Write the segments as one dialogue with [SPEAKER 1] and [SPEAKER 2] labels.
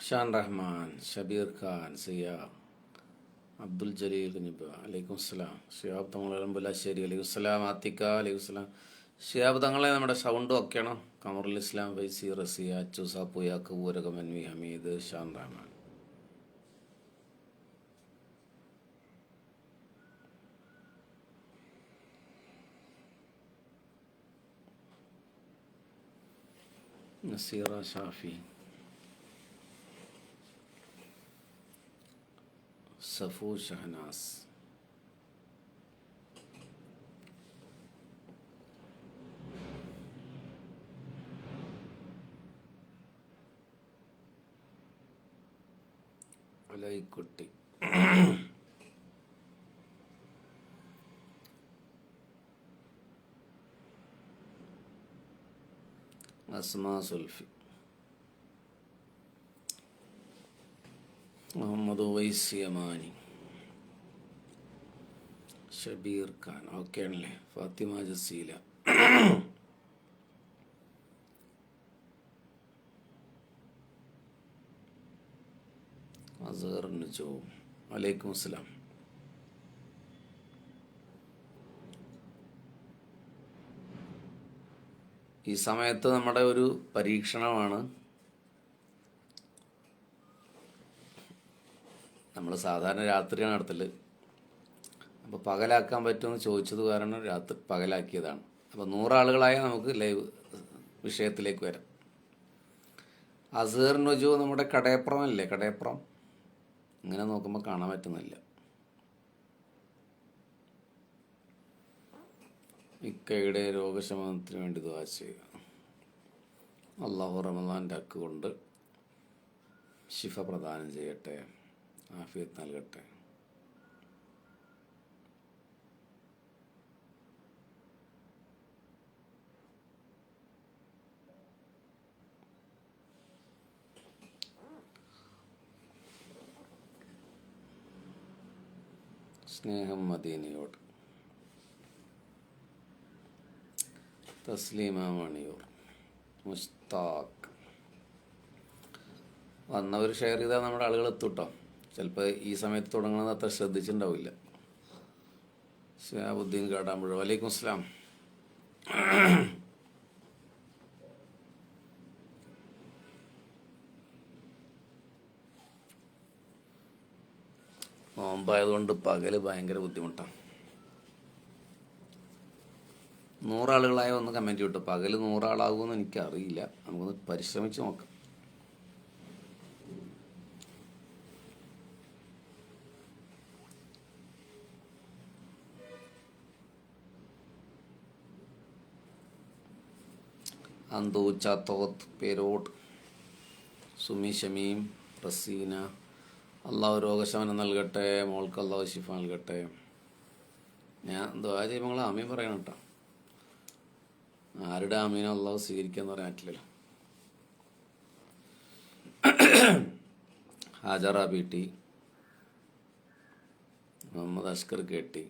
[SPEAKER 1] ഷാൻ റഹ്മാൻ, ഷബീർ ഖാൻ, സിയ, അബ്ദുൽ ജലീൽ കുഞ്ഞിപ്പ അലൈക്കും സ്ലാം, ഷിയാബ് തങ്ങളെ അലമ്പുലാശ്ശേരി അലൈക്കും സ്ലാം, ആത്തിക്ക അലൈക്കും സ്ലാം. ഷിയാബ് തങ്ങളെ നമ്മുടെ സൗണ്ടും ഒക്കെയാണ്. കമറുൽ ഇസ്ലാം, ഫൈസി, റസിയ, അച്ചൂസ, പുയാക്ക്, ഊരകം, എൻ വി ഹമീദ്, ഷാൻ റഹ്മാൻ. നസീറ ഷാഫി, സഫു ഷഹനാസ്, അലൈക്കുട്ടി, അസ്മാ സുൽഫി, മുഹമ്മദ് വൈസി അമാനി, ഷബീർ ഖാൻ, ഓക്കെ ആണല്ലേ. ഫാത്തിമ ജസീല, അസർ നജോ, വലൈക്കും അസ്സലാം. ഈ സമയത്ത് നമ്മുടെ ഒരു പരീക്ഷണമാണ്. നമ്മൾ സാധാരണ രാത്രിയാണ് നടത്തൽ. അപ്പോൾ പകലാക്കാൻ പറ്റുമെന്ന് ചോദിച്ചത് കാരണം പകലാക്കിയതാണ്. അപ്പോൾ 100 ആളുകളായാൽ നമുക്ക് ലൈവ് വിഷയത്തിലേക്ക് വരാം. അസർ നജു നമ്മുടെ കടയപ്പുറം അല്ലേ? കടയപ്പുറം ഇങ്ങനെ നോക്കുമ്പോൾ കാണാൻ പറ്റുന്നില്ല. ഇക്കയുടെ രോഗശമനത്തിന് വേണ്ടി ദുആ ചെയ്യുക. അള്ളാഹു റമദാൻ്റെ ഹക്ക് കൊണ്ട് ശിഫ പ്രദാനം ചെയ്യട്ടെ, ആഫിയത്ത് നൽകട്ടെ. സ്നേഹം മദീനയോട്, തസ്ലീമ മണിയൂർ, മുസ്താഖ്. വന്നവർ ഷെയർ ചെയ്താൽ നമ്മുടെ ആളുകൾ എത്തുട്ടോ. ചിലപ്പോൾ ഈ സമയത്ത് തുടങ്ങണമെന്ന് അത്ര ശ്രദ്ധിച്ചിട്ടുണ്ടാവില്ല. ഷിഹാബുദ്ദീൻ കാടാമ്പുഴ, വലൈക്കും അസ്സലാം. നോമ്പായതുകൊണ്ട് പകല് ഭയങ്കര ബുദ്ധിമുട്ടാണ്. 100 ആളുകളായ ഒന്ന് കമൻറ്റ് കിട്ടും. പകല് 100 ആളാകുമെന്ന് എനിക്കറിയില്ല. നമുക്കൊന്ന് പരിശ്രമിച്ച് നോക്കാം. അന്തൂച്ച, തോത്ത്, പേരോട്ട്, സുമി, ഷമീം, റസീന. അള്ളാഹു രോഗശമനം നൽകട്ടെ. മോൾക്ക് അള്ളാഹു ശിഫ നൽകട്ടെ. ഞാൻ ദുആ ചെയ്യുമ്പോൾ നിങ്ങൾ ആമീൻ പറയണം കേട്ടോ. ആരുടെ ആമീനോ അള്ളാഹു സ്വീകരിക്കാന്ന് പറയാൻ പറ്റില്ലല്ലോ. Hajara B T, Muhammad Ashkar K T,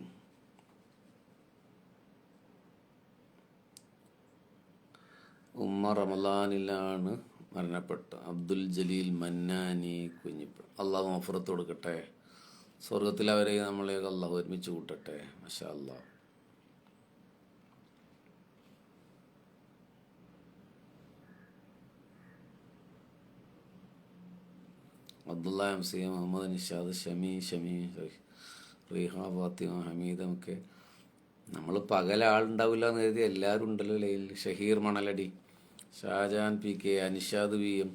[SPEAKER 1] ഉമ്മ റമലാനിലാണ് മരണപ്പെട്ട അബ്ദുൽ ജലീൽ മന്നാനി കുഞ്ഞിപ്പ. അള്ളാഹു മഫറത്ത് കൊടുക്കട്ടെ. സ്വർഗത്തിൽ അവരെ നമ്മളെയൊക്കെ അള്ളാഹു ഒരുമിച്ച് കൂട്ടട്ടെ. മാഷാ അള്ളാഹ്. അബ്ദുള്ള എം സി, മുഹമ്മദ് നിഷാദ്, ഷമി, റീഹ, ഫാത്തിമ, ഹമീദൊക്കെ. നമ്മൾ പകലാളുണ്ടാവില്ല എന്ന് കരുതി എല്ലാവരും ഉണ്ടല്ലോ ലൈനിൽ. Shaheer Manaladi, Shajan P K, Anishad V M,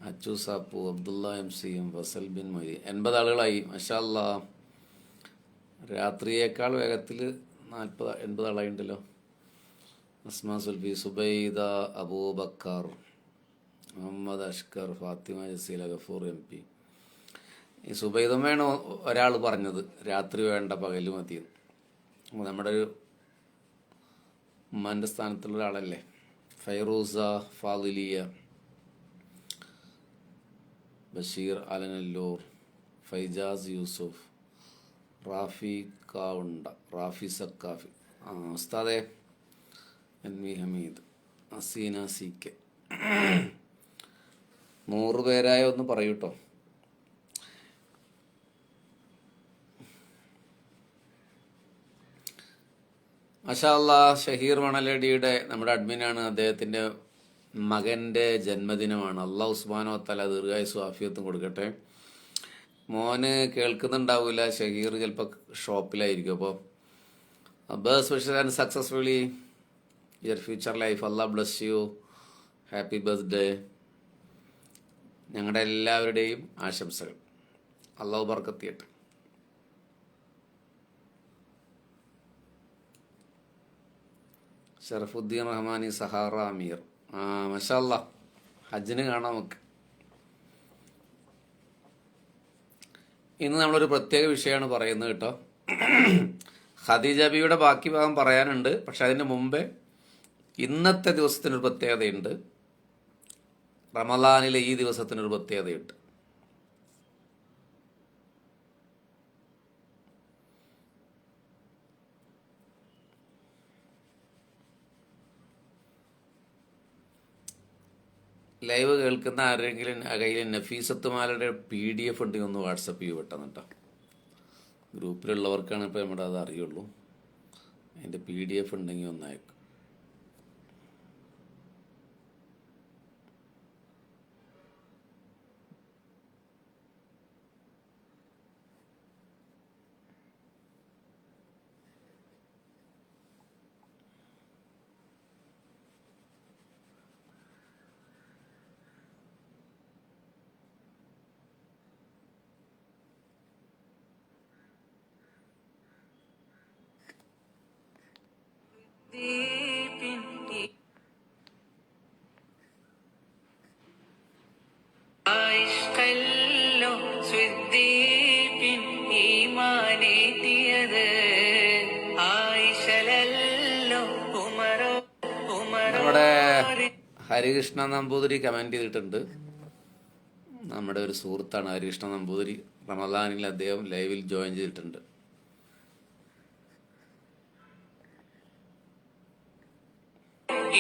[SPEAKER 1] Achu Sappu, Abdullah M C M, Fasal bin Moythi. 80 ആളുകളായി. മാഷാ അല്ലാഹ്. രാത്രിയേക്കാൾ വേഗത്തിൽ 80 ആളായി ഉണ്ടല്ലോ. Asma Sulfi, Subaida, Abubakar, Muhammad Ashkar, Fathima Jaseela, Gafoor M P. ഈ സുബൈദമ്മയാണ് ഒരാൾ പറഞ്ഞത് രാത്രി വേണ്ട പകല് മതി. നമ്മുടെ ഒരു ഉമ്മാൻ്റെ സ്ഥാനത്തുള്ള ഒരാളല്ലേ. ഫൈറൂസ, ഫാദിലിയ, ബഷീർ അലനല്ലൂർ, ഫൈജാസ് യൂസുഫ്, റാഫി കാവുണ്ട, റാഫി സക്കാഫി, ഉസ്താദെ N V Hameed, Aseena C K. 100 പേരായ ഒന്ന് പറയൂട്ടോ. മാഷാ അല്ലാ. ഷഹീർ മണലടിയുടെ നമ്മുടെ അഡ്മിനാണ്. അദ്ദേഹത്തിൻ്റെ മകൻ്റെ ജന്മദിനമാണ്. അള്ളാഹു സുബ്ഹാനഹു വ തആല ദീർഘായുസ്സും ആഫിയത്തും കൊടുക്കട്ടെ. മോന് കേൾക്കുന്നുണ്ടാവില്ല, ഷഹീർ ചിലപ്പോൾ ഷോപ്പിലായിരിക്കും. അപ്പോൾ birth special and successfully your future life. Allah bless you. Happy birthday. ഞങ്ങളുടെ എല്ലാവരുടെയും ആശംസകൾ. അള്ളാഹു ബർക്കത്ത് ചെയ്യട്ടെ. ഷറഫുദ്ദീൻ റഹ്മാനി സഹാറ അമീർ. മാഷാ അല്ലാ. ഹജ്ജിന് കാണാം നമുക്ക്. ഇന്ന് നമ്മളൊരു പ്രത്യേക വിഷയമാണ് പറയുന്നത് കേട്ടോ. ഖദീജ ബിയുടെ ബാക്കി ഭാഗം പറയാനുണ്ട്. പക്ഷെ അതിന് മുമ്പേ ഇന്നത്തെ ദിവസത്തിനൊരു പ്രത്യേകതയുണ്ട്. റമദാനിലെ ഈ ദിവസത്തിനൊരു പ്രത്യേകതയുണ്ട്. ലൈവ് കേൾക്കുന്ന ആരെങ്കിലും കയ്യിൽ നഫീസത്തുമാലയുടെ PDF ഉണ്ടെങ്കിൽ ഒന്ന് വാട്സപ്പ് ചെയ്യൂ പെട്ടെന്ന് കേട്ടോ. ഗ്രൂപ്പിലുള്ളവർക്കാണ് ഇപ്പോൾ നമ്മുടെ അത് അറിയുള്ളൂ. അതിൻ്റെ PDF ഉണ്ടെങ്കിൽ ഒന്ന് അയക്കും. നമ്മുടെ ഹരികൃഷ്ണ നമ്പൂതിരി കമന്റ് ചെയ്തിട്ടുണ്ട്. നമ്മുടെ ഒരു സുഹൃത്താണ് ഹരികൃഷ്ണ നമ്പൂതിരി. റമദാനിൽ അദ്ദേഹം ലൈവിൽ ജോയിൻ ചെയ്തിട്ടുണ്ട്.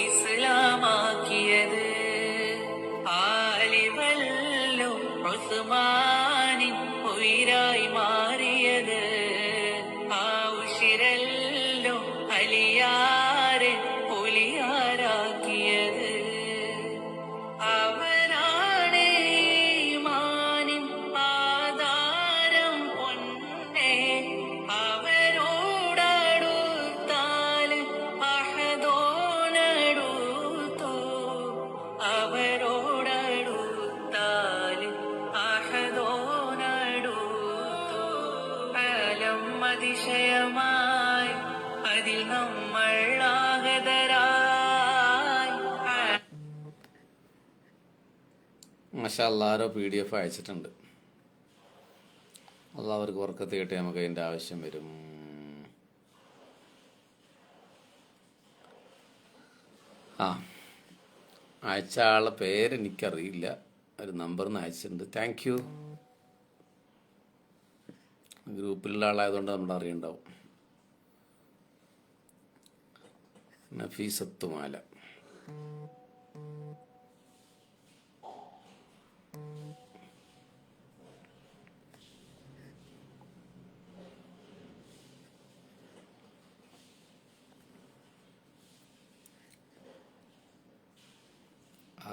[SPEAKER 1] ഇസ്ലാമാക്കിയത് ആലിവല്ലോ ഉസ്മാനിൻ ഉയിരായി മാറിയത് ആവുശിരല്ലോ അലിയാരെ ഒലിയാരാക്കിയത് അവനാണ് ഈമാനിൻ ആധാരം പൊന്നേ അവരോടടുത്താൽ അഹദോനടുത്തോ അവരോടടുത്താൽ അഹദോനടുത്തോ അലം അതിശയമായി അതിൽ നമ്മൾ ആഗതരായി. മാഷാ അല്ലാഹ്. ആരോ PDF അയച്ചിട്ടുണ്ട്. അള്ളാഹ് അവർക്ക് വർക്കത്ത് കിട്ടി. നമുക്ക് അതിൻ്റെ ആവശ്യം വരും. അയച്ച ആളെ പേരെനിക്കറിയില്ല. ഒരു നമ്പറിന്ന് അയച്ചിട്ടുണ്ട്. Thank you. ഗ്രൂപ്പിലുള്ള ആളായതുകൊണ്ട് നമ്മൾ അറിയണ്ടാവും. നഫീസത്തുമാല.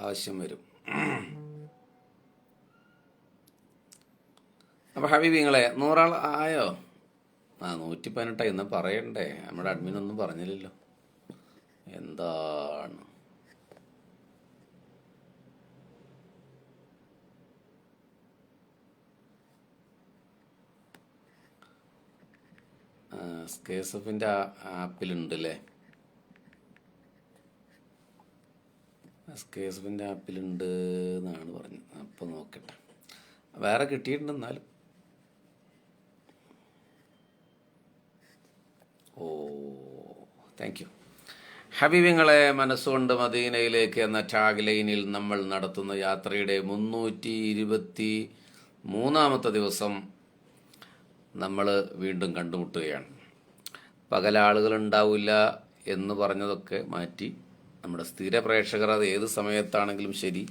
[SPEAKER 1] ആവശ്യം വരും. അപ്പോൾ ഹബീബിങ്ങളെ 100 ആൾ ആയോ? 118 ഇന്ന് പറയണ്ടേ? നമ്മുടെ അഡ്മിനൊന്നും പറഞ്ഞില്ലല്ലോ. എന്താണ് SKSFിൻ്റെ ആപ്പിലുണ്ടല്ലേ? SKSFിൻ്റെ ആപ്പിലുണ്ട് എന്നാണ് പറഞ്ഞത്. അപ്പോൾ നോക്കട്ടെ. വേറെ കിട്ടിയിട്ടുണ്ടെന്നാലും. Thank you. ഹബീബിങ്ങളെ, മനസ്സുകൊണ്ട് മദീനയിലേക്ക് എന്ന ടാഗ് ലൈനിൽ നമ്മൾ നടത്തുന്ന യാത്രയുടെ 323-ാമത്തെ ദിവസം നമ്മൾ വീണ്ടും കണ്ടുമുട്ടുകയാണ്. പകലാളുകളുണ്ടാവില്ല എന്ന് പറഞ്ഞതൊക്കെ മാറ്റി നമ്മുടെ സ്ഥിര പ്രേക്ഷകർ അത് ഏത് സമയത്താണെങ്കിലും ശരി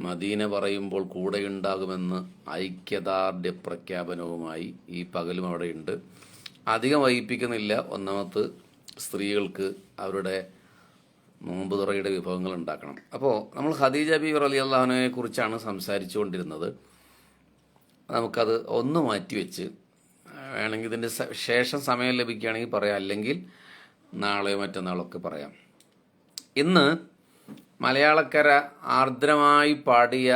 [SPEAKER 1] മദീന പറയുമ്പോൾ കൂടെയുണ്ടാകുമെന്ന് ഐക്യദാർഢ്യ പ്രഖ്യാപനവുമായി ഈ പകലും അവിടെയുണ്ട്. അധികം വൈകിപ്പിക്കുന്നില്ല. ഒന്നാമത് സ്ത്രീകൾക്ക് അവരുടെ നോമ്പ് തുറയുടെ വിഭവങ്ങൾ ഉണ്ടാക്കണം. അപ്പോൾ നമ്മൾ ഖദീജ ബീവി റളിയല്ലാഹു അൻഹയെ കുറിച്ചാണ് സംസാരിച്ചു കൊണ്ടിരുന്നത്. നമുക്കത് ഒന്ന് മാറ്റിവെച്ച് വേണമെങ്കിൽ ഇതിൻ്റെ ശേഷം സമയം ലഭിക്കുകയാണെങ്കിൽ പറയാം, അല്ലെങ്കിൽ നാളെയോ മറ്റന്നാളൊക്കെ പറയാം. ഇന്ന് മലയാളക്കര ആർദ്രമായി പാടിയ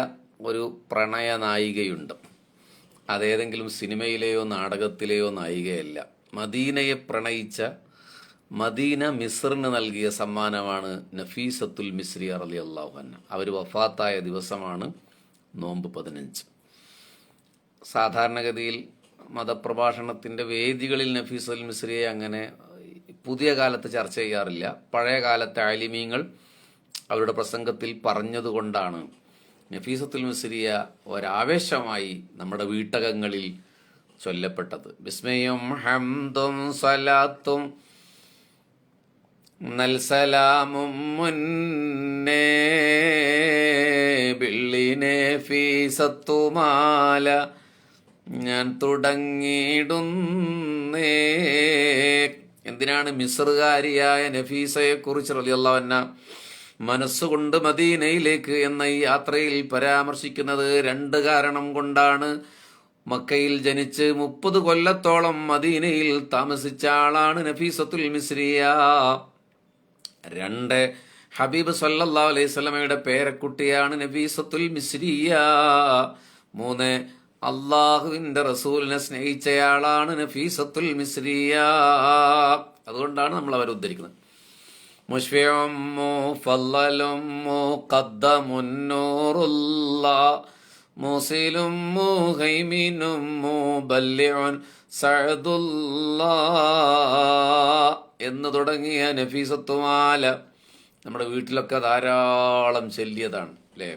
[SPEAKER 1] ഒരു പ്രണയ നായികയുണ്ട്. അതേതെങ്കിലും സിനിമയിലെയോ നാടകത്തിലെയോ നായികയല്ല. മദീനയെ പ്രണയിച്ച, മദീന മിസ്റിന് നൽകിയ സമ്മാനമാണ് നഫീസത്തുൽ മിസ്രിയ റളിയല്ലാഹു അൻഹ. അവർ വഫാത്തായ ദിവസമാണ് നോമ്പ് 15. സാധാരണഗതിയിൽ മതപ്രഭാഷണത്തിൻ്റെ വേദികളിൽ നഫീസത്തുൽ മിസ്രിയെ അങ്ങനെ പുതിയ കാലത്ത് ചർച്ച ചെയ്യാറില്ല. പഴയ കാലത്തെ ആലിമീങ്ങൾ അവരുടെ പ്രസംഗത്തിൽ പറഞ്ഞതുകൊണ്ടാണ് നഫീസത്തുൽ മിസ്രിയ ഒരാവേശമായി നമ്മുടെ വീട്ടകങ്ങളിൽ ചൊല്ലപ്പെട്ടത്. ബിസ്മിയും ഹംദും സലാത്തും നൽസലാമും മുന്നേ ബിള്ളിനെ ഫീസത്തുമാല ഞാൻ തുടങ്ങിയിടുന്നേ. എന്തിനാണ് മിസ്റുകാരിയായ നഫീസയെക്കുറിച്ച് റളിയല്ലാഹു അൻഹ മനസ്സുകൊണ്ട് മദീനയിലേക്ക് എന്ന ഈ യാത്രയിൽ പരാമർശിക്കുന്നത്? 2 കാരണം കൊണ്ടാണ്. മക്കയിൽ ജനിച്ച് 30 കൊല്ലത്തോളം മദീനയിൽ താമസിച്ച ആളാണ് നഫീസത്തുൽ മിസ്രിയ. 2, ഹബീബ് സല്ലല്ലാഹു അലൈഹി വസല്ലമയുടെ പേരക്കുട്ടിയാണ് നഫീസത്തുൽ മിസ്രിയ. 3, അള്ളാഹുവിന്റെ റസൂലിനെ സ്നേഹിച്ചയാളാണ് നഫീസത്തുൽ മിസ്രിയ. അതുകൊണ്ടാണ് നമ്മൾ അവരെ ഉദ്ധരിക്കുന്നത്. മുശ്ഫിഉം മുഫല്ലലും മുഖദ്ദമുൻ നൂറുല്ലാഹ് മുസിലും മുഹൈമിനും മുബല്ലിഉൻ സഅദുല്ലാഹ് എന്ന് തുടങ്ങിയ നഫീസത്തുമാല നമ്മുടെ വീട്ടിലൊക്കെ ധാരാളം ചൊല്ലിയതാണ് അല്ലേ?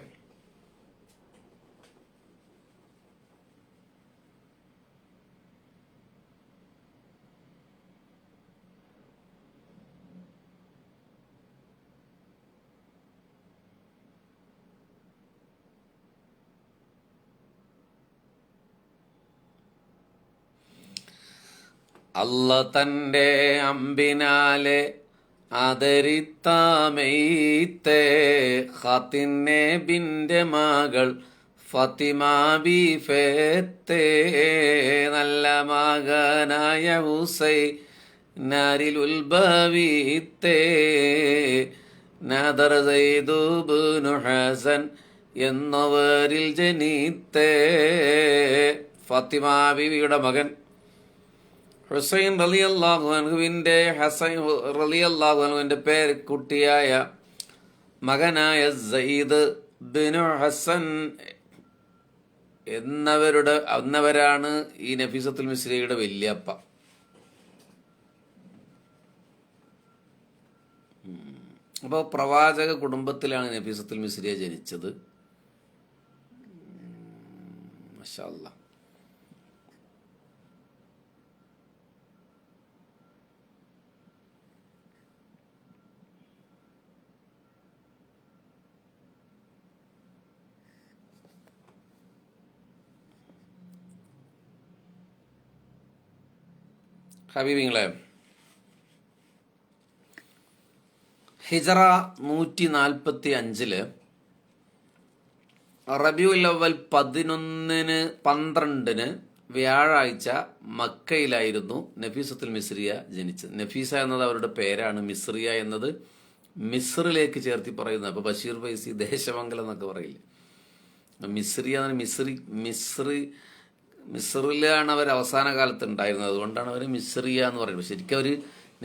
[SPEAKER 1] അല്ല തൻ്റെ അമ്പിനാലെ ആദരിത്താമെയ്ത്തേ ഖാത്തിനെ ബിൻ്റെ മകൾ ഫാത്തിമ ബീഫേത്തേ. നല്ല മകനായ ഹുസൈൻ ഉൽബവീത്തേ നാദർ സൈദു ഇബ്നു ഹസൻ എന്നവരിൽ ജനിത്തേ. ഫാത്തിമ ബീവിയുടെ മകൻ ഹുസൈൻ റളിയല്ലാഹു അൻഹുവിൻ്റെ പേരക്കുട്ടിയായ മകനായ സയ്യിദ് ബിനു ഹസൻ എന്നവരാണ് ഈ നഫീസത്തുൽ മിസ്രിയയുടെ വല്യപ്പ. അപ്പോൾ പ്രവാചക കുടുംബത്തിലാണ് നഫീസത്തുൽ മിസ്രിയ ജനിച്ചത്. മാഷാ അല്ലാഹ്. ഹബീബിങ്ങളെ, ഹിജറ 145 റബീഉൽ അവ്വൽ 12 വ്യാഴാഴ്ച മക്കയിലായിരുന്നു നഫീസത്തുൽ മിസ്രിയ ജനിച്ചത്. നഫീസ എന്നത് അവരുടെ പേരാണ്. മിസ്രിയ എന്നത് മിസ്റിലേക്ക് ചേർത്തി പറയുന്നത്. അപ്പോൾ ബഷീർ ഫൈസി ദേശമംഗലം എന്നൊക്കെ പറയില്ലേ? മിസ്രിയ മിസ്റിലാണ് അവർ അവസാന കാലത്ത് ഉണ്ടായിരുന്നത്. അതുകൊണ്ടാണ് അവർ മിസ്രിയ എന്ന് പറയുന്നത്. ശരിക്കും അവർ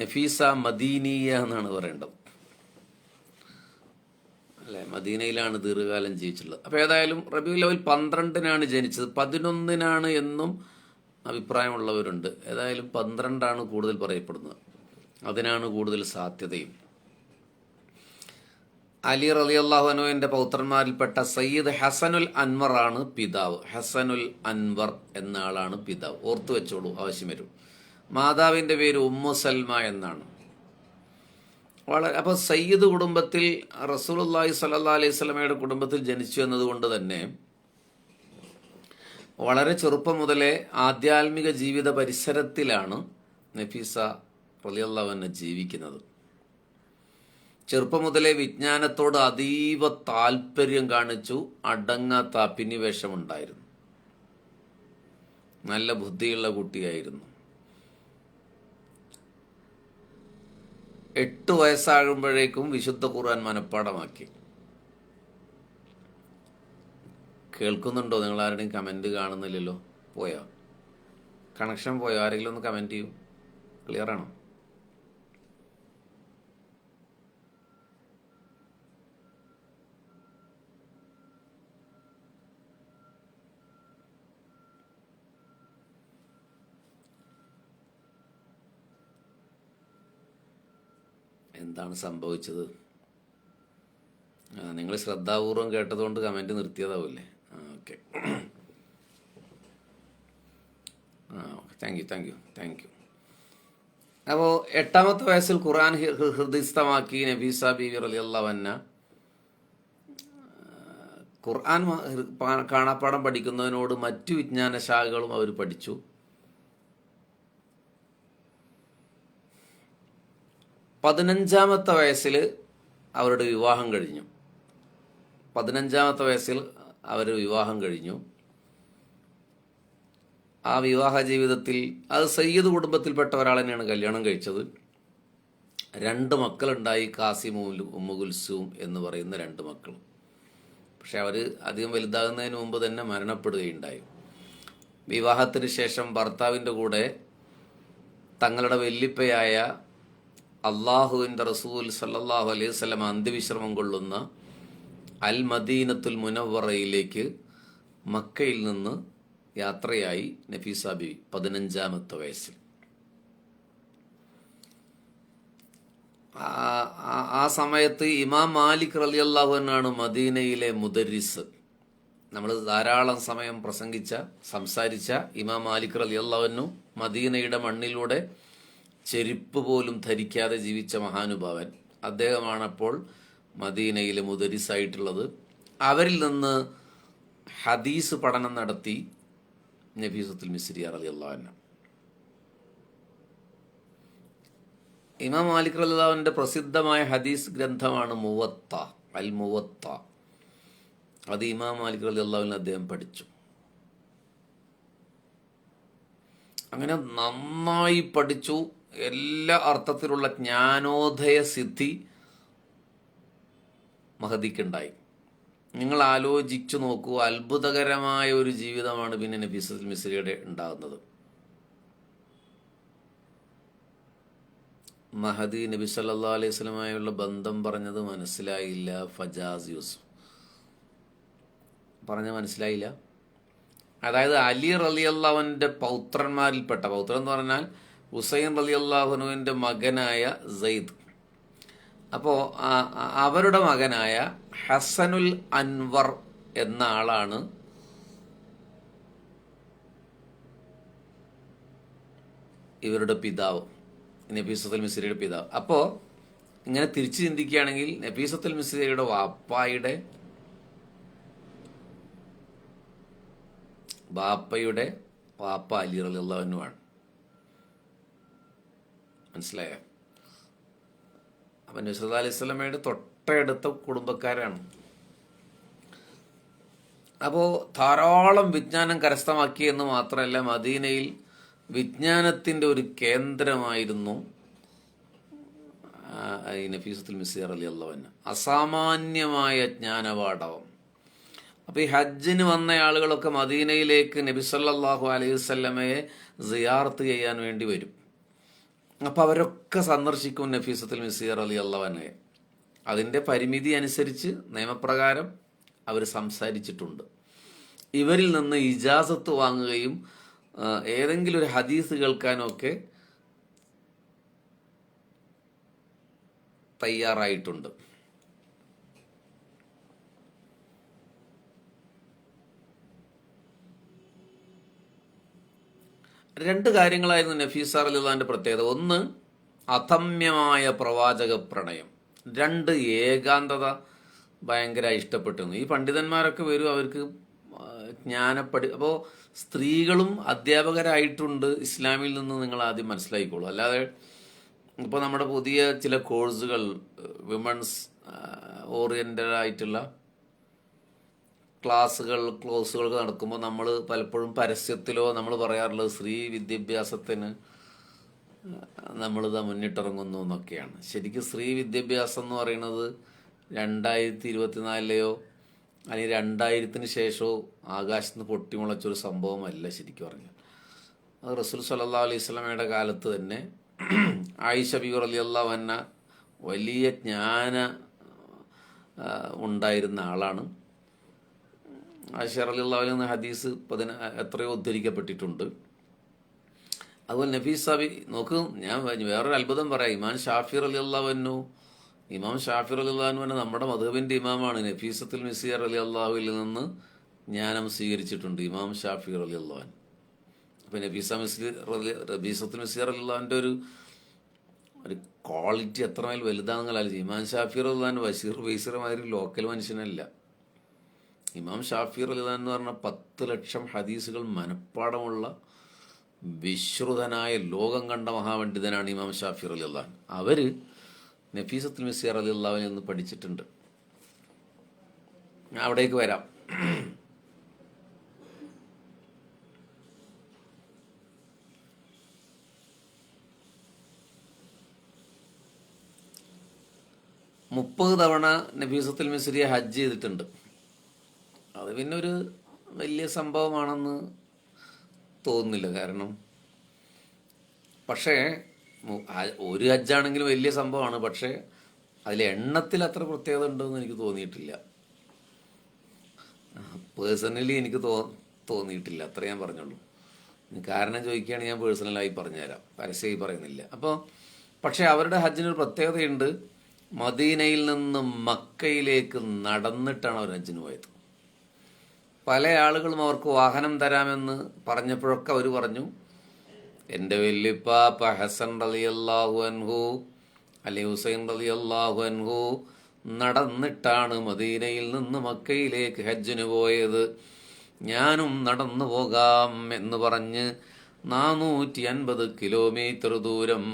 [SPEAKER 1] നഫീസ മദീനിയ എന്നാണ് പറയേണ്ടത് അല്ലേ? മദീനയിലാണ് ദീർഘകാലം ജീവിച്ചിട്ടുള്ളത്. അപ്പോൾ ഏതായാലും റബീഉൽ അവ്വൽ 12 ജനിച്ചത്. 11 എന്നും അഭിപ്രായമുള്ളവരുണ്ട്. ഏതായാലും 12 കൂടുതൽ പറയപ്പെടുന്നത്. അതിനാണ് കൂടുതൽ സാധ്യതയും. അലി റളിയല്ലാഹു അൻഹുവിന്റെ പൗത്രന്മാരിൽപ്പെട്ട സയ്യിദ് ഹസനുൽ അൻവർ ആണ് പിതാവ്. ഹസനുൽ അൻവർ എന്ന ആളാണ് പിതാവ്. ഓർത്തു വെച്ചോളൂ, ആവശ്യം വരും. മാതാവിന്റെ പേര് ഉമ്മു സൽമ എന്നാണ്. വളരെ അപ്പോൾ സയ്യിദ് കുടുംബത്തിൽ റസൂലുള്ളാഹി സ്വല്ലല്ലാഹു അലൈഹി വസല്ലമയുടെ കുടുംബത്തിൽ ജനിച്ചു എന്നതുകൊണ്ട് തന്നെ വളരെ ചെറുപ്പം മുതലേ ആധ്യാത്മിക ജീവിത പരിസരത്തിലാണ് നഫീസ റളിയല്ലാഹു അൻഹ ജീവിക്കുന്നത്. ചെറുപ്പം മുതലേ വിജ്ഞാനത്തോട് അതീവ താല്പര്യം കാണിച്ചു. അടങ്ങാത്ത അഭിനിവേശമുണ്ടായിരുന്നു. നല്ല ബുദ്ധിയുള്ള കുട്ടിയായിരുന്നു. 8 വയസ്സാകുമ്പോഴേക്കും വിശുദ്ധ ഖുർആൻ മനഃപ്പാഠമാക്കി. കേൾക്കുന്നുണ്ടോ? നിങ്ങൾ ആരുടെയും കമൻറ്റ് കാണുന്നില്ലല്ലോ. പോയോ? കണക്ഷൻ പോയോ? ആരെങ്കിലും ഒന്ന് കമൻറ്റ് ചെയ്യൂ. ക്ലിയർ ആണോ? എന്താണ് സംഭവിച്ചത്? നിങ്ങൾ ശ്രദ്ധാപൂർവം കേട്ടതുകൊണ്ട് കമൻറ്റ് നിർത്തിയതാവില്ലേ? Okay, thank you. അപ്പോൾ 8ാമത്തെ വയസ്സിൽ ഖുർആൻ ഹൃദയസ്ഥമാക്കി നഫീസ ബീവി റളിയല്ലാഹു അൻഹ ഖുർആൻ കാണാപ്പാഠം പഠിക്കുന്നതിനോട് മറ്റു വിജ്ഞാന ശാഖകളും അവർ പഠിച്ചു. 15ാമത്തെ വയസ്സിൽ അവരുടെ വിവാഹം കഴിഞ്ഞു. 15ാമത്തെ വയസ്സിൽ അവർ വിവാഹം കഴിഞ്ഞു. ആ വിവാഹ ജീവിതത്തിൽ അത് സയ്യിദ് കുടുംബത്തിൽപ്പെട്ട ഒരാൾ തന്നെയാണ് കല്യാണം കഴിച്ചത്. 2 മക്കളുണ്ടായി. കാസിമും ഉമ്മു കുൽസൂം എന്ന് പറയുന്ന 2 മക്കൾ. പക്ഷെ അവർ അധികം വലുതാകുന്നതിന് മുമ്പ് തന്നെ മരണപ്പെടുകയുണ്ടായി. വിവാഹത്തിന് ശേഷം ഭർത്താവിൻ്റെ കൂടെ തങ്ങളുടെ വല്ലിപ്പയായ അള്ളാഹുവിൻ്റെ റസൂൽ സല്ലല്ലാഹു അലൈഹി വസല്ലം അന്ത്യവിശ്രമം കൊള്ളുന്ന അൽ മദീനത്തുൽ മുനവ്വറയിലേക്ക് മക്കയിൽ നിന്ന് യാത്രയായി നഫീസ ബീവി 15ാമത്തെ വയസ്സിൽ. ആ സമയത്ത് ഇമാം മാലിക് റളിയല്ലാഹു അൻഹു മദീനയിലെ മുദരിസ്. നമ്മൾ ധാരാളം സമയം സംസാരിച്ച ഇമാം മാലിക് റളിയല്ലാഹു അൻഹു മദീനയുടെ മണ്ണിലൂടെ ചെരുപ്പ് പോലും ധരിക്കാതെ ജീവിച്ച മഹാനുഭാവൻ. അദ്ദേഹമാണപ്പോൾ മദീനയിലെ മുദരിസായിട്ടുള്ളത്. അവരിൽ നിന്ന് ഹദീസ് പഠനം നടത്തി നഫീസത്തുൽ മിസ്രിയ റളിയല്ലാഹു അൻഹ. ഇമാം മാലിക് റളിയല്ലാഹു അൻഹുവിന്റെ പ്രസിദ്ധമായ ഹദീസ് ഗ്രന്ഥമാണ് അൽ മുവത്ത. അത് ഇമാം മാലിക് റളിയല്ലാഹു അൻഹു അദ്ദേഹം പഠിച്ചു. അങ്ങനെ നന്നായി പഠിച്ചു. എല്ലാ അർത്ഥത്തിലുള്ള ജ്ഞാനോദയ സിദ്ധി മഹദിക്കുണ്ടായി. നിങ്ങൾ ആലോചിച്ചു നോക്കൂ, അത്ഭുതകരമായ ഒരു ജീവിതമാണ് പിന്നെ നഫീസത്തുൽ മിസ്രിയുടെ ഉണ്ടാകുന്നത്. മഹദി നബി സല്ലല്ലാഹു അലൈഹി വസല്ലമയുമായുള്ള ബന്ധം പറഞ്ഞത് മനസ്സിലായില്ല. ഫജാസ് യൂസുഫ് മനസ്സിലായില്ല. അതായത് അലി റളിയല്ലാഹു അൻഹുവിന്റെ പൗത്രന്മാരിൽപ്പെട്ട, പൗത്രൻ എന്ന് പറഞ്ഞാൽ ഹുസൈൻ റളിയല്ലാഹു അൻഹുവിന്റെ മകനായ സെയ്ദ്. അപ്പോൾ അവരുടെ മകനായ ഹസനുൽ അൻവർ എന്ന ആളാണ് ഇവരുടെ പിതാവ്, നഫീസത്തുൽ മിസ്രിയുടെ പിതാവ്. അപ്പോൾ ഇങ്ങനെ തിരിച്ചു ചിന്തിക്കുകയാണെങ്കിൽ നഫീസത്തുൽ മിസ്രിയുടെ ബാപ്പയുടെ വാപ്പ അലി റളിയല്ലാഹു അൻഹു ആണ്. മനസ്സിലായോ? അപ്പം നബി സല്ലല്ലാഹു അലൈഹി വസല്ലമയുടെ തൊട്ടടുത്ത കുടുംബക്കാരാണ്. അപ്പോൾ ധാരാളം വിജ്ഞാനം കരസ്ഥമാക്കി എന്ന് മാത്രമല്ല, മദീനയിൽ വിജ്ഞാനത്തിൻ്റെ ഒരു കേന്ദ്രമായിരുന്നു നഫീസത്തുൽ മിസ്രി റളിയല്ലാഹു അൻഹ. അസാമാന്യമായ ജ്ഞാനപാഠവം. അപ്പോൾ ഈ ഹജ്ജിന് വന്ന ആളുകളൊക്കെ മദീനയിലേക്ക് നബി സല്ലല്ലാഹു അലൈഹി വസല്ലമയെ സിയാറത്ത് ചെയ്യാൻ വേണ്ടി വരും. അപ്പോൾ അവരൊക്കെ സന്ദർശിക്കും നഫീസത്തുൽ മിസ്രി റളിയല്ലാഹു അൻഹയെ. അതിൻ്റെ പരിമിതി അനുസരിച്ച് നിയമപ്രകാരം അവർ സംസാരിച്ചിട്ടുണ്ട്. ഇവരിൽ നിന്ന് ഇജാസത്ത് വാങ്ങുകയും ഏതെങ്കിലും ഒരു ഹദീസ് കേൾക്കാനൊക്കെ തയ്യാറായിട്ടുണ്ട്. രണ്ട് കാര്യങ്ങളായിരുന്നു നഫീസ റളിയല്ലാഹുവിൻ്റെ പ്രത്യേകത. ഒന്ന്, അധമ്യമായ പ്രവാചക പ്രണയം. 2 ഏകാന്തത ഭയങ്കര ഇഷ്ടപ്പെട്ടിരുന്നു. ഈ പണ്ഡിതന്മാരൊക്കെ വരും, അവർക്ക് ജ്ഞാനപ്പടി. അപ്പോൾ സ്ത്രീകളും അധ്യാപകരായിട്ടുണ്ട് ഇസ്ലാമിൽ നിന്ന്, നിങ്ങൾ ആദ്യം മനസ്സിലാക്കിക്കോളൂ. അല്ലാതെ ഇപ്പോൾ നമ്മുടെ പുതിയ ചില കോഴ്സുകൾ വിമൻസ് ഓറിയൻറ്റഡ് ആയിട്ടുള്ള കോഴ്സുകൾ നടക്കുമ്പോൾ നമ്മൾ പലപ്പോഴും പരസ്യത്തിലോ നമ്മൾ പറയാറുള്ളത് സ്ത്രീ വിദ്യാഭ്യാസത്തിന് നമ്മളിതാ മുന്നിട്ടിറങ്ങുന്നു എന്നൊക്കെയാണ്. ശരിക്കും സ്ത്രീ വിദ്യാഭ്യാസം എന്ന് പറയുന്നത് 2024 അല്ലെങ്കിൽ 2000-ന് ശേഷമോ ആകാശത്ത് നിന്ന് പൊട്ടിമുളച്ചൊരു സംഭവമല്ല ശരിക്കും പറഞ്ഞാൽ. അത് റസൂൽ സല്ലല്ലാഹു അലൈഹി വസല്ലമയുടെ കാലത്ത് തന്നെ ആയിഷ ബീവി റളിയല്ലാഹു അൻഹ വലിയ ഉണ്ടായിരുന്ന ആളാണ്. ആയിഷ റളിയല്ലാഹു അൻഹ ഹദീസ് എത്രയോ ഉദ്ധരിക്കപ്പെട്ടിട്ടുണ്ട്. അതുപോലെ നഫീസാബി നോക്ക്, ഞാൻ വേറൊരു അത്ഭുതം പറയാം. ഇമാം ഷാഫി റളിയല്ലാഹു അൻഹു നമ്മുടെ മദ്ഹബിൻ്റെ ഇമാമാണ്. നഫീസത്തുൽ മിസ്രിയ റളിയല്ലാഹുവിൽ നിന്ന് ജ്ഞാനം സ്വീകരിച്ചിട്ടുണ്ട് ഇമാം ഷാഫി റളിയല്ലാഹു അൻഹു. അപ്പോൾ നഫീസത്തുൽ മിസ്രിയ റളിയല്ലാഹുവിൻ്റെ ഒരു ക്വാളിറ്റി എത്രമേൽ വലുതാണെന്നുള്ള ആലോചിച്ചു. ഇമാം ഷാഫി റളിയല്ലാഹു ബഷീർ ബൈസറുമായൊരു ലോക്കൽ മനുഷ്യനല്ല. ഇമാം ഷാഫി റളിയല്ലാഹു എന്ന് പറഞ്ഞാൽ 10 ലക്ഷം ഹദീസുകൾ മനഃപ്പാടമുള്ള വിശ്രുതനായ ലോകം കണ്ട മഹാപണ്ഡിതനാണ് ഇമാം ഷാഫി റളിയല്ലാഹു. അവർ നഫീസത്തുൽ മിസ്രിയ റളിയല്ലാഹുവിൽ നിന്ന് പഠിച്ചിട്ടുണ്ട്. അവിടേക്ക് വരാം. മുപ്പത് തവണ നഫീസത്തുൽ മിസ്രിയ ഹജ്ജ് ചെയ്തിട്ടുണ്ട്. അത് പിന്നെ ഒരു വലിയ സംഭവമാണെന്ന് തോന്നുന്നില്ല. കാരണം പക്ഷേ ഒരു ഹജ്ജാണെങ്കിലും വലിയ സംഭവമാണ്. പക്ഷേ അതിൽ എണ്ണത്തിൽ അത്ര പ്രത്യേകത ഉണ്ടെന്ന് എനിക്ക് തോന്നിയിട്ടില്ല. പേഴ്സണലി എനിക്ക് തോന്നിയിട്ടില്ല. അത്ര ഞാൻ പറഞ്ഞുള്ളൂ. കാരണം ചോദിക്കുകയാണെങ്കിൽ ഞാൻ പേഴ്സണലായി പറഞ്ഞുതരാം, പരസ്യമായി പറയുന്നില്ല. അപ്പോൾ പക്ഷേ അവരുടെ ഹജ്ജിനൊരു പ്രത്യേകതയുണ്ട്. മദീനയിൽ നിന്ന് മക്കയിലേക്ക് നടന്നിട്ടാണ് അവർ ഹജ്ജിന് പോയത്. പല ആളുകളും അവർക്ക് വാഹനം തരാമെന്ന് പറഞ്ഞപ്പോഴൊക്കെ അവർ പറഞ്ഞു, എൻ്റെ വല്യപ്പാപ്പ ഹസൻ റളിയല്ലാഹു അൻഹു അല്ലെങ്കിൽ ഹുസൈൻ റളിയല്ലാഹു അൻഹു നടന്നിട്ടാണ് മദീനയിൽ നിന്ന് മക്കയിലേക്ക് ഹജ്ജിന് പോയത്, ഞാനും നടന്നു പോകാം എന്ന് പറഞ്ഞ് 450 കിലോമീറ്റർ ദൂരം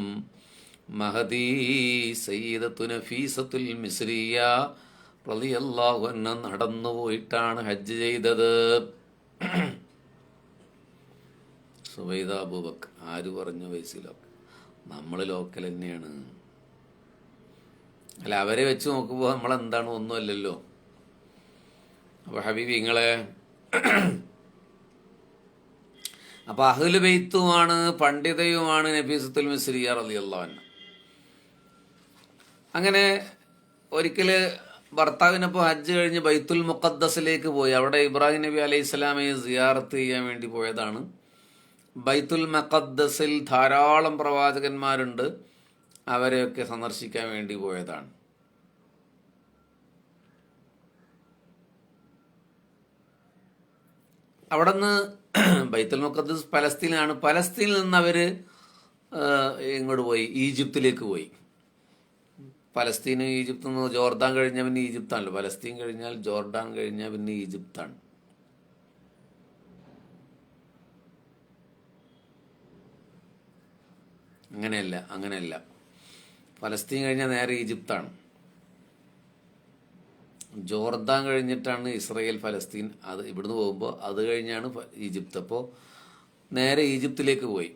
[SPEAKER 1] മഹദി സയ്യിദത്തു നഫീസത്തുൽ മിസ്രിയ റളിയല്ലാഹു അൻഹ നടന്നു പോയിട്ടാണ് ഹജ്ജ് ചെയ്തത്. സുബൈദ അബൂബക്കർ ആര് പറഞ്ഞു? വയസ്സിലൊക്കെ നമ്മൾ ലോക്കൽ തന്നെയാണ്. അല്ല, അവരെ വെച്ച് നോക്കുമ്പോൾ നമ്മളെന്താണ്? ഒന്നുമല്ലല്ലോ. അപ്പോൾ ഹബീബി നിങ്ങളെ അപ്പോൾ അഹ്ലു ബൈത്തുമാണ്, പണ്ഡിതയുമാണ് നഫീസത്തുൽ മിസ്രിയ റളിയല്ലാഹു അൻഹ. അങ്ങനെ ഒരിക്കൽ ഭർത്താവിനൊപ്പം ഹജ്ജ് കഴിഞ്ഞ് ബൈത്തുൽ മുഖദ്ദസിലേക്ക് പോയി. അവിടെ ഇബ്രാഹിം നബി അലൈഹി സ്വലാമയെ സിയാറത്ത് ചെയ്യാൻ വേണ്ടി പോയതാണ്. ബൈത്തുൽ മുഖദ്ദസിൽ ധാരാളം പ്രവാചകന്മാരുണ്ട്, അവരെയൊക്കെ സന്ദർശിക്കാൻ വേണ്ടി പോയതാണ്. അവിടെ നിന്ന് ബൈത്തുൽ മുഖദ്ദസ് പലസ്തീനാണ്. പലസ്തീനിൽ നിന്ന് അവർ ഇങ്ങോട്ട് പോയി, ഈജിപ്തിലേക്ക് പോയി. പലസ്തീന് ഈജിപ്തിൽ നിന്ന് ജോർദാൻ കഴിഞ്ഞാൽ പിന്നെ ഈജിപ്താണല്ലോ. പലസ്തീൻ കഴിഞ്ഞാൽ ജോർദാൻ കഴിഞ്ഞാൽ പിന്നെ ഈജിപ്താണ്. അങ്ങനെയല്ല. പലസ്തീൻ കഴിഞ്ഞാൽ നേരെ ഈജിപ്താണ്. ജോർദാൻ കഴിഞ്ഞിട്ടാണ് ഇസ്രയേൽ, ഫലസ്തീൻ. അത് ഇവിടുന്ന് പോകുമ്പോൾ അത് കഴിഞ്ഞാണ് ഈജിപ്ത്. അപ്പോൾ നേരെ ഈജിപ്തിലേക്ക് പോയി.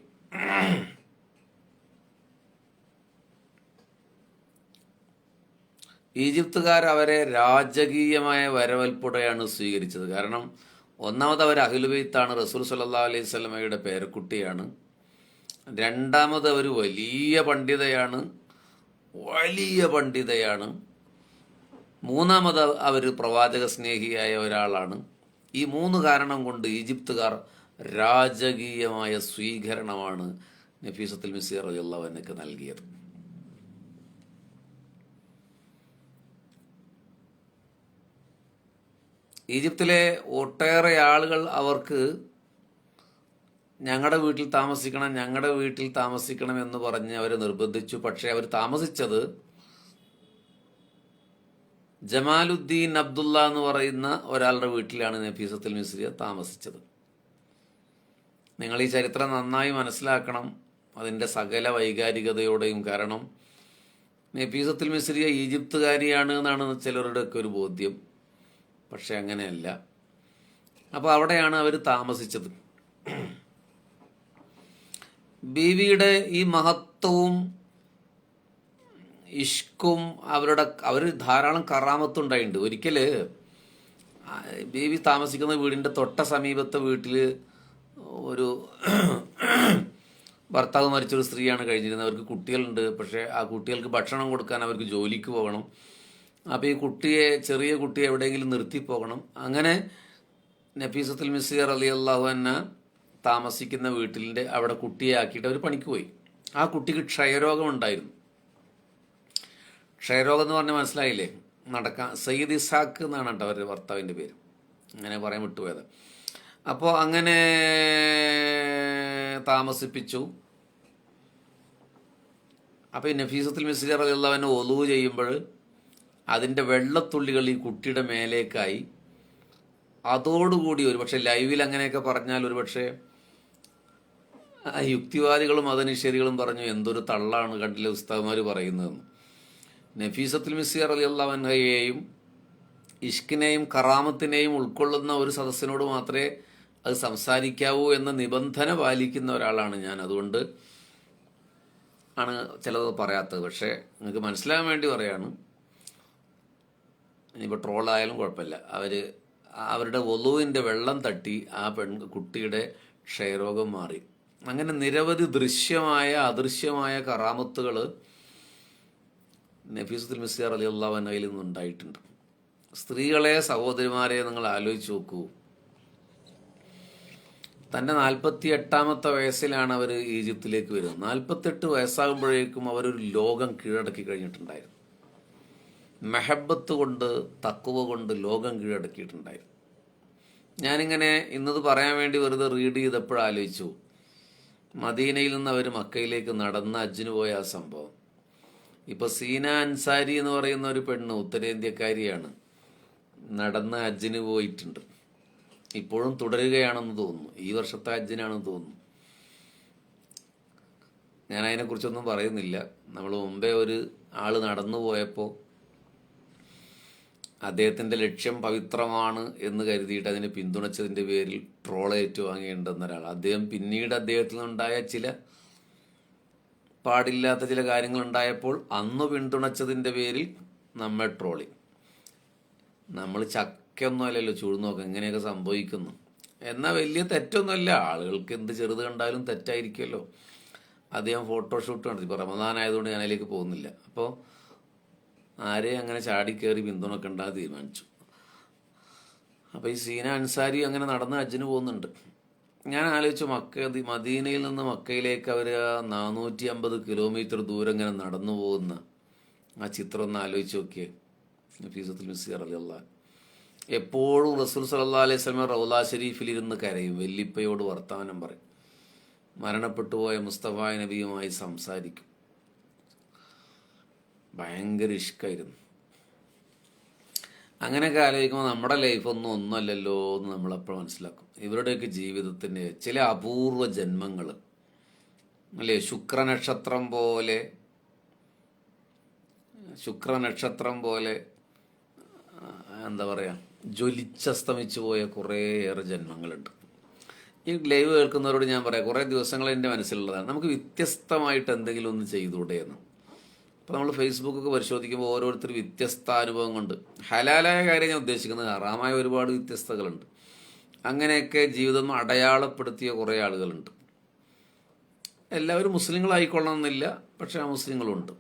[SPEAKER 1] ഈജിപ്തുകാർ അവരെ രാജകീയമായ വരവേൽപ്പോടെയാണ് സ്വീകരിച്ചത്. കാരണം ഒന്നാമത് അവർ അഹ്ലു ബൈത്താണ്, റസൂൽ സല്ലല്ലാഹു അലൈഹി വസല്ലമയുടെ പേരക്കുട്ടിയാണ്. രണ്ടാമത് അവർ വലിയ പണ്ഡിതയാണ്. മൂന്നാമത് അവർ പ്രവാചക സ്നേഹിയായ ഒരാളാണ്. ഈ 3 കാരണം കൊണ്ട് ഈജിപ്തുകാർ രാജകീയമായ സ്വീകരണമാണ് നഫീസത്തുൽ മിസ്രിയ റളിയല്ലാഹു അൻഹയ്ക്ക് നൽകിയത്. ഈജിപ്തിലെ ഒട്ടേറെ ആളുകൾ അവർക്ക് ഞങ്ങളുടെ വീട്ടിൽ താമസിക്കണം, ഞങ്ങളുടെ വീട്ടിൽ താമസിക്കണം എന്ന് പറഞ്ഞ് അവരെ നിർബന്ധിച്ചു. പക്ഷേ അവർ താമസിച്ചത് ജമാലുദ്ദീൻ അബ്ദുള്ള എന്ന് പറയുന്ന ഒരാളുടെ വീട്ടിലാണ് നഫീസത്തുൽ മിസ്രിയ താമസിച്ചത്. നിങ്ങൾ ഈ ചരിത്രം നന്നായി മനസ്സിലാക്കണം, അതിൻ്റെ സകല വൈകാരികതയോടെയും. കാരണം നഫീസത്തുൽ മിസ്രിയ ഈജിപ്തുകാരിയാണ് എന്നാണ് ചിലരുടെയൊക്കെ ഒരു ബോധ്യം. പക്ഷെ അങ്ങനെയല്ല. അപ്പോൾ അവിടെയാണ് അവർ താമസിച്ചത്. ബീവിയുടെ ഈ മഹത്വവും ഇഷ്കും അവർ ധാരാളം കറാമത്തുണ്ടായിട്ടുണ്ട്. ഒരിക്കൽ ബീവി താമസിക്കുന്ന വീടിൻ്റെ തൊട്ട സമീപത്തെ വീട്ടിൽ ഒരു ഭർത്താവ് മരിച്ചൊരു സ്ത്രീയാണ് കഴിഞ്ഞിരുന്നത്. അവർക്ക് കുട്ടികളുണ്ട്. പക്ഷേ ആ കുട്ടികൾക്ക് ഭക്ഷണം കൊടുക്കാൻ അവർക്ക് ജോലിക്ക് പോകണം. അപ്പോൾ ഈ ചെറിയ കുട്ടിയെ എവിടെയെങ്കിലും നിർത്തി പോകണം. അങ്ങനെ നഫീസത്തുൽ മിസ്രിയ റളിയല്ലാഹു അൻഹ താമസിക്കുന്ന വീട്ടിൻ്റെ അവിടെ കുട്ടിയെ ആക്കിയിട്ട് അവർ പണിക്ക് പോയി. ആ കുട്ടിക്ക് ക്ഷയരോഗം ഉണ്ടായിരുന്നു. ക്ഷയരോഗം എന്ന് പറഞ്ഞാൽ മനസ്സിലായില്ലേ? സയ്യിദ് ഇസാഖ് എന്നാണ് കേട്ടോ അവരുടെ ഭർത്താവിൻ്റെ പേര്. അങ്ങനെ പറയാൻ വിട്ടുപോയത്. അപ്പോൾ അങ്ങനെ താമസിപ്പിച്ചു. അപ്പോൾ ഈ നഫീസത്തുൽ മിസ്രിയ റളിയല്ലാഹു അൻഹ ഒളു ചെയ്യുമ്പോൾ അതിൻ്റെ വെള്ളത്തുള്ളികൾ ഈ കുട്ടിയുടെ മേലേക്കായി. അതോടുകൂടി ഒരുപക്ഷെ ലൈവിൽ അങ്ങനെയൊക്കെ പറഞ്ഞാൽ ഒരുപക്ഷെ യുക്തിവാദികളും മതനിഷേധികളും പറഞ്ഞു എന്തൊരു തള്ളാണ് കണ്ടില്ലേ ഉസ്താദ്മാർ പറയുന്നതെന്ന്. നഫീസത്തുൽ മിസ്രിയ റളിയല്ലാഹു അൻഹയെയും ഇഷ്കിനെയും കറാമത്തിനെയും ഉൾക്കൊള്ളുന്ന ഒരു സദസ്സിനോട് മാത്രമേ അത് സംസാരിക്കാവൂ എന്ന നിബന്ധന പാലിക്കുന്ന ഒരാളാണ് ഞാൻ. അതുകൊണ്ട് ആണ് ചിലത് പറയാത്തത്. പക്ഷേ നിങ്ങൾക്ക് മനസ്സിലാകാൻ വേണ്ടി പറയാണ്. ഇനിയിപ്പോൾ ട്രോളായാലും കുഴപ്പമില്ല. അവരുടെ ഒളുവിൻ്റെ വെള്ളം തട്ടി ആ കുട്ടിയുടെ ക്ഷയരോഗം മാറി. അങ്ങനെ നിരവധി ദൃശ്യമായ അദൃശ്യമായ കറാമത്തുകൾ നഫീസത്തുൽ മിസ്രിയ റളിയല്ലാഹു അൻഹയിൽ നിന്നുണ്ടായിട്ടുണ്ട്. സ്ത്രീകളെ, സഹോദരിമാരെ നിങ്ങൾ ആലോചിച്ച് നോക്കൂ. തൻ്റെ 48ാമത്തെ വയസ്സിലാണ് അവർ ഈജിപ്തിലേക്ക് വരുന്നത്. 48 വയസ്സാകുമ്പോഴേക്കും അവരൊരു ലോകം കീഴടക്കി കഴിഞ്ഞിട്ടുണ്ടായിരുന്നു. മെഹബത്ത് കൊണ്ട്, തഖ്വ കൊണ്ട് ലോകം കീഴടക്കിയിട്ടുണ്ടായിരുന്നു. ഞാനിങ്ങനെ ഇന്നത് പറയാൻ വേണ്ടി വെറുതെ റീഡ് ചെയ്തപ്പോഴാലോചിച്ചു, മദീനയിൽ നിന്ന് അവർ മക്കയിലേക്ക് നടന്ന് ഹജ്ജിന് പോയ ആ സംഭവം. ഇപ്പോൾ സീന അൻസാരി എന്ന് പറയുന്ന ഒരു പെണ്ണ്, ഉത്തരേന്ത്യക്കാരിയാണ്, നടന്ന് ഹജ്ജിന് പോയിട്ടുണ്ട്. ഇപ്പോഴും തുടരുകയാണെന്ന് തോന്നുന്നു. ഈ വർഷത്തെ ഹജ്ജിനാണെന്ന് തോന്നുന്നു. ഞാൻ അതിനെക്കുറിച്ചൊന്നും പറയുന്നില്ല. നമ്മൾ മുമ്പേ ഒരു ആൾ നടന്നു പോയപ്പോൾ അദ്ദേഹത്തിൻ്റെ ലക്ഷ്യം പവിത്രമാണ് എന്ന് കരുതിയിട്ട് അതിനെ പിന്തുണച്ചതിൻ്റെ പേരിൽ ട്രോള് ഏറ്റുവാങ്ങേണ്ടെന്ന ഒരാൾ. പിന്നീട് അദ്ദേഹത്തിൽ നിന്നുണ്ടായ ചില പാടില്ലാത്ത ചില കാര്യങ്ങളുണ്ടായപ്പോൾ അന്ന് പിന്തുണച്ചതിൻ്റെ പേരിൽ നമ്മെ ട്രോളി. നമ്മൾ ചക്കൊന്നും അല്ലല്ലോ ചുഴുന്നോക്കം ഇങ്ങനെയൊക്കെ സംഭവിക്കുന്നു. എന്നാൽ വലിയ തെറ്റൊന്നുമല്ല. ആളുകൾക്ക് എന്ത് ചെറുത് കണ്ടാലും തെറ്റായിരിക്കുമല്ലോ. അദ്ദേഹം ഫോട്ടോഷൂട്ട് നടത്തി. ഇപ്പോൾ റമദാൻ ആയതുകൊണ്ട് ഞാൻ അതിലേക്ക് പോകുന്നില്ല. അപ്പോൾ ആരെയും അങ്ങനെ ചാടിക്കയറി പിന്തുണക്കണ്ടെന്ന് തീരുമാനിച്ചു. അപ്പോൾ ഈ സീന അൻസാരി അങ്ങനെ നടന്ന് ഹജ്ജിന് പോകുന്നുണ്ട്. ഞാൻ ആലോചിച്ചു, മദീനയിൽ നിന്ന് മക്കയിലേക്ക് അവർ 450 കിലോമീറ്റർ ദൂരം ഇങ്ങനെ നടന്നു പോകുന്ന ആ ചിത്രം ഒന്ന് ആലോചിച്ച് നോക്കിയേ. നഫീസത്തുൽ മിസ്രിയ റളിയല്ലാഹു അൻഹ എപ്പോഴും റസൂൽ സല്ലല്ലാഹു അലൈഹി വസല്ലം റൗള ഷരീഫിൽ ഇരുന്ന് കരയും. വല്ലിപ്പയോട് വർത്തമാനം പറയും. മരണപ്പെട്ടു പോയ മുസ്തഫ നബിയുമായി സംസാരിക്കും. ഭയങ്കര ഇഷ്കായിരുന്നു. അങ്ങനെയൊക്കെ ആലോചിക്കുമ്പോൾ നമ്മുടെ ലൈഫൊന്നും ഒന്നുമല്ലല്ലോ എന്ന് നമ്മളപ്പോൾ മനസ്സിലാക്കും. ഇവരുടെയൊക്കെ ജീവിതത്തിൻ്റെ ചില അപൂർവ ജന്മങ്ങൾ അല്ലേ, ശുക്രനക്ഷത്രം പോലെ എന്താ പറയുക, ജ്വലിച്ചസ്തമിച്ചു പോയ കുറേയേറെ ജന്മങ്ങളുണ്ട്. ഈ ലൈവ് കേൾക്കുന്നവരോട് ഞാൻ പറയാം, കുറേ ദിവസങ്ങൾ എൻ്റെ മനസ്സിലുള്ളതാണ്, നമുക്ക് വ്യത്യസ്തമായിട്ട് എന്തെങ്കിലും ഒന്ന് ചെയ്തുകൂടെ എന്ന്. അപ്പോൾ നമ്മൾ ഫേസ്ബുക്കൊക്കെ പരിശോധിക്കുമ്പോൾ ഓരോരുത്തർ വ്യത്യസ്ത അനുഭവം കൊണ്ട്, ഹലാലായ കാര്യം ഞാൻ ഉദ്ദേശിക്കുന്നത്, ഹറാമായ ഒരുപാട് വ്യത്യസ്തകളുണ്ട്. അങ്ങനെയൊക്കെ ജീവിതം അടയാളപ്പെടുത്തിയ കുറേ ആളുകളുണ്ട്. എല്ലാവരും മുസ്ലിങ്ങളായിക്കൊള്ളണമെന്നില്ല, പക്ഷേ ആ മുസ്ലിങ്ങളുണ്ട്.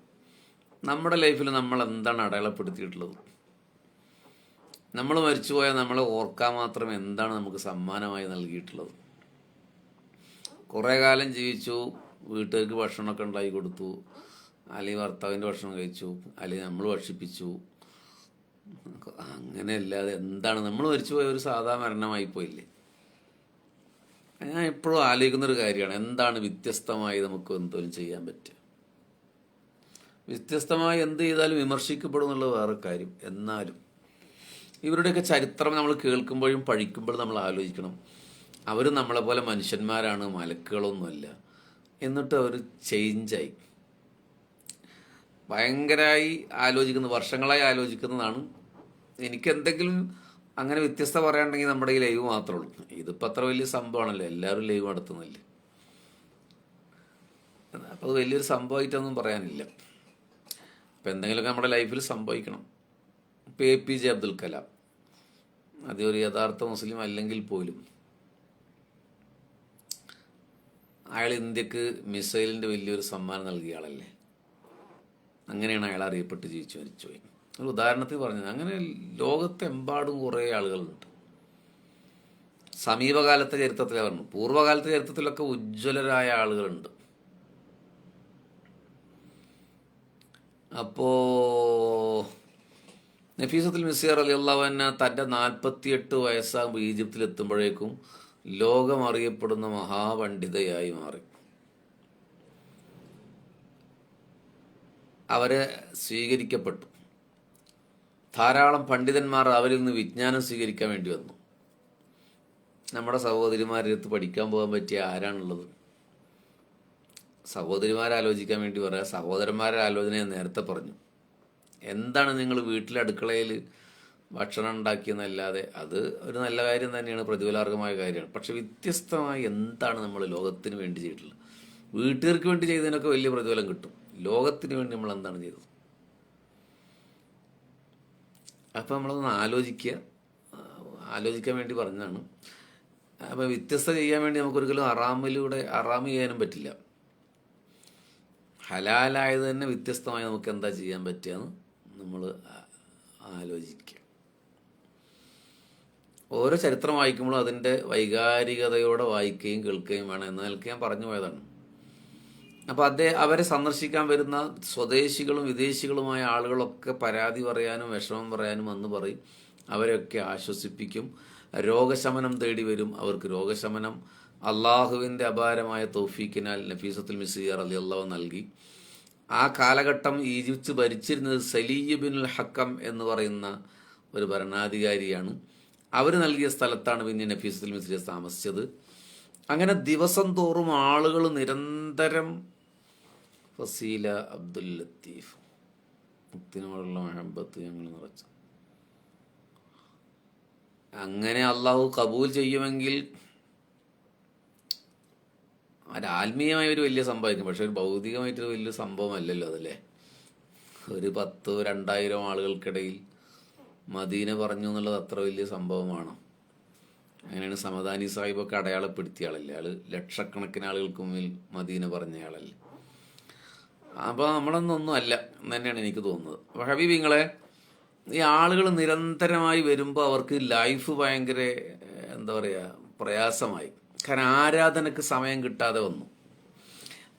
[SPEAKER 1] നമ്മുടെ ലൈഫിൽ നമ്മൾ എന്താണ് അടയാളപ്പെടുത്തിയിട്ടുള്ളത്? നമ്മൾ മരിച്ചുപോയാൽ നമ്മളെ ഓർക്കാൻ മാത്രം എന്താണ് നമുക്ക് സമ്മാനമായി നൽകിയിട്ടുള്ളത്? കുറേ കാലം ജീവിച്ചു, വീട്ടുകാർക്ക് ഭക്ഷണമൊക്കെ ഉണ്ടാക്കി കൊടുത്തു, അല്ലെങ്കിൽ ഭർത്താവിൻ്റെ ഭക്ഷണം കഴിച്ചു, അല്ലെങ്കിൽ നമ്മൾ ഭക്ഷിപ്പിച്ചു. അങ്ങനെയല്ലാതെ എന്താണ്? നമ്മൾ മരിച്ചുപോയ ഒരു സാധാ മരണമായി പോയില്ലേ? ഞാൻ എപ്പോഴും ആലോചിക്കുന്നൊരു കാര്യമാണ്, എന്താണ് വ്യത്യസ്തമായി നമുക്ക് എന്തെങ്കിലും ചെയ്യാൻ പറ്റുക. വ്യത്യസ്തമായി എന്ത് ചെയ്താലും വിമർശിക്കപ്പെടും എന്നുള്ളത് വേറെ കാര്യം. എന്നാലും ഇവരുടെയൊക്കെ ചരിത്രം നമ്മൾ കേൾക്കുമ്പോഴും പഠിക്കുമ്പോഴും നമ്മൾ ആലോചിക്കണം, അവർ നമ്മളെ പോലെ മനുഷ്യന്മാരാണ്, മലക്കുകളൊന്നുമല്ല. എന്നിട്ട് അവർ ചേഞ്ചായി. ഭയങ്കരമായി വർഷങ്ങളായി ആലോചിക്കുന്നതാണ്. എനിക്ക് എന്തെങ്കിലും അങ്ങനെ വ്യത്യസ്ത പറയാനുണ്ടെങ്കിൽ നമ്മുടെ ഈ ലൈവ് മാത്രമേ ഉള്ളൂ. ഇതിപ്പോൾ അത്ര വലിയ സംഭവമാണല്ലോ, എല്ലാവരും ലൈവ് നടത്തുന്നില്ല. അപ്പോൾ അത് വലിയൊരു സംഭവമായിട്ടൊന്നും പറയാനില്ല. അപ്പോൾ എന്തെങ്കിലുമൊക്കെ നമ്മുടെ ലൈഫിൽ സംഭവിക്കണം. ഇപ്പോൾ APJ അബ്ദുൽ കലാം, അതൊരു യഥാർത്ഥ മുസ്ലിം അല്ലെങ്കിൽ പോലും അയാൾ ഇന്ത്യക്ക് മിസൈലിൻ്റെ വലിയൊരു സമ്മാനം നൽകിയ ആളല്ലേ. അങ്ങനെയാണ് അയാൾ അറിയപ്പെട്ട് ജീവിച്ചു മരിച്ചുപോയി. ഒരു ഉദാഹരണത്തിൽ പറഞ്ഞത്. അങ്ങനെ ലോകത്തെമ്പാടും കുറേ ആളുകളുണ്ട്. സമീപകാലത്തെ ചരിത്രത്തിലെ പറഞ്ഞു, പൂർവ്വകാലത്തെ ചരിത്രത്തിലൊക്കെ ഉജ്ജ്വലരായ ആളുകളുണ്ട്. അപ്പോൾ നഫീസത്തുൽ മിസ്രിയ റളിയല്ലാഹു അൻഹ തൻ്റെ 48 വയസ്സാകുമ്പോൾ ഈജിപ്തിലെത്തുമ്പോഴേക്കും ലോകം അറിയപ്പെടുന്ന മഹാപണ്ഡിതയായി മാറി. അവരെ സ്വീകരിക്കപ്പെട്ടു. ധാരാളം പണ്ഡിതന്മാർ അവരിൽ നിന്ന് വിജ്ഞാനം സ്വീകരിക്കാൻ വേണ്ടി വന്നു. നമ്മുടെ സഹോദരിമാരടുത്ത് പഠിക്കാൻ പോകാൻ പറ്റിയ ആരാണുള്ളത്? സഹോദരിമാരാലോചിക്കാൻ വേണ്ടി പറയാം. സഹോദരന്മാരുടെ ആലോചന നേരത്തെ പറഞ്ഞു. എന്താണ് നിങ്ങൾ വീട്ടിലെ അടുക്കളയിൽ ഭക്ഷണം ഉണ്ടാക്കിയെന്നല്ലാതെ അത് ഒരു നല്ല കാര്യം തന്നെയാണ്, പ്രതിഫലാർഹമായ കാര്യമാണ്. പക്ഷെ വ്യത്യസ്തമായി എന്താണ് നമ്മൾ ലോകത്തിന് വേണ്ടി ചെയ്തിട്ടുള്ളത്? വീട്ടുകാർക്ക് വേണ്ടി ചെയ്തതിനൊക്കെ വലിയ പ്രതിഫലം കിട്ടും. ലോകത്തിന് വേണ്ടി നമ്മൾ എന്താണ് ചെയ്തത്? അപ്പോൾ നമ്മളൊന്ന് ആലോചിക്കാൻ വേണ്ടി പറഞ്ഞതാണ്. അപ്പോൾ വ്യത്യസ്ത ചെയ്യാൻ വേണ്ടി നമുക്കൊരിക്കലും ഹറാമ് ചെയ്യാനും പറ്റില്ല. ഹലാലായത് തന്നെ വ്യത്യസ്തമായി നമുക്ക് എന്താ ചെയ്യാൻ പറ്റുകയെന്ന് നമ്മൾ ആലോചിക്കുക. ഓരോ ചരിത്രം വായിക്കുമ്പോഴും അതിൻ്റെ വൈകാരികതയോടെ വായിക്കുകയും കേൾക്കുകയും വേണം. എന്നതൊക്കെ ഞാൻ പറഞ്ഞു പോയതാണ്. അപ്പോൾ അവരെ സന്ദർശിക്കാൻ വരുന്ന സ്വദേശികളും വിദേശികളുമായ ആളുകളൊക്കെ പരാതി പറയാനും വിഷമം പറയാനും വന്ന് പറയും. അവരെയൊക്കെ ആശ്വസിപ്പിക്കും. രോഗശമനം തേടി വരും. അവർക്ക് രോഗശമനം അള്ളാഹുവിൻ്റെ അപാരമായ തൗഫീക്കിനാൽ നഫീസത്തുൽ മിസ്രിയ റളിയല്ലാഹു നൽകി. ആ കാലഘട്ടം ഈജിപ്ത് ഭരിച്ചിരുന്നത് സലീയ് ബിനുൽ ഹക്കം എന്ന് പറയുന്ന ഒരു ഭരണാധികാരിയാണ്. അവർ നൽകിയ സ്ഥലത്താണ് പിന്നെ നഫീസത്തുൽ മിസ്രിയ താമസിച്ചത്. അങ്ങനെ ദിവസം തോറും ആളുകൾ നിരന്തരം ഫസീല അബ്ദുൽ ലത്തീഫ് മുത്തിനോടുള്ള മഹബത്ത് ഞങ്ങൾ നിറച്ചു. അങ്ങനെ അള്ളാഹു കബൂൽ ചെയ്യുമെങ്കിൽ ആത്മീയമായ ഒരു വലിയ സംഭവമായിരിക്കും. പക്ഷെ ഒരു ഭൗതികമായിട്ടൊരു വലിയ സംഭവമല്ലല്ലോ അതല്ലേ. ഒരു 1000-2000 ആളുകൾക്കിടയിൽ മദീന പറഞ്ഞു എന്നുള്ളത് അത്ര വലിയ സംഭവമാണോ? അങ്ങനെയാണ് സമദാനി സാഹിബൊക്കെ അടയാളപ്പെടുത്തിയ ആളല്ലേ. ആള് ലക്ഷക്കണക്കിന് ആളുകൾക്ക് മുമ്പിൽ മദീന പറഞ്ഞയാളല്ലേ. അപ്പോൾ നമ്മളൊന്നും അല്ല എന്ന് തന്നെയാണ് എനിക്ക് തോന്നുന്നത്. അപ്പോൾ ഹബീബിങ്ങളെ, ഈ ആളുകൾ നിരന്തരമായി വരുമ്പോൾ അവർക്ക് ലൈഫ് ഭയങ്കര എന്താ പറയുക പ്രയാസമായി. കാരണം ആരാധനക്ക് സമയം കിട്ടാതെ വന്നു.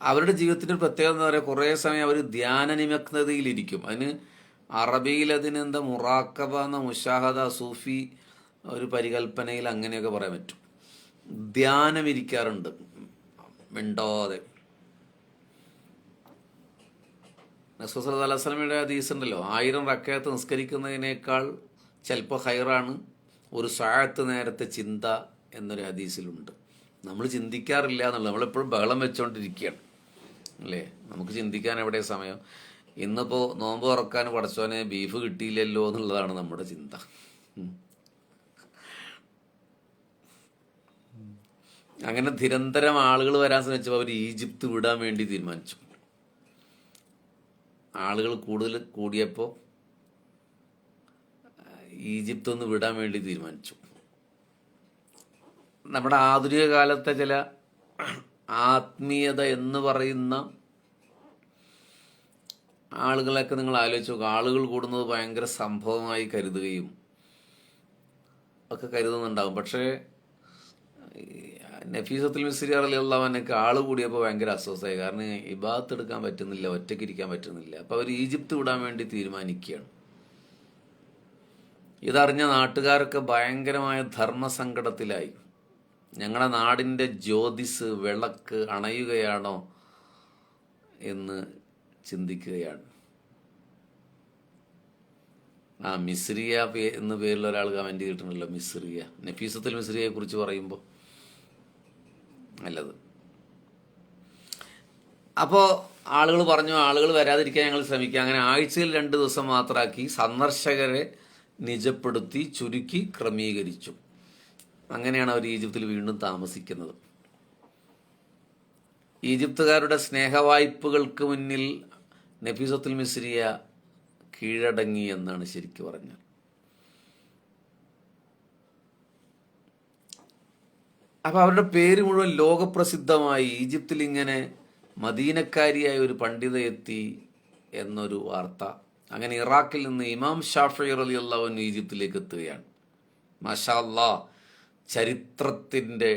[SPEAKER 1] അവരുടെ ജീവിതത്തിൻ്റെ ഒരു പ്രത്യേകത എന്താ പറയുക, കുറേ സമയം അവർ ധ്യാന നിമഗ്നതയിലിരിക്കും. അതിന് അറബിയിൽ അതിനെന്താ മുറാക്കബ എന്ന മുഷാഹദ സൂഫി ഒരു പരികൽപ്പനയിൽ അങ്ങനെയൊക്കെ പറയാൻ പറ്റും. ധ്യാനം ഇരിക്കാറുണ്ട് മിണ്ടാതെ. റസൂൽ സല്ലല്ലാഹു അലൈഹി വസല്ലമയുടെ ഹദീസ് ഉണ്ടല്ലോ, 1000 റക്അത്ത് നിസ്കരിക്കുന്നതിനേക്കാൾ ചിലപ്പോൾ ഹൈറാണ് ഒരു സഅത്ത് നേരത്തെ ചിന്ത എന്നൊരു ഹദീസിലുണ്ട്. നമ്മൾ ചിന്തിക്കാറില്ല എന്നുള്ളത്. നമ്മളെപ്പോഴും ബഹളം വെച്ചുകൊണ്ടിരിക്കുകയാണ് അല്ലേ. നമുക്ക് ചിന്തിക്കാൻ എവിടെ സമയം? ഇന്നിപ്പോൾ നോമ്പ് തുറക്കാൻ പടച്ചോനെ ബീഫ് കിട്ടിയില്ലല്ലോ എന്നുള്ളതാണ് നമ്മുടെ ചിന്ത. അങ്ങനെ നിരന്തരം ആളുകൾ വരാൻ ശ്രമിച്ചപ്പോൾ അവർ ഈജിപ്ത് വിടാൻ വേണ്ടി തീരുമാനിച്ചു. ആളുകൾ കൂടുതൽ കൂടിയപ്പോൾ ഈജിപ്ത് ഒന്ന് വിടാൻ വേണ്ടി തീരുമാനിച്ചു. നമ്മുടെ ആധുനിക കാലത്തെ ചില ആത്മീയത എന്ന് പറയുന്ന ആളുകളൊക്കെ നിങ്ങൾ ആലോചിച്ച് നോക്കുക. ആളുകൾ കൂടുന്നത് ഭയങ്കര സംഭവമായി കരുതുകയും ഒക്കെ കരുതുന്നുണ്ടാകും. പക്ഷേ നഫീസത്തുൽ മിസ്രിയ റളിയല്ലാഹു അൻഹയ്ക്ക് ആള് കൂടിയപ്പോൾ ഭയങ്കര അസ്വസ്ഥമായി. കാരണം ഇബാദത്ത് എടുക്കാൻ പറ്റുന്നില്ല, ഒറ്റയ്ക്ക് ഇരിക്കാൻ പറ്റുന്നില്ല. അപ്പോൾ അവർ ഈജിപ്ത് വിടാൻ വേണ്ടി തീരുമാനിക്കുകയാണ്. ഇതറിഞ്ഞ നാട്ടുകാരൊക്കെ ഭയങ്കരമായ ധർമ്മസങ്കടത്തിലായി. ഞങ്ങളുടെ നാടിൻ്റെ ജ്യോതിസ് വിളക്ക് അണയുകയാണോ എന്ന് ചിന്തിക്കുകയാണ്. മിസ്രിയ എന്ന പേരിൽ ഒരാൾ കമൻറ്റ് ചെയ്തിട്ടുണ്ടല്ലോ, മിസ്രിയ. നഫീസത്തുൽ മിസ്രിയയെ കുറിച്ച് പറയുമ്പോൾ നല്ലത്. അപ്പോൾ ആളുകൾ പറഞ്ഞു, ആളുകൾ വരാതിരിക്കാൻ ഞങ്ങൾ ശ്രമിക്കുക. അങ്ങനെ ആഴ്ചയിൽ 2 ദിവസം മാത്രമാക്കി സന്ദർശകരെ നിജപ്പെടുത്തി ചുരുക്കി ക്രമീകരിച്ചു. അങ്ങനെയാണ് അവർ ഈജിപ്തിൽ വീണ്ടും താമസിക്കുന്നത്. ഈജിപ്തുകാരുടെ സ്നേഹവായ്പകൾക്ക് മുന്നിൽ നഫീസത്തുൽ മിസ്രിയ കീഴടങ്ങി എന്നാണ് ശരിക്കും പറഞ്ഞാൽ. അപ്പോൾ അവരുടെ പേര് മുഴുവൻ ലോകപ്രസിദ്ധമായി. ഈജിപ്തിൽ ഇങ്ങനെ മദീനക്കാരിയായ ഒരു പണ്ഡിത എത്തി എന്നൊരു വാർത്ത. അങ്ങനെ ഇറാഖിൽ നിന്ന് ഇമാം ഷാഫി റളിയല്ലാഹു അൻഹു ഈജിപ്തിലേക്ക് എത്തുകയാണ്. മാഷാ അല്ലാഹ്, ചരിത്രത്തിൻ്റെ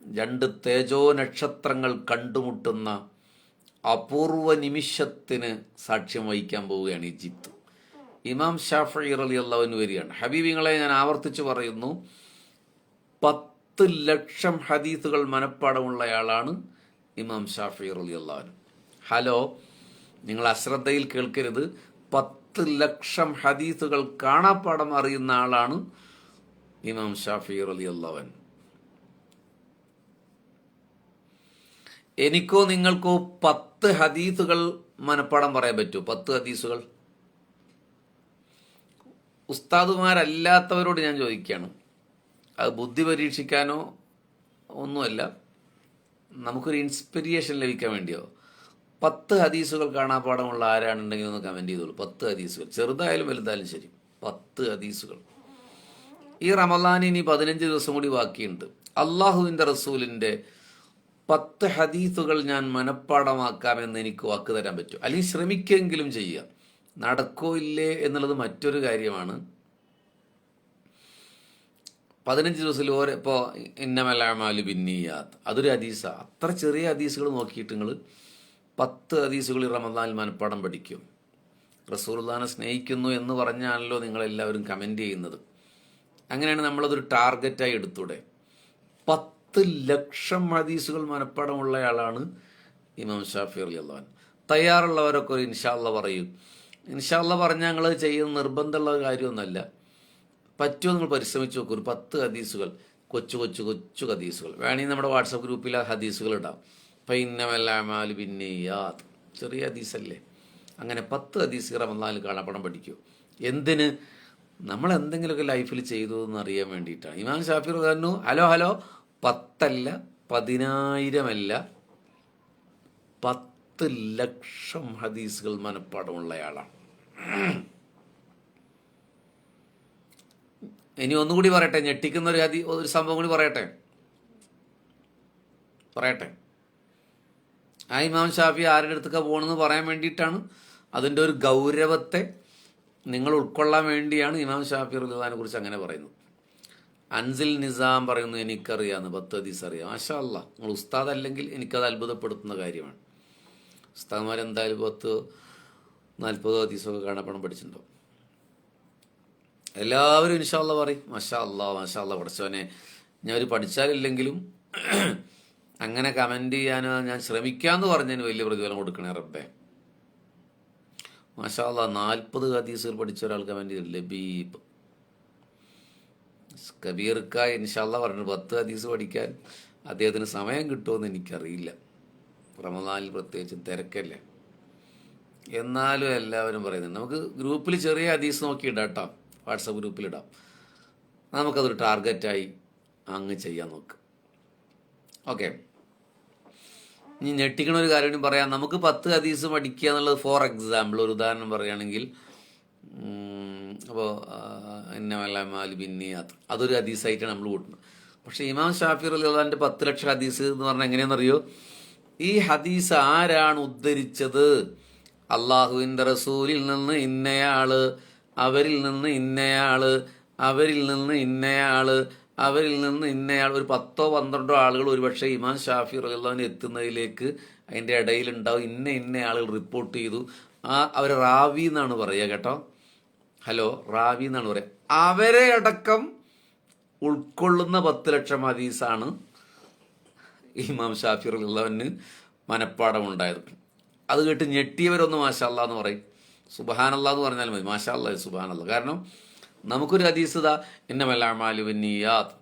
[SPEAKER 1] 2 തേജോ നക്ഷത്രങ്ങൾ കണ്ടുമുട്ടുന്ന അപൂർവ നിമിഷത്തിന് സാക്ഷ്യം വഹിക്കാൻ പോവുകയാണ് ഈജിപ്ത്. ഇമാം ഷാഫി റളിയല്ലാഹു അൻഹു വരികയാണ്. ഹബീബിങ്ങളെ, ഞാൻ ആവർത്തിച്ച് പറയുന്നു, 10 ലക്ഷം ഹദീസുകൾ മനപ്പാടമുള്ളയാളാണ് ഇമാം ഷാഫി റളിയല്ലാഹു അൻഹു. ഹലോ, നിങ്ങൾ അശ്രദ്ധയിൽ കേൾക്കരുത്. 10 ലക്ഷം ഹദീസുകൾ കാണാപ്പാടം അറിയുന്ന ആളാണ് ഇമാം ഷാഫി റളിയല്ലാഹു അൻഹു. എനിക്കോ നിങ്ങൾക്കോ 10 ഹദീസുകൾ മനപ്പാടം പറയാൻ പറ്റുമോ? 10 ഹദീസുകൾ. ഉസ്താദുമാരല്ലാത്തവരോട് ഞാൻ ചോദിക്കുകയാണ്. അത് ബുദ്ധി പരീക്ഷിക്കാനോ ഒന്നുമല്ല, നമുക്കൊരു ഇൻസ്പിരിയേഷൻ ലഭിക്കാൻ വേണ്ടിയോ. 10 ഹദീസുകൾ കാണാപ്പാടമുള്ള ആരാണുണ്ടെങ്കിൽ ഒന്ന് കമൻറ്റ് ചെയ്തോളൂ. 10 ഹദീസുകൾ, ചെറുതായാലും വലുതായാലും ശരി, 10 ഹദീസുകൾ. ഈ റമളാൻ ഇനി 15 ദിവസം കൂടി ബാക്കിയുണ്ട്. അള്ളാഹുവിൻ്റെ റസൂലിൻ്റെ 10 ഹദീസുകൾ ഞാൻ മനപ്പാടമാക്കാമെന്ന് എനിക്ക് വാക്ക് തരാൻ പറ്റും. അല്ലെങ്കിൽ ശ്രമിക്കെങ്കിലും ചെയ്യുക. നടക്കോ ഇല്ലേ എന്നുള്ളത് മറ്റൊരു കാര്യമാണ്. 15 ദിവസത്തിൽ ഇപ്പോൾ ഇന്നമൽ അഅ്മാലു ബിന്നിയാത്ത്, അതൊരു ഹദീസാണ്. അത്ര ചെറിയ ഹദീസുകൾ നോക്കിയിട്ട് നിങ്ങൾ 10 ഹദീസുകൾ റമളാനിൽ മനപ്പാടം പഠിക്കും. റസൂലുള്ളാഹിനെ സ്നേഹിക്കുന്നു എന്ന് പറഞ്ഞാണല്ലോ നിങ്ങളെല്ലാവരും കമൻറ്റ് ചെയ്യുന്നത്. അങ്ങനെയാണ് നമ്മളതൊരു ടാർഗറ്റായി എടുത്തൂടെ. 10 ലക്ഷം ഹദീസുകൾ മനപ്പാടമുള്ളയാളാണ് ഇമാം ഷാഫി റളിയല്ലാഹു അൻഹു. തയ്യാറുള്ളവരൊക്കെ ഒരു ഇൻഷാ അല്ലാഹ് പറയും. ഇൻഷാ അല്ലാഹ് പറഞ്ഞാൽ ഞങ്ങൾ ചെയ്യുന്ന നിർബന്ധമുള്ള കാര്യമൊന്നുമല്ല. പറ്റുമോ നിങ്ങൾ പരിശ്രമിച്ച് നോക്കൂ. ഒരു 10 ഹദീസുകൾ, കൊച്ചു കൊച്ചു കൊച്ചു ഹദീസുകൾ. വേണമെങ്കിൽ നമ്മുടെ വാട്സപ്പ് ഗ്രൂപ്പിൽ ആ ഹദീസുകൾ ഇടാം. ഫഇന്നമൽ അഅ്മാലു ബിന്നിയാത്ത്, ചെറിയ ഹദീസല്ലേ. അങ്ങനെ 10 ഹദീസ് റമളാനിൽ കാണാപ്പാടം പഠിക്കൂ. എന്തിന്? നമ്മൾ എന്തെങ്കിലുമൊക്കെ ലൈഫിൽ ചെയ്തു എന്നറിയാൻ വേണ്ടിയിട്ടാണ്. ഇമാം ഷാഫി റളിയല്ലാഹു അൻഹു ഹലോ 10 അല്ല, 10,000 അല്ല, 10 ലക്ഷം ഹദീസുകൾ മനപ്പാടമുള്ളയാളാണ്. ഇനി ഒന്നുകൂടി പറയട്ടെ, ഞെട്ടിക്കുന്ന ഒരു സംഭവം കൂടി പറയട്ടെ. ആ ഇമാം ഷാഫി ആരുടെ അടുത്തൊക്കെ പോകണമെന്ന് പറയാൻ വേണ്ടിയിട്ടാണ്. അതിൻ്റെ ഒരു ഗൗരവത്തെ നിങ്ങൾ ഉൾക്കൊള്ളാൻ വേണ്ടിയാണ് ഇമാം ഷാഫി റളിയല്ലാഹു കുറിച്ച് അങ്ങനെ പറയുന്നത്. അൻസിൽ നിസാം പറയുന്നു, എനിക്കറിയാമെന്ന് 10 ഹദീസ് അറിയാം. മാഷാ അല്ലാഹ്, നിങ്ങൾ ഉസ്താദ് അല്ലെങ്കിൽ എനിക്കത് അത്ഭുതപ്പെടുത്തുന്ന കാര്യമാണ്. ഉസ്താദ്മാരെന്തായാലും 10-40 ഹദീസൊക്കെ കാണാപ്പാടം പഠിച്ചിട്ടുണ്ടോ? എല്ലാവരും ഇൻഷാ അല്ലാഹ് പറയും മാഷാ അല്ലാഹ് പഠിച്ചവനെ. ഞാൻ ഒരു പഠിച്ചാലില്ലെങ്കിലും അങ്ങനെ കമൻറ്റ് ചെയ്യാനോ ഞാൻ ശ്രമിക്കാമെന്ന് പറഞ്ഞതിന് വലിയ പ്രതിഫലം കൊടുക്കണേ റബ്ബേ. മാഷാ അല്ലാഹ് 40 ഹദീസുകൾ പഠിച്ച ഒരാൾ കമൻറ്റ് ചെയ്തില്ല. ലബീബ് കബീർക്ക ഇൻഷാ അല്ലാഹ് പറഞ്ഞു 10 ഹദീസ് പഠിക്കാൻ അദ്ദേഹത്തിന് സമയം കിട്ടുമെന്ന് എനിക്കറിയില്ല. റമളാനിൽ പ്രത്യേകിച്ചും തിരക്കല്ലേ. എന്നാലും എല്ലാവരും പറയുന്നുണ്ട്. നമുക്ക് ഗ്രൂപ്പിൽ ചെറിയ ഹദീസ് നോക്കിയിടാം കേട്ടോ, വാട്സപ്പ് ഗ്രൂപ്പിലിടാം. നമുക്കതൊരു ടാർഗറ്റായി അങ്ങ് ചെയ്യാൻ നോക്ക്. ഓക്കെ, ഇനി ഞെട്ടിക്കണ ഒരു കാര്യം കൂടി പറയാം. നമുക്ക് 10 ഹദീസ് പഠിക്കുക എന്നുള്ളത് ഫോർ എക്സാമ്പിൾ ഒരു ഉദാഹരണം പറയുകയാണെങ്കിൽ, അപ്പോൾ ഇന്നമൽ അഅ്മാലു ബിന്നിയാത്ത് അതൊരു ഹദീസായിട്ടാണ് നമ്മൾ കൂട്ടുന്നത്. പക്ഷേ ഇമാം ഷാഫി റളിയല്ലാഹു അൻഹു 10 ലക്ഷം ഹദീസ് എന്ന് പറഞ്ഞാൽ എങ്ങനെയാണെന്നറിയോ? ഈ ഹദീസ് ആരാണ് ഉദ്ധരിച്ചത്? അള്ളാഹുവിൻ്റെ റസൂലിൽ നിന്ന് ഇന്നയാള്, അവരിൽ നിന്ന് ഇന്നയാള്, അവരിൽ നിന്ന് ഇന്നയാള്, അവരിൽ നിന്ന് ഇന്നയാൾ. ഒരു 10-12 ആളുകൾ ഒരുപക്ഷെ ഇമാം ഷാഫി റളിയല്ലാഹു അൻഹു എത്തുന്നതിലേക്ക് അതിൻ്റെ ഇടയിലുണ്ടാവും. ഇന്ന ആളുകൾ റിപ്പോർട്ട് ചെയ്തു. അവർ റാവി എന്നാണ് പറയുക കേട്ടോ. ഹലോ, റാവി എന്നാണ് പറയുക. അവരെ അടക്കം ഉൾക്കൊള്ളുന്ന 10 ലക്ഷം ഹദീസാണ് ഇമാം ഷാഫി റളിയല്ലാഹുവിന് മനഃപ്പാടമുണ്ടായത്. അത് കേട്ട് ഞെട്ടിയവരൊന്ന് മാഷാ അല്ലാ എന്ന് പറയും. സുബ്ഹാനല്ലാഹ് എന്ന് പറഞ്ഞാൽ മതി. മാഷാ അല്ലാഹ് സുബ്ഹാനല്ലാഹ്. കാരണം നമുക്കൊരു ഹദീസ് ഇതാ ഇന്നമൽ അഅ്മാലു ബിന്നിയ്യാത്ത്,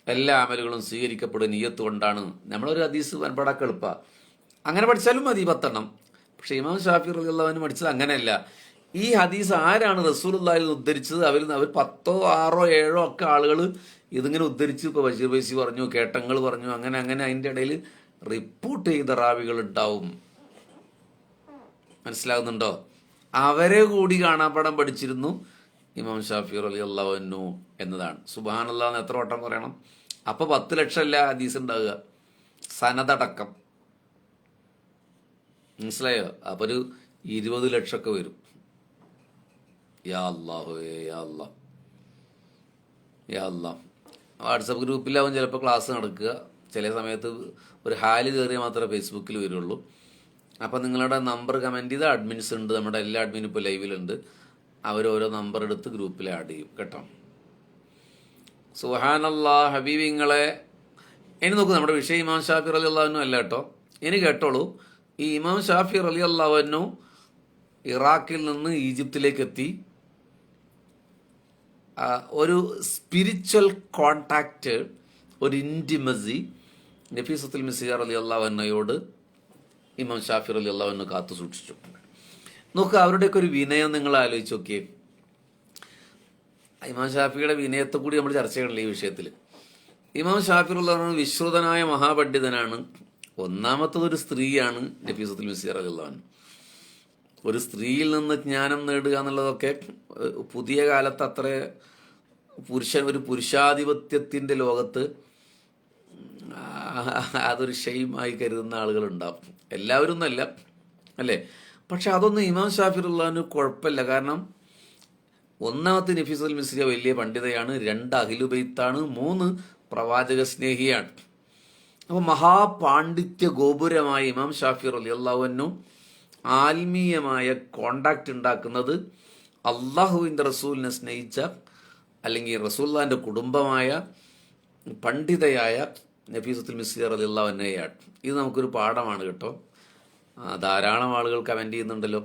[SPEAKER 1] എല്ലാ അമലുകളും സ്വീകരിക്കപ്പെടും നിയ്യത്ത് കൊണ്ടാണ്. നമ്മളൊരു ഹദീസ് മനഃപ്പാടാക്കാൻ എളുപ്പമാണ്. അങ്ങനെ പഠിച്ചാലും മതി 10 എണ്ണം. പക്ഷേ ഇമാം ഷാഫി റളിയല്ലാഹു പഠിച്ചത് അങ്ങനെയല്ല. ഈ ഹദീസ് ആരാണ് റസൂലുള്ളാഹിൽ നിന്ന് ഉദ്ധരിച്ചത്, അവർ 10, 6, 7 ഒക്കെ ആളുകൾ ഇതിങ്ങനെ ഉദ്ധരിച്ച്, ഇപ്പോൾ ബഷീർ ബൈസി പറഞ്ഞു, കേട്ടങ്ങൾ പറഞ്ഞു, അങ്ങനെ അങ്ങനെ അതിൻ്റെ ഇടയിൽ റിപ്പോർട്ട് ചെയ്ത റാവികൾ ഉണ്ടാവും. മനസ്സിലാകുന്നുണ്ടോ? അവരെ കൂടി കാണാപ്പാടം പഠിച്ചിരുന്നു ഇമാം ഷാഫി റളിയല്ലാഹു അൻഹു എന്നതാണ്. സുബ്ഹാനല്ലാഹ് എന്ന് എത്ര വട്ടം പറയണം? അപ്പോൾ 10 ലക്ഷം അല്ല ഹദീസ് ഉണ്ടാവുക, സനതടക്കം. മനസ്സിലായോ? അപ്പോൾ ഒരു 20 ലക്ഷമൊക്കെ വരും. യാ അല്ലാഹു യാ അല്ലാഹ് യാ അല്ലാഹ്. വാട്സപ്പ് ഗ്രൂപ്പിലാവും ചിലപ്പോൾ ക്ലാസ് നടക്കുക. ചില സമയത്ത് ഒരു ഹാല് കയറിയാൽ മാത്രമേ ഫേസ്ബുക്കിൽ വരുള്ളൂ. അപ്പോൾ നിങ്ങളുടെ നമ്പർ കമൻറ്റ് ചെയ്ത അഡ്മിൻസ് ഉണ്ട്, നമ്മുടെ എല്ലാ അഡ്മിനും ഇപ്പോൾ ലൈവിലുണ്ട്. അവരോരോ നമ്പർ എടുത്ത് ഗ്രൂപ്പിൽ ആഡ് ചെയ്യും കേട്ടോ. സുബ്ഹാനല്ലാഹ്. ഹബീബിങ്ങളെ, ഇനി നോക്കൂ, നമ്മുടെ വിഷയം ഇമാം ഷാഫി റളിയല്ലാഹു അൻഹു അല്ല കേട്ടോ. ഇനി കേട്ടോളൂ. ഈ ഇമാം ഷാഫി റളിയല്ലാഹു അൻഹു ഇറാഖിൽ നിന്ന് ഈജിപ്തിലേക്ക് എത്തി. ഒരു സ്പിരിച്വൽ കോണ്ടാക്റ്റ്, ഒരു ഇൻറ്റിമസി നഫീസത്തുൽ മിസ്രിയ റളിയല്ലാഹു അൻഹയോട് ഇമാം ഷാഫി റളിയല്ലാഹു അൻഹു കാത്തു സൂക്ഷിച്ചു. നോക്കുക, അവരുടെയൊക്കെ ഒരു വിനയം നിങ്ങൾ ആലോചിച്ച് നോക്കിയേ. ഇമാം ഷാഫിയുടെ വിനയത്തെ കൂടി നമ്മൾ ചർച്ച ചെയ്യണല്ലോ ഈ വിഷയത്തിൽ. ഇമാം ഷാഫി റളിയല്ലാഹു അൻഹു വിശ്രുതനായ മഹാപണ്ഡിതനാണ്. ഒന്നാമത്തതൊരു സ്ത്രീയാണ് നഫീസത്തുൽ മിസ്രിയ റളിയല്ലാഹു അൻഹു. ഒരു സ്ത്രീയിൽ നിന്ന് ജ്ഞാനം നേടുക എന്നുള്ളതൊക്കെ പുതിയ കാലത്ത് അത്ര ഒരു പുരുഷാധിപത്യത്തിൻ്റെ ലോകത്ത് അതൊരു ഷെയിമായി കരുതുന്ന ആളുകളുണ്ടാവും. എല്ലാവരും ഒന്നല്ല അല്ലേ? പക്ഷെ അതൊന്നും ഇമാം ഷാഫി റളിയല്ലാഹു അൻഹു കുഴപ്പമില്ല. കാരണം ഒന്നാമത്തെ നഫീസത്തുൽ മിസ്രിയ വലിയ പണ്ഡിതയാണ്, 2 അഹ്ലുബൈത്താണ്, 3 പ്രവാചക സ്നേഹിയാണ്. അപ്പോൾ മഹാപാണ്ഡിത്യ ഗോപുരമായ ഇമാം ഷാഫി റളിയല്ലാഹു അൻഹു ആത്മീയമായ കോണ്ടാക്റ്റ് ഉണ്ടാക്കുന്നത് അള്ളാഹുവിൻ്റെ റസൂലിനെ സ്നേഹിച്ച, അല്ലെങ്കിൽ റസൂലുള്ളാഹിൻ്റെ കുടുംബമായ പണ്ഡിതയായ നഫീസത്തുൽ മിസ്രിയ റളിയല്ലാഹു അൻഹയാണ്. ഇത് നമുക്കൊരു പാഠമാണ് കേട്ടോ. ധാരാളം ആളുകൾ കമൻറ്റ് ചെയ്യുന്നുണ്ടല്ലോ.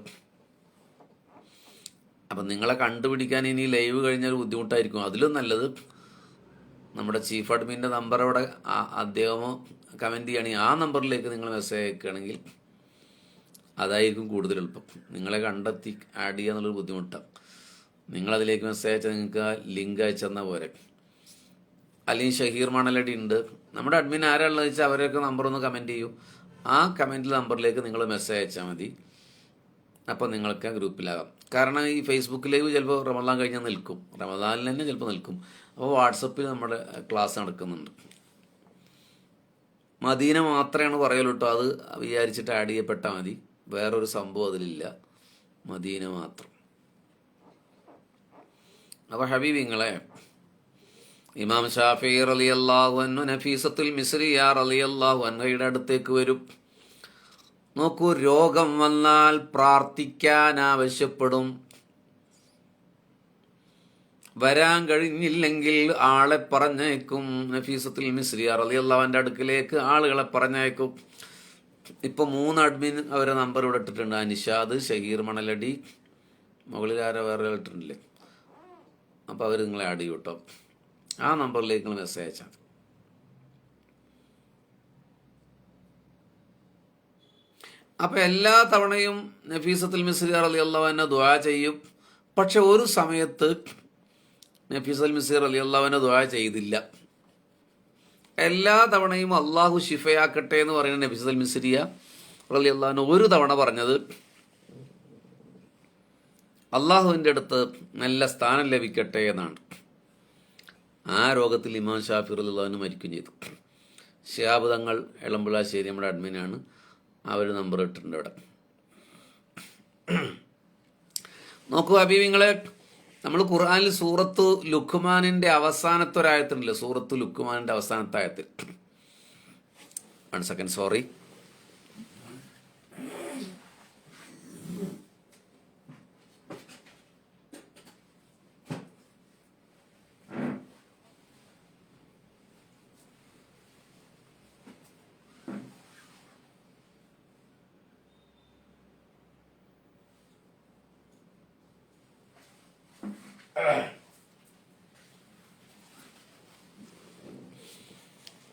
[SPEAKER 1] അപ്പം നിങ്ങളെ കണ്ടുപിടിക്കാൻ ഇനി ലൈവ് കഴിഞ്ഞാൽ ബുദ്ധിമുട്ടായിരിക്കും. അതിലും നല്ലത് നമ്മുടെ ചീഫ് അഡ്മിൻ്റെ നമ്പർ അവിടെ അദ്ദേഹമോ കമൻറ്റ് ചെയ്യുകയാണെങ്കിൽ ആ നമ്പറിലേക്ക് നിങ്ങൾ മെസ്സേജ് അയക്കുകയാണെങ്കിൽ അതായിരിക്കും കൂടുതൽ എളുപ്പം. നിങ്ങളെ കണ്ടെത്തി ആഡ് ചെയ്യുക എന്നുള്ളൊരു ബുദ്ധിമുട്ടാണ്. നിങ്ങളതിലേക്ക് മെസ്സേജ് അയച്ചാൽ നിങ്ങൾക്ക് ആ ലിങ്ക് അയച്ചെന്നാൽ പോരെ. അല്ലെങ്കിൽ ഷഹീർ മണലടി ഉണ്ട്. നമ്മുടെ അഡ്മിൻ ആരാളുള്ളത് വെച്ചാൽ അവരൊക്കെ നമ്പറൊന്ന് കമൻറ്റ് ചെയ്യൂ. ആ കമൻറ്റിൽ നമ്പറിലേക്ക് നിങ്ങൾ മെസ്സേജ് അയച്ചാൽ മതി. അപ്പോൾ നിങ്ങൾക്ക് ഗ്രൂപ്പിലാകാം. കാരണം ഈ ഫേസ്ബുക്ക് ലൈവ് ചിലപ്പോൾ റമദാൻ കഴിഞ്ഞാൽ നിൽക്കും, റമദാനിൽ തന്നെ ചിലപ്പോൾ നിൽക്കും. അപ്പോൾ വാട്സപ്പിൽ നമ്മുടെ ക്ലാസ് നടക്കുന്നുണ്ട്. മദീന മാത്രമാണ് പറയുള്ളൂ കേട്ടോ. അത് വിചാരിച്ചിട്ട് ആഡ് ചെയ്യപ്പെട്ടാൽ മതി. വേറൊരു സംഭവം അതിലില്ല, മദീന മാത്രം. അപ്പോൾ ഹബീബിങ്ങളെ, ഇമാം ഷാഫി റളിയല്ലാഹു അൻഹു നഫീസത്തുൽ മിസ്രിയ റളിയല്ലാഹു അൻഹയുടെ അടുത്തേക്ക് വരും. നോക്കൂ, രോഗം വന്നാൽ പ്രാർത്ഥിക്കാൻ ആവശ്യപ്പെടും. വരാൻ കഴിഞ്ഞില്ലെങ്കിൽ ആളെ പറഞ്ഞയക്കും. നഫീസത്തുൽ മിസ്രിയ റളിയല്ലാഹു അൻഹയുടെ അടുക്കിലേക്ക് ആളുകളെ പറഞ്ഞയക്കും. ഇപ്പോൾ 3 അഡ്മിൻ അവരെ നമ്പർ ഇവിടെ ഇട്ടിട്ടുണ്ട്. നിഷാദ്, ഷഹീർ മണലടി, മുകളിൽ ആരോ വേറെ ഇട്ടിട്ടുണ്ടല്ലേ. അപ്പോൾ അവർ നിങ്ങളെ ആഡ് ചെയ്യും കേട്ടോ. ആ നമ്പറിലേക്ക് നിങ്ങൾ മെസ്സേജ് അയച്ചാൽ. അപ്പോൾ എല്ലാ തവണയും നഫീസത്തുൽ മിസ്രിയ റളിയല്ലാഹു അൻഹ ദുആ ചെയ്യും. പക്ഷെ ഒരു സമയത്ത് നഫീസത്തുൽ മിസ്രിയ റളിയല്ലാഹു അൻഹ ദുആ ചെയ്തില്ല. എല്ലാ തവണയും അള്ളാഹു ശിഫയാക്കട്ടെ എന്ന് പറയുന്ന നഫീസത്തുൽ മിസ്രിയ റളിയല്ലാഹു അൻഹു ഒരു തവണ പറഞ്ഞത് അള്ളാഹുവിൻ്റെ അടുത്ത് നല്ല സ്ഥാനം ലഭിക്കട്ടെ എന്നാണ്. ആ രോഗത്തിൽ ഇമാം ഷാഫി റളിയല്ലാഹു അൻഹു മരിക്കുകയും ചെയ്തു. ശിഹാബ് തങ്ങൾ എളമ്പുളശ്ശേരി നമ്മുടെ അഡ്മിനാണ്. അവർ നമ്പർ ഇട്ടിട്ടുണ്ട് അവിടെ. നോക്കൂ ഹബീബിങ്ങളെ, നമ്മൾ ഖുർആനിൽ സൂറത്തു ലുഖ്മാനിൻ്റെ അവസാനത്തെ ഒരായത്തുണ്ടല്ലോ, സൂറത്തു ലുഖ്മാനിൻ്റെ അവസാനത്തെ ആയത്തിൽ, 1 സെക്കൻഡ്, സോറി.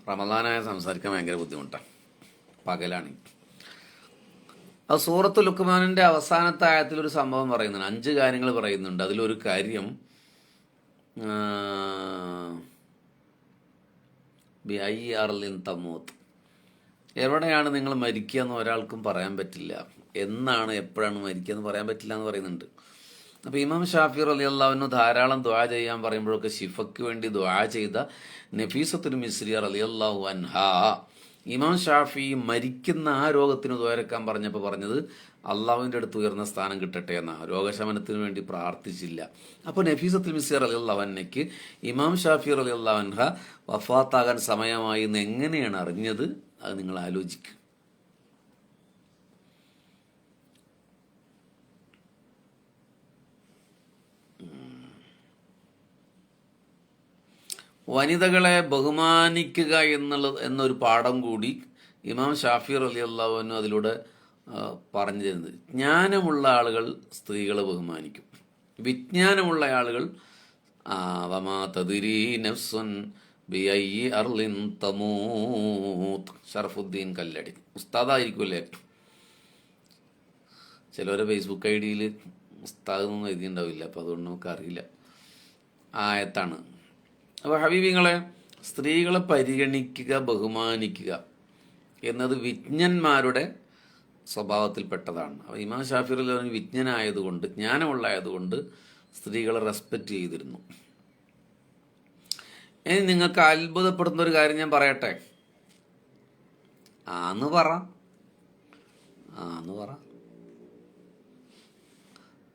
[SPEAKER 1] റമദാനായ സംസാരിക്കാൻ ഭയങ്കര ബുദ്ധിമുട്ടാണ്, പകലാണ്. അത് സൂറത്ത് ലുക്മാനിൻ്റെ അവസാനത്തെ ആയത്തിലൊരു സംഭവം പറയുന്നുണ്ട്, 5 കാര്യങ്ങൾ പറയുന്നുണ്ട്. അതിലൊരു കാര്യം ബി ഐ അർലിൻ തമൂത്ത്, എവിടെയാണ് നിങ്ങൾ മരിക്കുക എന്ന് ഒരാൾക്കും പറയാൻ പറ്റില്ല, എന്നാണ് എപ്പോഴാണ് മരിക്കുക എന്ന് പറയാൻ പറ്റില്ല എന്ന് പറയുന്നുണ്ട്. അപ്പോൾ ഇമാം ഷാഫി റളിയല്ലാഹു അൻഹു ധാരാളം ദുആ ചെയ്യാൻ പറയുമ്പോഴൊക്കെ ശിഫയ്ക്ക് വേണ്ടി ദുആ ചെയ്ത നഫീസത്തുൽ മിസ്രിയ റളിയല്ലാഹു അൻഹാ, ഇമാം ഷാഫി മരിക്കുന്ന ആ രോഗത്തിന് ദുആരക്കാൻ പറഞ്ഞപ്പോൾ പറഞ്ഞത് അള്ളാഹുവിൻ്റെ അടുത്ത് ഉയർന്ന സ്ഥാനം കിട്ടട്ടെ എന്ന, രോഗശമനത്തിന് വേണ്ടി പ്രാർത്ഥിച്ചില്ല. അപ്പോൾ നഫീസത്തുൽ മിസ്രിയ റളിയല്ലാഹു അൻഹയ്ക്ക് ഇമാം ഷാഫി റളിയല്ലാഹു അൻഹ വഫാത്താകാൻ സമയമായി എന്ന് എങ്ങനെയാണ് അറിഞ്ഞത്? അത് നിങ്ങൾ ആലോചിക്കുക. വനിതകളെ ബഹുമാനിക്കുക എന്നൊരു പാഠം കൂടി ഇമാം ഷാഫി റളിയല്ലാഹു അൻഹു അതിലൂടെ പറഞ്ഞു തരുന്നത്. ജ്ഞാനമുള്ള ആളുകൾ സ്ത്രീകളെ ബഹുമാനിക്കും, വിജ്ഞാനമുള്ള ആളുകൾ വമാ തദ്രി നഫ്സുൻ ബിഅയ്യി അർളിൻ തമൂത്ത്, ഷറഫുദ്ദീൻ കല്ലടി ഉസ്താദായിരിക്കുമല്ലേ. ചിലവരെ ഫേസ്ബുക്ക് ഐ ഡിയിൽ ഉസ്താദ് ഒന്നും എഴുതിയിട്ടുണ്ടാവില്ല, അപ്പോൾ അതുകൊണ്ട് നമുക്കറിയില്ല. ആയത്താണ്. അപ്പോൾ ഹബീബിങ്ങളെ, സ്ത്രീകളെ പരിഗണിക്കുക, ബഹുമാനിക്കുക എന്നത് വിജ്ഞന്മാരുടെ സ്വഭാവത്തിൽപ്പെട്ടതാണ്. അപ്പോൾ ഇമാം ഷാഫി റളിയല്ലാഹു അൻഹു വിജ്ഞനായതുകൊണ്ട്, ജ്ഞാനമുള്ളായതുകൊണ്ട് സ്ത്രീകളെ റെസ്പെക്റ്റ് ചെയ്തിരുന്നു. ഇനി നിങ്ങൾക്ക് അത്ഭുതപ്പെടുന്ന ഒരു കാര്യം ഞാൻ പറയട്ടെ. ആന്ന് പറ.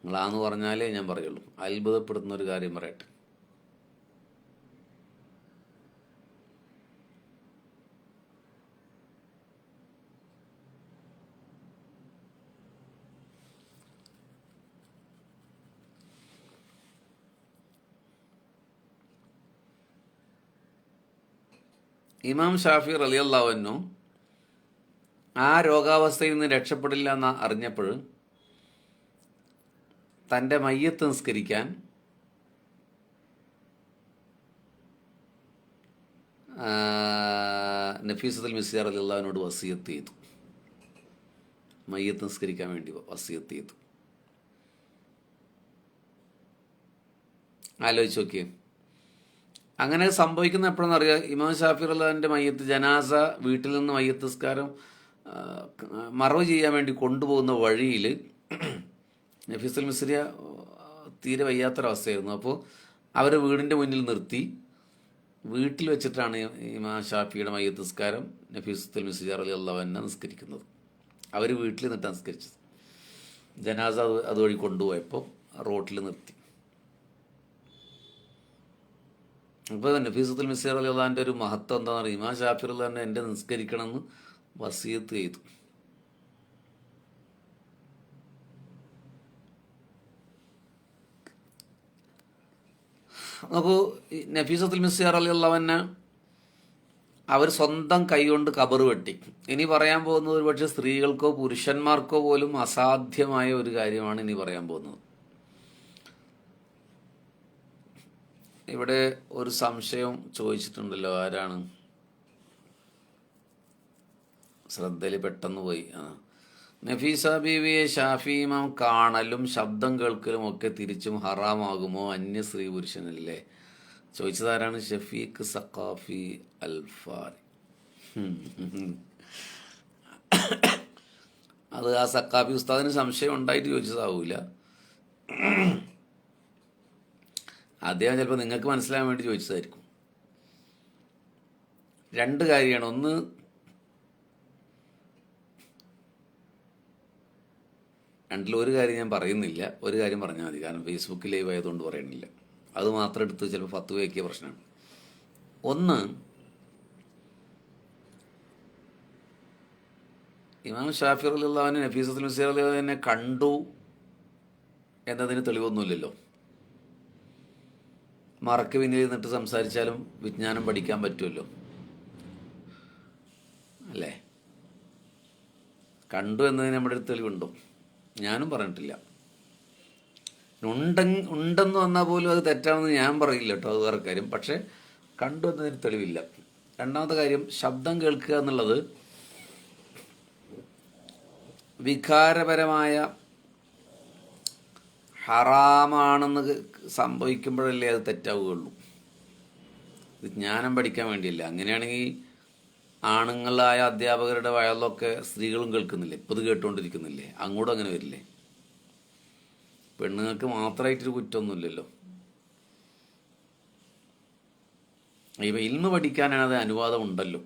[SPEAKER 1] നിങ്ങളാന്ന് പറഞ്ഞാലേ ഞാൻ പറയുള്ളൂ. അത്ഭുതപ്പെടുന്ന ഒരു കാര്യം പറയട്ടെ. ഇമാം ഷാഫി റളിയല്ലാഹു അൻഹു ആ രോഗാവസ്ഥയിൽ നിന്ന് രക്ഷപ്പെടില്ല എന്ന് അറിഞ്ഞപ്പോൾ തൻ്റെ മയ്യത്ത് നിസ്കരിക്കാൻ നഫീസത്തുൽ മിസ്രിയ റളിയല്ലാഹു അൻഹയോട് വസിയത്ത് ചെയ്തു. മയ്യത്ത് നിസ്കരിക്കാൻ വേണ്ടി വസിയത്ത് ചെയ്തു. ആലോചിച്ച് നോക്കിയേ. അങ്ങനെ സംഭവിക്കുന്ന എപ്പോഴെന്ന് അറിയാം, ഇമാം ഷാഫി റളിയല്ലാഹുവിൻ്റെ മയ്യത്ത് ജനാസ വീട്ടിൽ നിന്ന് മയ്യത്ത് നിസ്കാരം മറവ് ചെയ്യാൻ വേണ്ടി കൊണ്ടുപോകുന്ന വഴിയിൽ നഫീസുൽ മിസ്രിയ തീരെ വയ്യാത്തൊരവസ്ഥയായിരുന്നു. അപ്പോൾ അവർ വീടിൻ്റെ മുന്നിൽ നിർത്തി വീട്ടിൽ വെച്ചിട്ടാണ് ഇമാം ഷാഫിയുടെ മയ്യത്ത് നിസ്കാരം നഫീസുൽ മിസ്രിയ റളിയല്ലാഹു അൻഹ നിസ്കരിക്കുന്നത്. അവർ വീട്ടിൽ നിന്നിട്ടാണ് നിസ്കരിച്ചത്. ജനാസ അതുവഴി കൊണ്ടുപോയപ്പോൾ റോട്ടിൽ നിർത്തി. അപ്പോൾ നഫീസത്തുൽ മിസ്രിയ റളിയല്ലാഹു അൻഹയുടെ ഒരു മഹത്വം എന്താണെന്ന് പറയുക, ഇമാം ഷാഫി റളിയല്ലാഹു അൻഹു എൻ്റെ നിസ്കരിക്കണമെന്ന് വസിയത്ത് ചെയ്തു. നോക്കൂ, നഫീസത്തുൽ മിസ്രിയ റളിയല്ലാഹു അൻഹ അവർ സ്വന്തം കൈകൊണ്ട് ഖബർ വെട്ടി. ഇനി പറയാൻ പോകുന്നത് ഒരുപക്ഷെ സ്ത്രീകൾക്കോ പുരുഷന്മാർക്കോ പോലും അസാധ്യമായ ഒരു കാര്യമാണ് ഇനി പറയാൻ പോകുന്നത്. ഇവിടെ ഒരു സംശയം ചോദിച്ചിട്ടുണ്ടല്ലോ, ആരാണ്? ശ്രദ്ധയിൽ പെട്ടെന്ന് പോയി. നഫീസ ബീവിയെ ഷാഫി ഇമാം കാണലും ശബ്ദം കേൾക്കലും ഒക്കെ തിരിച്ചും ഹറാമാകുമോ? അന്യ സ്ത്രീ പുരുഷനല്ലേ? ചോദിച്ചതാരാണ്? ഷഫീഖ് സഖാഫി അൽഫാരി. അത് ആ സഖാഫി ഉസ്താദിന് സംശയം ഉണ്ടായിട്ട് ചോദിച്ചതാവൂല. അദ്ദേഹം ചിലപ്പോൾ നിങ്ങൾക്ക് മനസ്സിലാകാൻ വേണ്ടി ചോദിച്ചതായിരിക്കും. 2 കാര്യമാണ്. ഒന്ന്, രണ്ടിലൊരു കാര്യം ഞാൻ പറയുന്നില്ല, ഒരു കാര്യം പറഞ്ഞാൽ മതി. കാരണം ഫേസ്ബുക്ക് ലൈവ് ആയതുകൊണ്ട് പറയണില്ല. അത് മാത്രം എടുത്ത് ചിലപ്പോൾ ഫത്വ ആക്കിയ പ്രശ്നമാണ്. ഒന്ന്, ഇമാം ഷാഫി റളിയല്ലാഹു അൻഹു നഫീസത്തുൽ മിസ്രിയ റളിയല്ലാഹു അൻഹയെ കണ്ടു എന്നതിന് തെളിവൊന്നുമില്ലല്ലോ. മറക്ക് പിന്നിൽ നിന്നിട്ട് സംസാരിച്ചാലും വിജ്ഞാനം പഠിക്കാൻ പറ്റുമല്ലോ, അല്ലേ? കണ്ടു എന്നതിന് നമ്മുടെ അടുത്ത് തെളിവുണ്ടോ? ഞാനും പറഞ്ഞിട്ടില്ല. ഉണ്ടെന്ന് വന്നാൽ പോലും അത് തെറ്റാണെന്ന് ഞാൻ പറയില്ല കേട്ടോ, അത് വേറെ കാര്യം. പക്ഷേ കണ്ടു എന്നതിന് തെളിവില്ല. രണ്ടാമത്തെ കാര്യം, ശബ്ദം കേൾക്കുക എന്നുള്ളത് വികാരപരമായ ഹറാമാണെന്ന് സംഭവിക്കുമ്പോഴല്ലേ അത് തെറ്റാവുകയുള്ളൂ. ഇത് ജ്ഞാനം പഠിക്കാൻ വേണ്ടിയല്ല. അങ്ങനെയാണെങ്കിൽ ആണുങ്ങളായ അധ്യാപകരുടെ വയലൊക്കെ സ്ത്രീകളും കേൾക്കുന്നില്ലേ, ഇപ്പം ഇത് കേട്ടുകൊണ്ടിരിക്കുന്നില്ലേ? അങ്ങോട്ടും അങ്ങനെ വരില്ലേ? പെണ്ണുങ്ങൾക്ക് മാത്രമായിട്ടൊരു കുറ്റമൊന്നുമില്ലല്ലോ. ഇപ്പം ഇൽമ് പഠിക്കാനാണ് അത് അനുവാദം ഉണ്ടല്ലോ.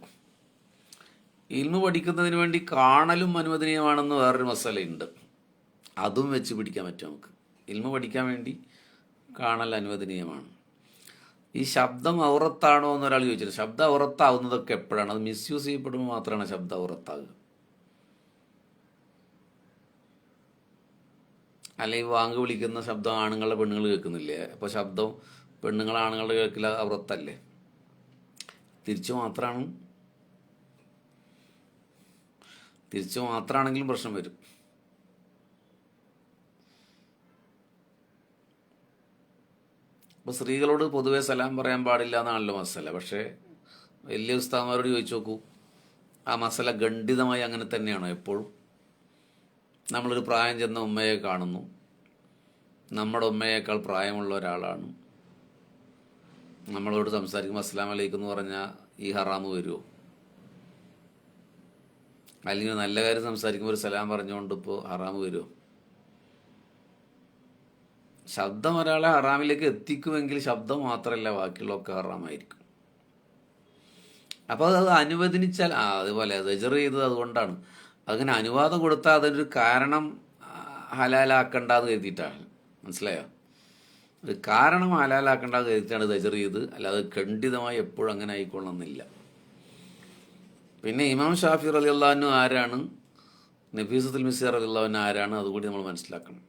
[SPEAKER 1] ഇൽമ് പഠിക്കുന്നതിന് വേണ്ടി കാണലും അനുവദനീയമാണെന്ന് വേറൊരു മസാലയുണ്ട്. അതും വെച്ച് പിടിക്കാൻ പറ്റും നമുക്ക്. ഇൽമ് പഠിക്കാൻ വേണ്ടി കാണൽ അനുവദനീയമാണ്. ഈ ശബ്ദം ഔറത്താണോ എന്നൊരാൾ ചോദിച്ചില്ല. ശബ്ദം ഔറത്താവുന്നതൊക്കെ എപ്പോഴാണ്? അത് മിസ്യൂസ് ചെയ്യപ്പെടുമ്പോൾ മാത്രമാണ് ശബ്ദം ഔറത്താകുക. അല്ലെങ്കിൽ വാങ്ക് വിളിക്കുന്ന ശബ്ദം ആണുങ്ങളുടെ പെണ്ണുങ്ങൾ കേൾക്കുന്നില്ലേ? അപ്പോൾ ശബ്ദം പെണ്ണുങ്ങൾ ആണുങ്ങളുടെ കേൾക്കില്ല, ഔറത്തല്ലേ? തിരിച്ചു മാത്രമാണെങ്കിലും പ്രശ്നം വരും. അപ്പോൾ സ്ത്രീകളോട് പൊതുവെ സലാം പറയാൻ പാടില്ല എന്നാണല്ലോ മസല. പക്ഷേ വലിയ ഉസ്താദന്മാരോട് ചോദിച്ചു നോക്കൂ, ആ മസല ഖണ്ഡിതമായി അങ്ങനെ തന്നെയാണോ? എപ്പോഴും നമ്മളൊരു പ്രായം ചെന്ന ഉമ്മയെ കാണുന്നു, നമ്മുടെ ഉമ്മയേക്കാൾ പ്രായമുള്ള ഒരാളാണ്, നമ്മളോട് സംസാരിക്കുമ്പോൾ അസ്സലാമു അലൈക്കും എന്ന് പറഞ്ഞാൽ ഈ ഹറാമ് വരുമോ? അല്ലെങ്കിൽ നല്ല കാര്യം സംസാരിക്കുമ്പോൾ ഒരു സലാം പറഞ്ഞുകൊണ്ട് ഇപ്പോൾ ഹറാമ് വരുമോ? ശബ്ദം ഒരാളെ ഹറാമിലേക്ക് എത്തിക്കുമെങ്കിൽ ശബ്ദം മാത്രമല്ല, ബാക്കിയുള്ളതൊക്കെ ഹറാമായിരിക്കും. അപ്പോൾ അത് അനുവദനിച്ചാൽ അതുപോലെ രജിസ്റ്റർ ചെയ്തത് അതുകൊണ്ടാണ്. അങ്ങനെ അനുവാദം കൊടുത്താൽ അതൊരു കാരണം ഹലാലാക്കണ്ടെന്ന് കരുതിയിട്ടാണ്. മനസ്സിലായോ? ഒരു കാരണം ഹലാലാക്കണ്ടെന്ന് കരുതിയിട്ടാണ് രജിസ്റ്റർ ചെയ്ത്. അല്ലാതെ ഖണ്ഡിതമായി എപ്പോഴും അങ്ങനെ ആയിക്കൊള്ളണമെന്നില്ല. പിന്നെ ഇമാം ഷാഫി റളിയല്ലാഹു അൻഹു ആരാണ്, നഫീസത്തുൽ മിസ്രി റളിയല്ലാഹു അൻഹു ആരാണ്, അതുകൂടി നമ്മൾ മനസ്സിലാക്കണം.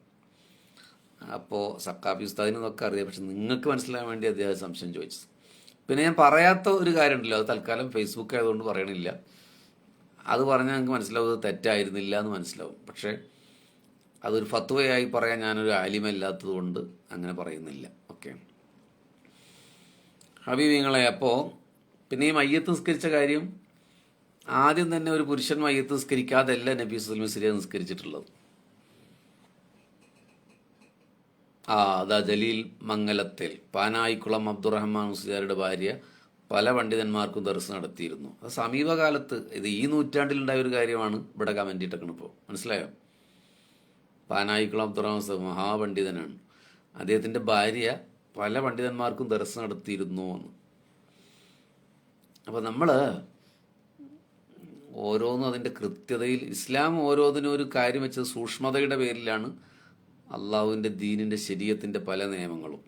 [SPEAKER 1] അപ്പോൾ സക്കാഫി ഉസ്താദിന് ഇതൊക്കെ അറിയാം, പക്ഷെ നിങ്ങൾക്ക് മനസ്സിലാകാൻ വേണ്ടി അദ്ദേഹം സംശയം ചോദിച്ചത്. പിന്നെ ഞാൻ പറയാത്ത ഒരു കാര്യം ഉണ്ടല്ലോ, അത് തൽക്കാലം ഫേസ്ബുക്ക് ആയതുകൊണ്ട് പറയണില്ല. അത് പറഞ്ഞാൽ നിങ്ങൾക്ക് മനസ്സിലാവും ഇത് തെറ്റായിരുന്നില്ല എന്ന് മനസ്സിലാവും. പക്ഷേ അതൊരു ഫത്വയായി പറയാൻ ഞാനൊരു ആലിമല്ലാത്തത് കൊണ്ട് അങ്ങനെ പറയുന്നില്ല. ഓക്കെ ഹബീബിങ്ങളെ, അപ്പോൾ പിന്നെ ഈ മയ്യത്ത് നിസ്കരിച്ച കാര്യം, ആദ്യം തന്നെ ഒരു പുരുഷൻ മയ്യത്ത് നിസ്കരിക്കാതല്ല നബി സല്ലല്ലാഹു അലൈഹി വസല്ലം നിസ്കരിച്ചിട്ടുള്ളത്. അതാ ജലീൽ മംഗലത്തേൽ പാനായിക്കുളം അബ്ദുറഹ്മാൻ മുസ്ലിയാരുടെ ഭാര്യ പല പണ്ഡിതന്മാർക്കും ദർസ് നടത്തിയിരുന്നു. അത് സമീപകാലത്ത്, ഇത് ഈ നൂറ്റാണ്ടിലുണ്ടായ ഒരു കാര്യമാണ് ഇവിടെ കമൻ്റ് ഇട്ടേക്കണം. ഇപ്പോൾ മനസ്സിലായോ? പാനായിക്കുളം അബ്ദുറഹ്മാൻ മഹാപണ്ഡിതനാണ്. അദ്ദേഹത്തിൻ്റെ ഭാര്യ പല പണ്ഡിതന്മാർക്കും ദർസ് നടത്തിയിരുന്നു എന്ന്. അപ്പോൾ നമ്മൾ ഓരോന്നും അതിൻ്റെ കൃത്യതയിൽ, ഇസ്ലാം ഓരോന്നിനും ഒരു കാര്യം വെച്ചത് സൂക്ഷ്മതയുടെ പേരിലാണ്. അള്ളാഹുവിൻ്റെ ദീനിൻ്റെ ശരീഅത്തിൻ്റെ പല നിയമങ്ങളും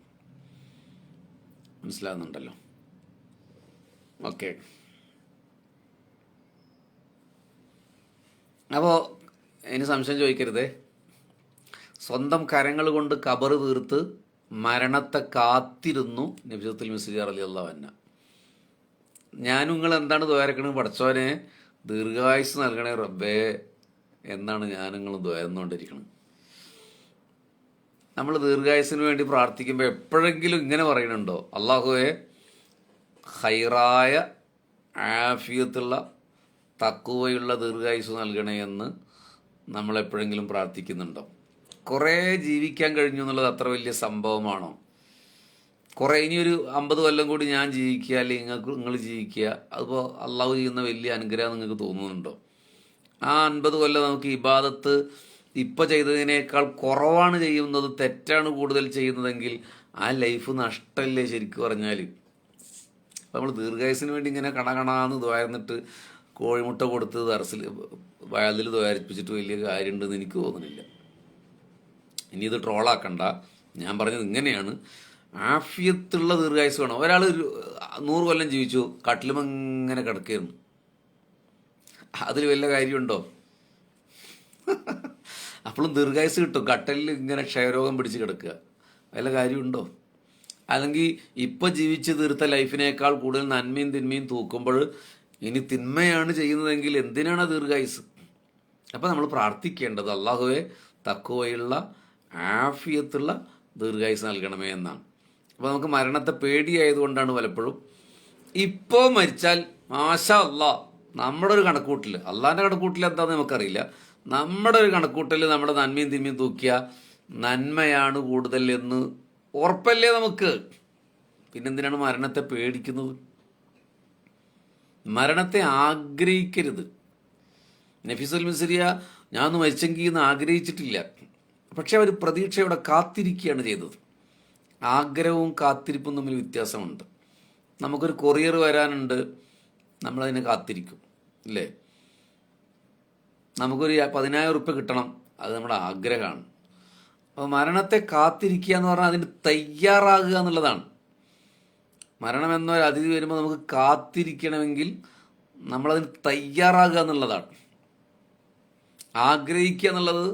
[SPEAKER 1] മനസ്സിലാകുന്നുണ്ടല്ലോ. ഓക്കെ, അപ്പോൾ ഇനി സംശയം ചോദിക്കരുതേ. സ്വന്തം കരങ്ങൾ കൊണ്ട് ഖബർ തീർത്ത് മരണത്തെ കാത്തിരുന്നു നബിസത്തുൽ മിസ്രി റളിയല്ലാഹു അൻഹു. ഞാനും നിങ്ങൾ എന്താണ് ദ്വാരക്കണത്? പടച്ചോനെ ദീർഘായുസ് നൽകണേ റബ്ബേ എന്നാണ് ഞാൻ നിങ്ങളും ദ്വാരന്നുകൊണ്ടിരിക്കുന്നത്. നമ്മൾ ദീർഘായുസിന് വേണ്ടി പ്രാർത്ഥിക്കുമ്പോൾ എപ്പോഴെങ്കിലും ഇങ്ങനെ പറയുന്നുണ്ടോ, അള്ളാഹുവേ ഹൈറായ ആഫിയത്തുള്ള തഖ്വയുള്ള ദീർഘായുസ് നൽകണേ എന്ന് നമ്മളെപ്പോഴെങ്കിലും പ്രാർത്ഥിക്കുന്നുണ്ടോ? കുറേ ജീവിക്കാൻ കഴിഞ്ഞു എന്നുള്ളത് അത്ര വലിയ സംഭവമാണോ? കുറേ ഇനിയൊരു 50 കൊല്ലം കൂടി ഞാൻ ജീവിക്കുക, അല്ലെങ്കിൽ നിങ്ങൾ ജീവിക്കുക, അതിപ്പോൾ അള്ളാഹു ചെയ്യുന്ന വലിയ അനുഗ്രഹം നിങ്ങൾക്ക് തോന്നുന്നുണ്ടോ? ആ 50 കൊല്ലം നമുക്ക് ഇബാദത്ത് ഇപ്പോൾ ചെയ്തതിനേക്കാൾ കുറവാണ് ചെയ്യുന്നത്, തെറ്റാണ് കൂടുതൽ ചെയ്യുന്നതെങ്കിൽ ആ ലൈഫ് നഷ്ടമല്ലേ ശരിക്കും പറഞ്ഞാൽ? അപ്പോൾ നമ്മൾ ദീർഘായുസിന് വേണ്ടി ഇങ്ങനെ കണകണാന്ന് ദ്വാരന്നിട്ട് കോഴിമുട്ട കൊടുത്ത് ദർസിൽ വയലിൽ ദ്വാരിപ്പിച്ചിട്ട് വലിയ കാര്യമുണ്ടെന്ന് എനിക്ക് തോന്നുന്നില്ല. ഇനി ഇത് ട്രോളാക്കണ്ട, ഞാൻ പറഞ്ഞത് ഇങ്ങനെയാണ്. ആഫിയത്തുള്ള ദീർഘായുസ് വേണം. ഒരാൾ 100 കൊല്ലം ജീവിച്ചു, കട്ടിലുമിങ്ങനെ കിടക്കുകയായിരുന്നു, അതിൽ വല്ല കാര്യമുണ്ടോ? അപ്പോഴും ദീർഘായുസ് കിട്ടും. കട്ടലിൽ ഇങ്ങനെ ക്ഷയരോഗം പിടിച്ച് കിടക്കുക, വല്ല കാര്യമുണ്ടോ? അല്ലെങ്കിൽ ഇപ്പം ജീവിച്ച് തീർത്ത ലൈഫിനേക്കാൾ കൂടുതൽ നന്മയും തിന്മയും തൂക്കുമ്പോൾ ഇനി തിന്മയാണ് ചെയ്യുന്നതെങ്കിൽ എന്തിനാണ് ദീർഘായുസ്? അപ്പോൾ നമ്മൾ പ്രാർത്ഥിക്കേണ്ടത്, അള്ളാഹുവേ തഖ്വയുള്ള ആഫിയത്തുള്ള ദീർഘായുസ് നൽകണമേ എന്നാണ്. അപ്പോൾ നമുക്ക് മരണത്തെ പേടിയായതുകൊണ്ടാണ് പലപ്പോഴും ഇപ്പോൾ മരിച്ചാൽ മാഷാ അല്ലാ, നമ്മുടെ ഒരു കണക്കൂട്ടിൽ, അള്ളാൻ്റെ കണക്കൂട്ടിൽ എന്താണെന്ന് നമുക്കറിയില്ല, നമ്മുടെ ഒരു കണക്കൂട്ടിൽ നമ്മുടെ നന്മയും തിന്മയും തൂക്കിയ നന്മയാണ് കൂടുതൽ എന്ന് ഉറപ്പല്ലേ നമുക്ക്. പിന്നെന്തിനാണ് മരണത്തെ പേടിക്കുന്നത്? മരണത്തെ ആഗ്രഹിക്കരുത്. നഫീസുൽ മിസ്രിയ ഞാനൊന്ന് മരിച്ചെങ്കിൽ എന്ന് ആഗ്രഹിച്ചിട്ടില്ല, പക്ഷെ അവർ പ്രതീക്ഷയോടെ കാത്തിരിക്കുകയാണ് ചെയ്തത്. ആഗ്രഹവും കാത്തിരിപ്പും തമ്മിൽ വ്യത്യാസമുണ്ട്. നമുക്കൊരു കൊറിയർ വരാനുണ്ട്, നമ്മളതിനെ കാത്തിരിക്കും അല്ലേ. നമുക്കൊരു 10,000 ഉറുപ്പ്യ കിട്ടണം, അത് നമ്മുടെ ആഗ്രഹമാണ്. അപ്പോൾ മരണത്തെ കാത്തിരിക്കുക എന്ന് പറഞ്ഞാൽ അതിന് തയ്യാറാകുക എന്നുള്ളതാണ്. മരണം എന്നൊരു അതിഥി വരുമ്പോൾ നമുക്ക് കാത്തിരിക്കണമെങ്കിൽ നമ്മളതിന് തയ്യാറാകുക എന്നുള്ളതാണ്. ആഗ്രഹിക്കുക എന്നുള്ളത്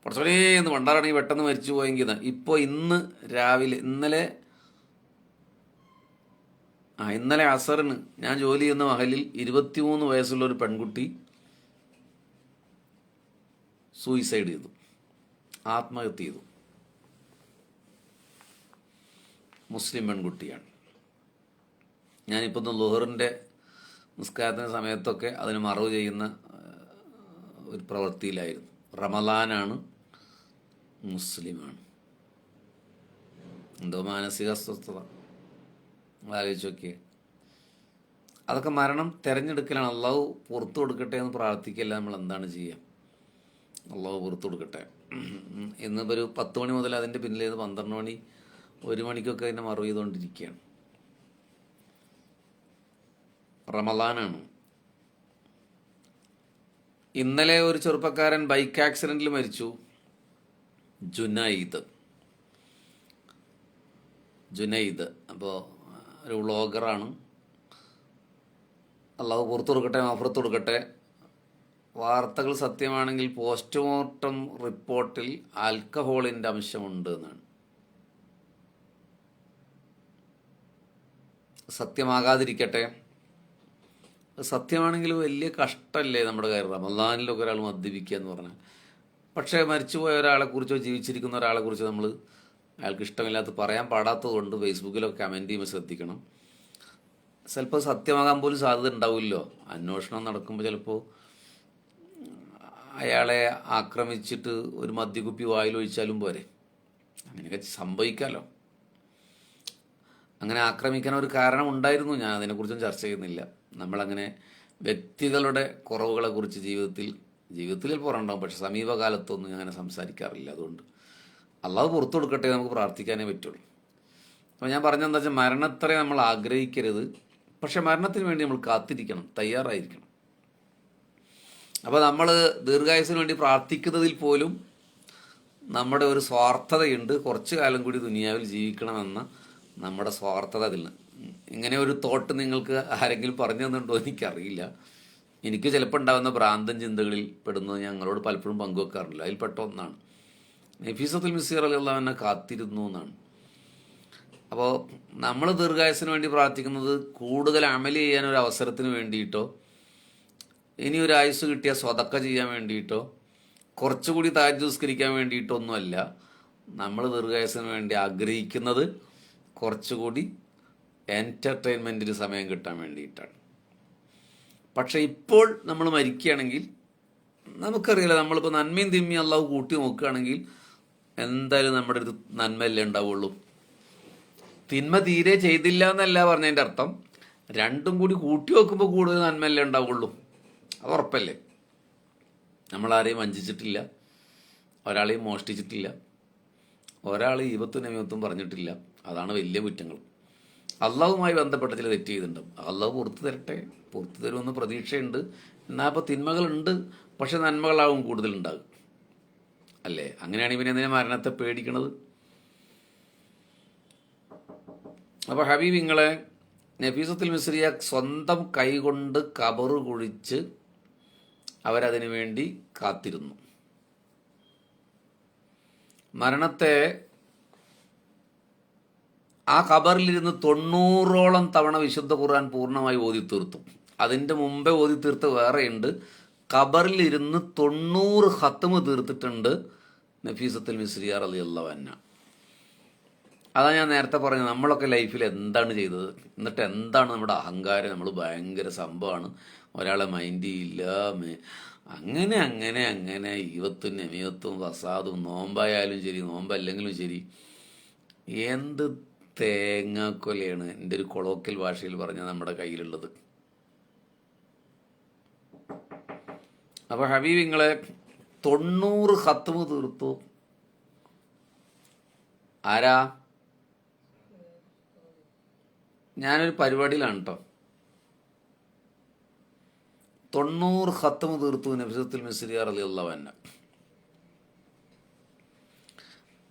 [SPEAKER 1] കുറച്ചുകൂടെ ഒന്ന് പണ്ടാറാണെങ്കിൽ പെട്ടെന്ന് മരിച്ചു പോയെങ്കിൽ, ഇപ്പോൾ ഇന്ന് രാവിലെ ഇന്നലെ അസറിന് ഞാൻ ജോലി ചെയ്യുന്ന മഹലിൽ 23 വയസ്സുള്ള ഒരു പെൺകുട്ടി സൂയിസൈഡ് ചെയ്തു, ആത്മഹത്യ ചെയ്തു. മുസ്ലിം പെൺകുട്ടിയാണ്. ഞാനിപ്പോൾ ലുഹറിൻ്റെ നിസ്കാരത്തിൻ്റെ സമയത്തൊക്കെ അതിന് മറവ് ചെയ്യുന്ന ഒരു പ്രവൃത്തിയിലായിരുന്നു. റമദാനാണ്, മുസ്ലിമാണ്. എന്തോ മാനസിക അസ്വസ്ഥത ആലോചിച്ച് നോക്കിയേ. അതൊക്കെ മരണം തിരഞ്ഞെടുക്കലാണ്. അള്ളാഹു പുറത്തു കൊടുക്കട്ടെ എന്ന് പ്രാർത്ഥിക്കല്ല, നമ്മൾ എന്താണ് ചെയ്യുക? അള്ളാഹു പുറത്തു കൊടുക്കട്ടെ. ഇന്നിപ്പോൾ ഒരു 10 മണി മുതൽ അതിൻ്റെ പിന്നിലേത് 12 മണി 1 മണിക്കൊക്കെ അതിനെ മറവ് ചെയ്തുകൊണ്ടിരിക്കുകയാണ്. റമദാനാണ്. ഇന്നലെ ഒരു ചെറുപ്പക്കാരൻ ബൈക്ക് ആക്സിഡൻറ്റിൽ മരിച്ചു. ജുനൈദ് അപ്പോൾ ഒരു വ്ളോഗറാണ്. അള്ളാഹു പുറത്തു കൊടുക്കട്ടെ, മാഫറത്ത് കൊടുക്കട്ടെ. വാർത്തകൾ സത്യമാണെങ്കിൽ പോസ്റ്റ്മോർട്ടം റിപ്പോർട്ടിൽ ആൽക്കഹോളിൻ്റെ അംശമുണ്ട് എന്നാണ്. സത്യമാകാതിരിക്കട്ടെ. സത്യമാണെങ്കിൽ വലിയ കഷ്ടമല്ലേ നമ്മുടെ കാര്യം. റമദാനിലൊക്കെ ഒരാൾ മദ്യപിക്കുക എന്ന് പറഞ്ഞാൽ. പക്ഷേ മരിച്ചുപോയ ഒരാളെക്കുറിച്ചോ ജീവിച്ചിരിക്കുന്ന ഒരാളെക്കുറിച്ചോ നമ്മൾ അയാൾക്ക് ഇഷ്ടമില്ലാത്ത പറയാൻ പാടാത്തത് കൊണ്ട് ഫേസ്ബുക്കിലൊക്കെ കമൻറ്റ് ചെയ്യുമ്പോൾ ശ്രദ്ധിക്കണം. ചിലപ്പോൾ സത്യമാകാൻ പോലും സാധ്യത ഉണ്ടാവില്ലോ. അന്വേഷണം നടക്കുമ്പോൾ ചിലപ്പോൾ അയാളെ ആക്രമിച്ചിട്ട് ഒരു മദ്യക്കുപ്പി വായിലൊഴിച്ചാലും പോരെ, അങ്ങനെയൊക്കെ സംഭവിക്കാമല്ലോ. അങ്ങനെ ആക്രമിക്കാൻ ഒരു കാരണം ഉണ്ടായിരുന്നു. ഞാൻ അതിനെക്കുറിച്ചും ചർച്ച ചെയ്യുന്നില്ല. നമ്മളങ്ങനെ വ്യക്തികളുടെ കുറവുകളെക്കുറിച്ച് ജീവിതത്തിൽ പുറമുണ്ടാകും, പക്ഷെ സമീപകാലത്തൊന്നും ഞാൻ അങ്ങനെ സംസാരിക്കാറില്ല. അതുകൊണ്ട് അള്ളാഹു പുറത്തു കൊടുക്കട്ടെ, നമുക്ക് പ്രാർത്ഥിക്കാനേ പറ്റുള്ളൂ. അപ്പോൾ ഞാൻ പറഞ്ഞതെന്താ വെച്ചാൽ മരണത്തെ നമ്മൾ ആഗ്രഹിക്കരുത്, പക്ഷെ മരണത്തിന് വേണ്ടി നമ്മൾ കാത്തിരിക്കണം, തയ്യാറായിരിക്കണം. അപ്പോൾ നമ്മൾ ദീർഘായുസിന് വേണ്ടി പ്രാർത്ഥിക്കുന്നതിൽ പോലും നമ്മുടെ ഒരു സ്വാർത്ഥതയുണ്ട്. കുറച്ച് കാലം കൂടി ദുനിയാവിൽ ജീവിക്കണമെന്ന നമ്മുടെ സ്വാർത്ഥത അതിൽ. ഇങ്ങനെ ഒരു തോട്ട് നിങ്ങൾക്ക് ആരെങ്കിലും പറഞ്ഞു തന്നിട്ടുണ്ടോ എനിക്കറിയില്ല. എനിക്ക് ചിലപ്പോൾ ഉണ്ടാകുന്ന ഭ്രാന്തൻ ചിന്തകളിൽ പെടുന്നത് ഞങ്ങളോട് പലപ്പോഴും പങ്കുവെക്കാറില്ല. അതിൽപ്പെട്ട ഒന്നാണ് നഫീസത്തുൽ മിസ്രിയ റളിയല്ലാഹു അൻഹ കാത്തിരുന്നു എന്നാണ്. അപ്പോൾ നമ്മൾ ദീർഘായുസിന് വേണ്ടി പ്രാർത്ഥിക്കുന്നത് കൂടുതൽ അമൽ ചെയ്യാൻ ഒരു അവസരത്തിന് വേണ്ടിയിട്ടോ, ഇനി ഒരു ആയുസ് കിട്ടിയ സ്വതക്ക ചെയ്യാൻ വേണ്ടിയിട്ടോ, കുറച്ചുകൂടി തഹജ്ജുദ് നിസ്കരിക്കാൻ വേണ്ടിയിട്ടോ ഒന്നുമല്ല. നമ്മൾ ദീർഘായുസിന് വേണ്ടി ആഗ്രഹിക്കുന്നത് കുറച്ചുകൂടി എൻ്റർടൈൻമെൻറ്റിന് സമയം കിട്ടാൻ വേണ്ടിയിട്ടാണ്. പക്ഷേ ഇപ്പോൾ നമ്മൾ മരിക്കുകയാണെങ്കിൽ നമുക്കറിയില്ല, നമ്മളിപ്പോൾ നന്മയും തിന്മയും അള്ളാഹു കൂട്ടി നോക്കുകയാണെങ്കിൽ എന്തായാലും നമ്മുടെ ഒരു നന്മയല്ലേ ഉണ്ടാവുള്ളൂ. തിന്മ തീരെ ചെയ്തില്ല എന്നല്ല പറഞ്ഞതിൻ്റെ അർത്ഥം, രണ്ടും കൂടി കൂട്ടി നോക്കുമ്പോൾ കൂടുതൽ നന്മയല്ലേ ഉണ്ടാവുള്ളൂ. അത് ഉറപ്പല്ലേ. നമ്മളാരെയും വഞ്ചിച്ചിട്ടില്ല, ഒരാളെയും മോഷ്ടിച്ചിട്ടില്ല, ഒരാൾ ഈബത്തും നമീമത്തും പറഞ്ഞിട്ടില്ല. അതാണ് വലിയ കുറ്റങ്ങൾ. അള്ളാഹുമായി ബന്ധപ്പെട്ട ചില തെറ്റ് ചെയ്തിട്ടുണ്ടാവും. അള്ളാഹു പുറത്തു തരട്ടെ, പുറത്തു തരുമെന്ന് പ്രതീക്ഷയുണ്ട്. എന്നാൽ ഇപ്പോൾ തിന്മകളുണ്ട്, പക്ഷെ നന്മകളാവും കൂടുതലുണ്ടാകും അല്ലേ. അങ്ങനെയാണെങ്കിൽ പിന്നെ എന്തിനാ മരണത്തെ പേടിക്കണത്? അപ്പോൾ ഹബീബിങ്ങളെ, നഫീസത്തുൽ മിസ്രിയ സ്വന്തം കൈകൊണ്ട് കബറ് കുഴിച്ച് അവരതിനു വേണ്ടി കാത്തിരുന്നു. മരണത്തെ ആ ഖബറിലിരുന്ന് 90ഓളം തവണ വിശുദ്ധ ഖുർആൻ പൂർണ്ണമായി ഓതി തീർത്തു. അതിൻ്റെ മുമ്പേ ഓതി തീർത്ത് വേറെയുണ്ട്. ഖബറിലിരുന്ന് 90 ഖത്മ് തീർത്തിട്ടുണ്ട് നഫീസത്തുൽ മിസ്രിയ റളിയല്ലാഹു അൻഹ. അതാ ഞാൻ നേരത്തെ പറഞ്ഞത്, നമ്മളൊക്കെ ലൈഫിൽ എന്താണ് ചെയ്തത്, എന്നിട്ട് എന്താണ് നമ്മുടെ അഹങ്കാരം, നമ്മൾ ഭയങ്കര സംഭവമാണ്, ഒരാളെ മൈൻഡ് ചെയ്യില്ല, അങ്ങനെ അങ്ങനെ അങ്ങനെ ഈവത്തും നെമിയത്തും ഫസാദും, നോമ്പായാലും ശരി നോമ്പല്ലെങ്കിലും ശരി, എന്ത് തേങ്ങാക്കൊലയാണ് എൻ്റെ ഒരു കൊളോക്കൽ ഭാഷയിൽ പറഞ്ഞ നമ്മുടെ കയ്യിലുള്ളത്. അപ്പോൾ ഹബീബിങ്ങളെ 90 ഖത്മ് തീർത്തു. ആരാ? ഞാനൊരു പരിപാടിയിലാണ് കേട്ടോ. 90 ഖത്മ് തീർത്തു നഫീസത്തുൽ മിസ്രിയ റളിയല്ലാഹു അൻഹ.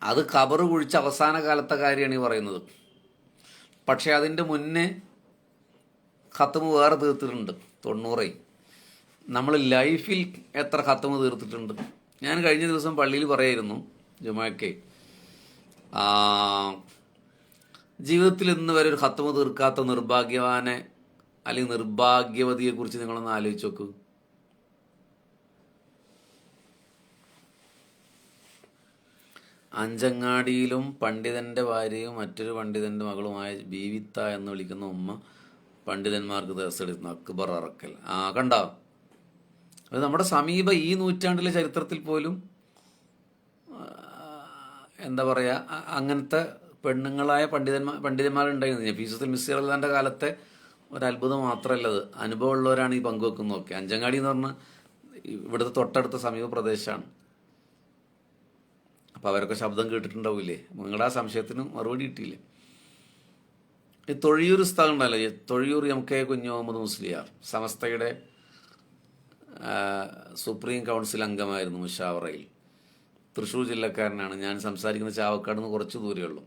[SPEAKER 1] അത് ഖബർ കുഴിച്ച അവസാന കാലത്തെ കാര്യമാണ് ഈ പറയുന്നത്. പക്ഷെ അതിൻ്റെ മുന്നേ ഖത്മ് വേറെ തീർത്തിട്ടുണ്ട് 90. നമ്മൾ ലൈഫിൽ എത്ര ഖത്മ് തീർത്തിട്ടുണ്ട്? ഞാൻ കഴിഞ്ഞ ദിവസം പള്ളിയിൽ പറയായിരുന്നു, ജുമാക്ക്, ജീവിതത്തിൽ ഇന്ന് വരെ ഒരു ഖത്മ് തീർക്കാത്ത നിർഭാഗ്യവാനെ അല്ലെങ്കിൽ നിർഭാഗ്യവതിയെക്കുറിച്ച് നിങ്ങളൊന്ന് ആലോചിച്ച് നോക്കൂ. അഞ്ചങ്ങാടിയിലും പണ്ഡിതൻ്റെ ഭാര്യയും മറ്റൊരു പണ്ഡിതൻ്റെ മകളുമായ ബീവിത്ത എന്ന് വിളിക്കുന്ന ഉമ്മ പണ്ഡിതന്മാർക്ക് ദിവസമെടുക്കുന്ന അക്ബർ അറക്കൽ. കണ്ടോ? അത് നമ്മുടെ സമീപ ഈ നൂറ്റാണ്ടിലെ ചരിത്രത്തിൽ പോലും എന്താ പറയുക, അങ്ങനത്തെ പെണ്ണുങ്ങളായ പണ്ഡിതന്മാരുണ്ടായിരുന്നു. നഫീസത്തുൽ മിസ്രിയ റളിയല്ലാഹുവിൻ്റെ കാലത്തെ ഒരത്ഭുതം മാത്രമല്ല, അത് അനുഭവമുള്ളവരാണ് ഈ പങ്കുവെക്കുന്നതൊക്കെ. അഞ്ചങ്ങാടി എന്ന് പറഞ്ഞാൽ ഇവിടുത്തെ തൊട്ടടുത്ത സമീപ പ്രദേശമാണ്. അപ്പോൾ അവരൊക്കെ ശബ്ദം കേട്ടിട്ടുണ്ടാവില്ലേ? നിങ്ങളുടെ ആ സംശയത്തിന് മറുപടി കിട്ടിയില്ലേ? ഈ തൊഴിയൂർ ഉസ്താദ് ഉണ്ടല്ലോ, തൊഴിയൂർ MK കുഞ്ഞു മുഹമ്മദ് മുസ്ലിയാർ, സമസ്തയുടെ സുപ്രീം കൗൺസിൽ അംഗമായിരുന്നു, മുഷാവറയിൽ. തൃശ്ശൂർ ജില്ലക്കാരനാണ്. ഞാൻ സംസാരിക്കുന്ന ചാവക്കാട് നിന്ന് കുറച്ച് ദൂരമേ ഉള്ളൂ.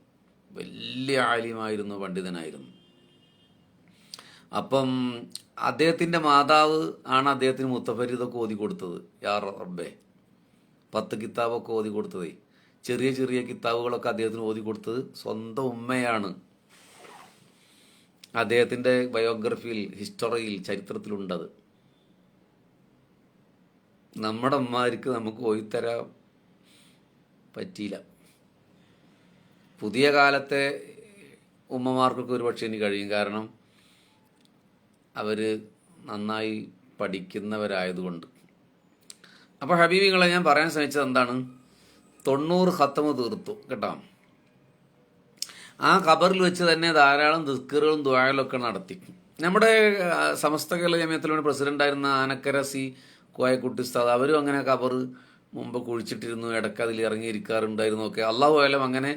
[SPEAKER 1] വലിയ ആലിമായിരുന്നു, പണ്ഡിതനായിരുന്നു. അപ്പം അദ്ദേഹത്തിൻ്റെ മാതാവ് ആണ് അദ്ദേഹത്തിന് മുത്തഫരീദൊക്കെ ഓതി കൊടുത്തത്. യാ റബ്ബേ, 10 കിതാബൊക്കെ ഓതി കൊടുത്തതേ, ചെറിയ ചെറിയ കിതാബുകളൊക്കെ അദ്ദേഹത്തിന് ഓതി കൊടുത്തത് സ്വന്തം ഉമ്മയാണ്. അദ്ദേഹത്തിൻ്റെ ബയോഗ്രഫിയിൽ, ഹിസ്റ്ററിയിൽ, ചരിത്രത്തിലുണ്ടത്. നമ്മുടെ അമ്മമാർക്ക് നമുക്ക് ഓയിത്തരാൻ പറ്റിയില്ല. പുതിയ കാലത്തെ ഉമ്മമാർക്കൊക്കെ ഒരു പക്ഷേ ഇനി കഴിയും, കാരണം അവർ നന്നായി പഠിക്കുന്നവരായതുകൊണ്ട്. അപ്പോൾ ഹബീബിങ്ങളെ, ഞാൻ പറയാൻ ശ്രമിച്ചത് എന്താണ്? 90 ഖത്മ് തീർത്തു കേട്ടോ. ആ ഖബറിൽ വെച്ച് തന്നെ ധാരാളം ദിക്റുകളും ദുആകളൊക്കെ നടത്തി. നമ്മുടെ സമസ്ത കേരള ജമിയത്തുൽ പ്രസിഡൻ്റായിരുന്ന ആനക്കര കോയക്കുട്ടി ഉസ്താദ്, അവരും അങ്ങനെ ഖബർ മുമ്പ് കുഴിച്ചിട്ടിരുന്നു, ഇടയ്ക്ക് അതിൽ ഇറങ്ങിയിരിക്കാറുണ്ടായിരുന്നു ഒക്കെ. അള്ളാഹു ആലം അങ്ങനെ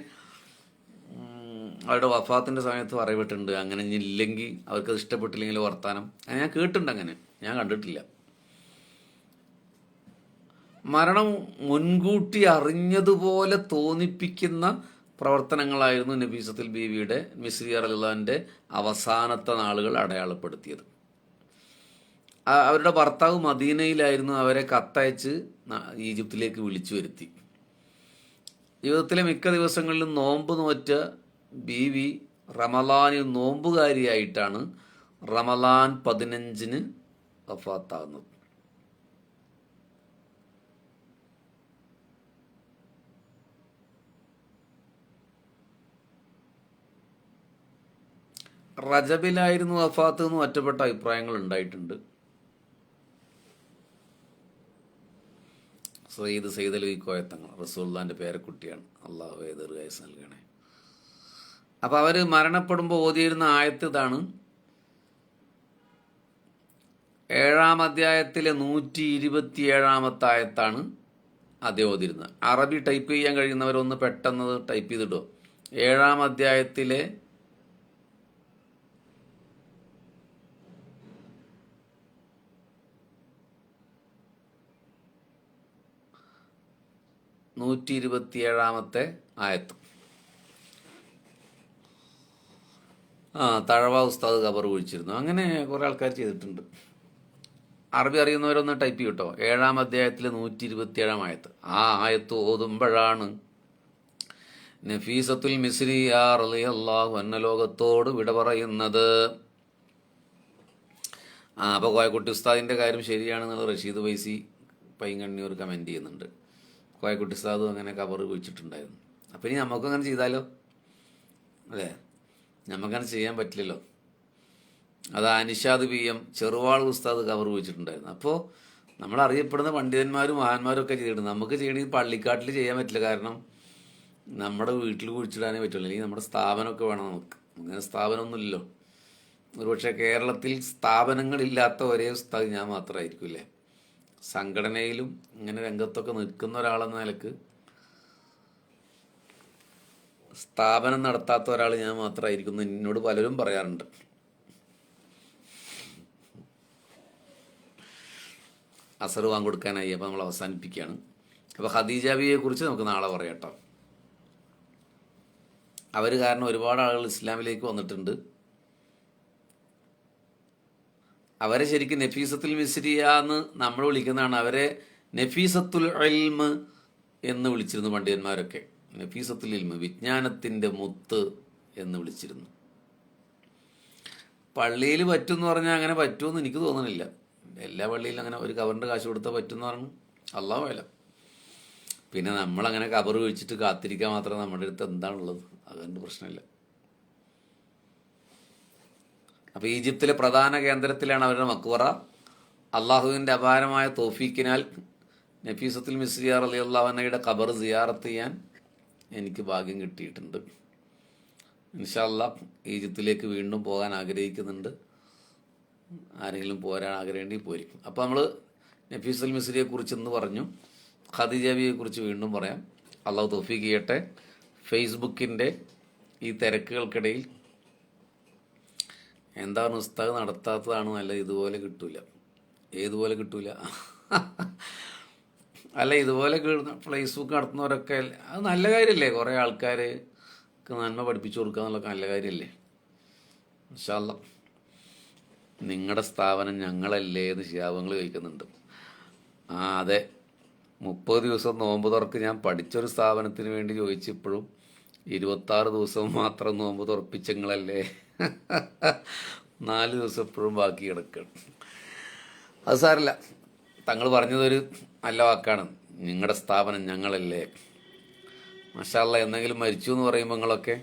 [SPEAKER 1] അവരുടെ വഫാത്തിൻ്റെ സമയത്ത് പറയപ്പെട്ടിട്ടുണ്ട്. അങ്ങനെ ഇല്ലെങ്കിൽ അവർക്കത് ഇഷ്ടപ്പെട്ടില്ലെങ്കിൽ വർത്താനം, ഞാൻ കേട്ടിട്ടുണ്ട്, അങ്ങനെ ഞാൻ കണ്ടിട്ടില്ല. മരണം മുൻകൂട്ടി അറിഞ്ഞതുപോലെ തോന്നിപ്പിക്കുന്ന പ്രവർത്തനങ്ങളായിരുന്നു നഫീസത്തുൽ ബീവിയുടെ മിസ്രിയ റളിയല്ലാഹുവിൻ്റെ അവസാനത്തെ നാളുകൾ അടയാളപ്പെടുത്തിയത്. അവരുടെ ഭർത്താവ് മദീനയിലായിരുന്നു. അവരെ കത്തയച്ച് ഈജിപ്തിലേക്ക് വിളിച്ചു വരുത്തി. ജീവിതത്തിലെ മിക്ക ദിവസങ്ങളിലും നോമ്പ് നോറ്റ ബീവി റമളാനിൽ നോമ്പുകാരിയായിട്ടാണ് റമളാൻ 15 വഫാത്താകുന്നത്. റജബിലായിരുന്നു വഫാത്ത് എന്ന് ഒറ്റപ്പെട്ട അഭിപ്രായങ്ങൾ ഉണ്ടായിട്ടുണ്ട്. സയ്യിദ് അലി കോയത്തങ്ങൾ റസൂലുള്ളാഹിന്റെ പേരക്കുട്ടിയാണ്. അള്ളാഹു ദീർഘായുസ്സ് നൽകണേ. അപ്പോൾ അവർ മരണപ്പെടുമ്പോൾ ഓതിയിരുന്ന ആയത്ത് ഇതാണ്. 7-ാം അധ്യായത്തിലെ 127-ാമത്തെ ആയത്താണ് അദ്ദേഹം ഓതിയിരുന്നത്. അറബി ടൈപ്പ് ചെയ്യാൻ കഴിയുന്നവരൊന്ന് പെട്ടെന്ന് ടൈപ്പ് ചെയ്തിടുമോ? 7-ാം അധ്യായത്തിലെ 127-ാമത്തെ ആയത്ത്. തഴവ ഉസ്താദ് ഖബർ കുഴിച്ചിരുന്നു. അങ്ങനെ കുറേ ആൾക്കാർ ചെയ്തിട്ടുണ്ട്. അറബി അറിയുന്നവരൊന്ന് ടൈപ്പ് ചെയ്യും കേട്ടോ. 7-ാം അധ്യായത്തിലെ 127-ാം ആയത്ത്. ആ ആയത്ത് ഓതുമ്പോഴാണ് നഫീസത്തുൽ മിസ്രിയ റളിയല്ലാഹു അൻഹ ലോകത്തോട് വിട പറയുന്നത്. അപ്പോൾ കോയക്കുട്ടി ഉസ്താദിൻ്റെ കാര്യം ശരിയാണെന്നുള്ള റഷീദ് വൈസി പൈങ്കണ്ണൂർ കമൻറ്റ് ചെയ്യുന്നുണ്ട്. കോയക്കുട്ടി ഉസ്താദും അങ്ങനെ ഖബർ കുഴിച്ചിട്ടുണ്ടായിരുന്നു. അപ്പോൾ ഇനി നമുക്കും അങ്ങനെ ചെയ്താലോ? അല്ലേ? നമുക്കങ്ങനെ ചെയ്യാൻ പറ്റില്ലല്ലോ. അത് അനിഷാദ് PM ചെറുവാൾ ഉസ്താദ് കവർ വെച്ചിട്ടുണ്ടായിരുന്നു. അപ്പോൾ നമ്മൾ അറിയപ്പെടുന്ന പണ്ഡിതന്മാരും മഹാന്മാരും ഒക്കെ ചെയ്തിട്ടുണ്ട്. നമുക്ക് ചെയ്യണമെങ്കിൽ പള്ളിക്കാട്ടിൽ ചെയ്യാൻ പറ്റില്ല. കാരണം നമ്മുടെ വീട്ടിൽ കുഴിച്ചിടാനേ പറ്റുള്ളൂ. അല്ലെങ്കിൽ നമ്മുടെ സ്ഥാപനമൊക്കെ വേണം നമുക്ക്. അങ്ങനെ സ്ഥാപനമൊന്നുമില്ലല്ലോ. ഒരുപക്ഷെ കേരളത്തിൽ സ്ഥാപനങ്ങളില്ലാത്ത ഒരേ ഉസ്താദ് ഞാൻ മാത്രമായിരിക്കും അല്ലേ? സംഘടനയിലും ഇങ്ങനെ രംഗത്തൊക്കെ നിൽക്കുന്ന ഒരാളെന്ന നിലക്ക് സ്ഥാപനം നടത്താത്ത ഒരാൾ ഞാൻ മാത്രമായിരിക്കും എന്നോട് പലരും പറയാറുണ്ട്. അസർ വാങ്ങിക്കൊടുക്കാനായി. അപ്പോൾ നമ്മൾ അവസാനിപ്പിക്കുകയാണ്. അപ്പോൾ ഖദീജ ബീവിയെ കുറിച്ച് നമുക്ക് നാളെ പറയാം കേട്ടോ. അവർ കാരണം ഒരുപാട് ആളുകൾ ഇസ്ലാമിലേക്ക് വന്നിട്ടുണ്ട്. അവരെ ശരിക്കും നഫീസത്തുൽ മിസ്രിയ എന്ന് നമ്മൾ വിളിക്കുന്നതാണ്. അവരെ നഫീസത്തുൽ ഇൽമ് എന്ന് വിളിച്ചിരുന്നു പണ്ഡിതന്മാരൊക്കെ. നഫീസത്തുൽ ഇൽമ്, വിജ്ഞാനത്തിൻ്റെ മുത്ത് എന്ന് വിളിച്ചിരുന്നു. പള്ളിയിൽ പറ്റുമെന്ന് പറഞ്ഞാൽ അങ്ങനെ പറ്റുമെന്ന് എനിക്ക് തോന്നുന്നില്ല. എല്ലാ പള്ളിയിലും അങ്ങനെ ഒരു കവറിൻ്റെ കാശ് കൊടുത്താൽ പറ്റുമെന്ന് പറഞ്ഞു അല്ലാഹു അലം. പിന്നെ നമ്മളങ്ങനെ കവർ ഒഴിച്ചിട്ട് കാത്തിരിക്കാൻ മാത്രം നമ്മുടെ അടുത്ത് എന്താണുള്ളത്? അതുകൊണ്ട് പ്രശ്നമില്ല. അപ്പോൾ ഈജിപ്തിലെ പ്രധാന കേന്ദ്രത്തിലാണ് അവരുടെ മക്ബറ. അള്ളാഹുവിൻ്റെ അപാരമായ തൗഫീക്കിനാൽ നഫീസത്തുൽ മിസ്രിയ റളിയല്ലാഹു അൻഹയുടെ ഖബർ സിയാറത്ത് ചെയ്യാൻ എനിക്ക് ഭാഗ്യം കിട്ടിയിട്ടുണ്ട്. ഇൻഷാ അല്ലാഹ് ഈജിപ്തിലേക്ക് വീണ്ടും പോകാൻ ആഗ്രഹിക്കുന്നുണ്ട്. ആരെങ്കിലും പോരാൻ ആഗ്രഹിക്കേണ്ടി പോയിരിക്കും. അപ്പോൾ നമ്മൾ നഫീസത്തുൽ മിസ്രിയെ കുറിച്ച് ഇന്ന് പറഞ്ഞു. ഖദീജ ബീവിയെ കുറിച്ച് വീണ്ടും പറയാം. അള്ളാഹു തൗഫീഖ് ചെയ്യട്ടെ. ഫേസ്ബുക്കിൻ്റെ ഈ തിരക്കുകൾക്കിടയിൽ എന്താണ് ഉസ്താദ് നടത്താത്തതാണ് നല്ലത്. ഇതുപോലെ കിട്ടൂല. ഏതുപോലെ കിട്ടൂല അല്ല, ഇതുപോലെ ഫേസ്ബുക്ക് നടത്തുന്നവരൊക്കെ അത് നല്ല കാര്യമല്ലേ? കുറേ ആൾക്കാർക്ക് നന്മ പഠിപ്പിച്ചു കൊടുക്കുക എന്നുള്ള നല്ല കാര്യമല്ലേ? ഇൻഷാ അല്ലാഹ് നിങ്ങളുടെ സ്ഥാപനം ഞങ്ങളല്ലേ എന്ന് ശിഹാബുകൾ ചോദിക്കുന്നുണ്ട്. അതെ, 30 ദിവസം നോമ്പ് തുറക്ക് ഞാൻ പഠിച്ചൊരു സ്ഥാപനത്തിന് വേണ്ടി ചോദിച്ചപ്പോഴും 26 ദിവസം മാത്രം നോമ്പ് തുറപ്പിച്ചങ്ങളല്ലേ 4 ദിവസം എപ്പോഴും ബാക്കി കിടക്കണം. അത് സാരമില്ല, തങ്ങൾ പറഞ്ഞതൊരു നല്ല വാക്കാണ്. നിങ്ങളുടെ സ്ഥാപനം ഞങ്ങളല്ലേ. മാഷാ അല്ലാഹ്. എന്തെങ്കിലും മരിച്ചു എന്ന് പറയുമ്പോൾ നിങ്ങളൊക്കെ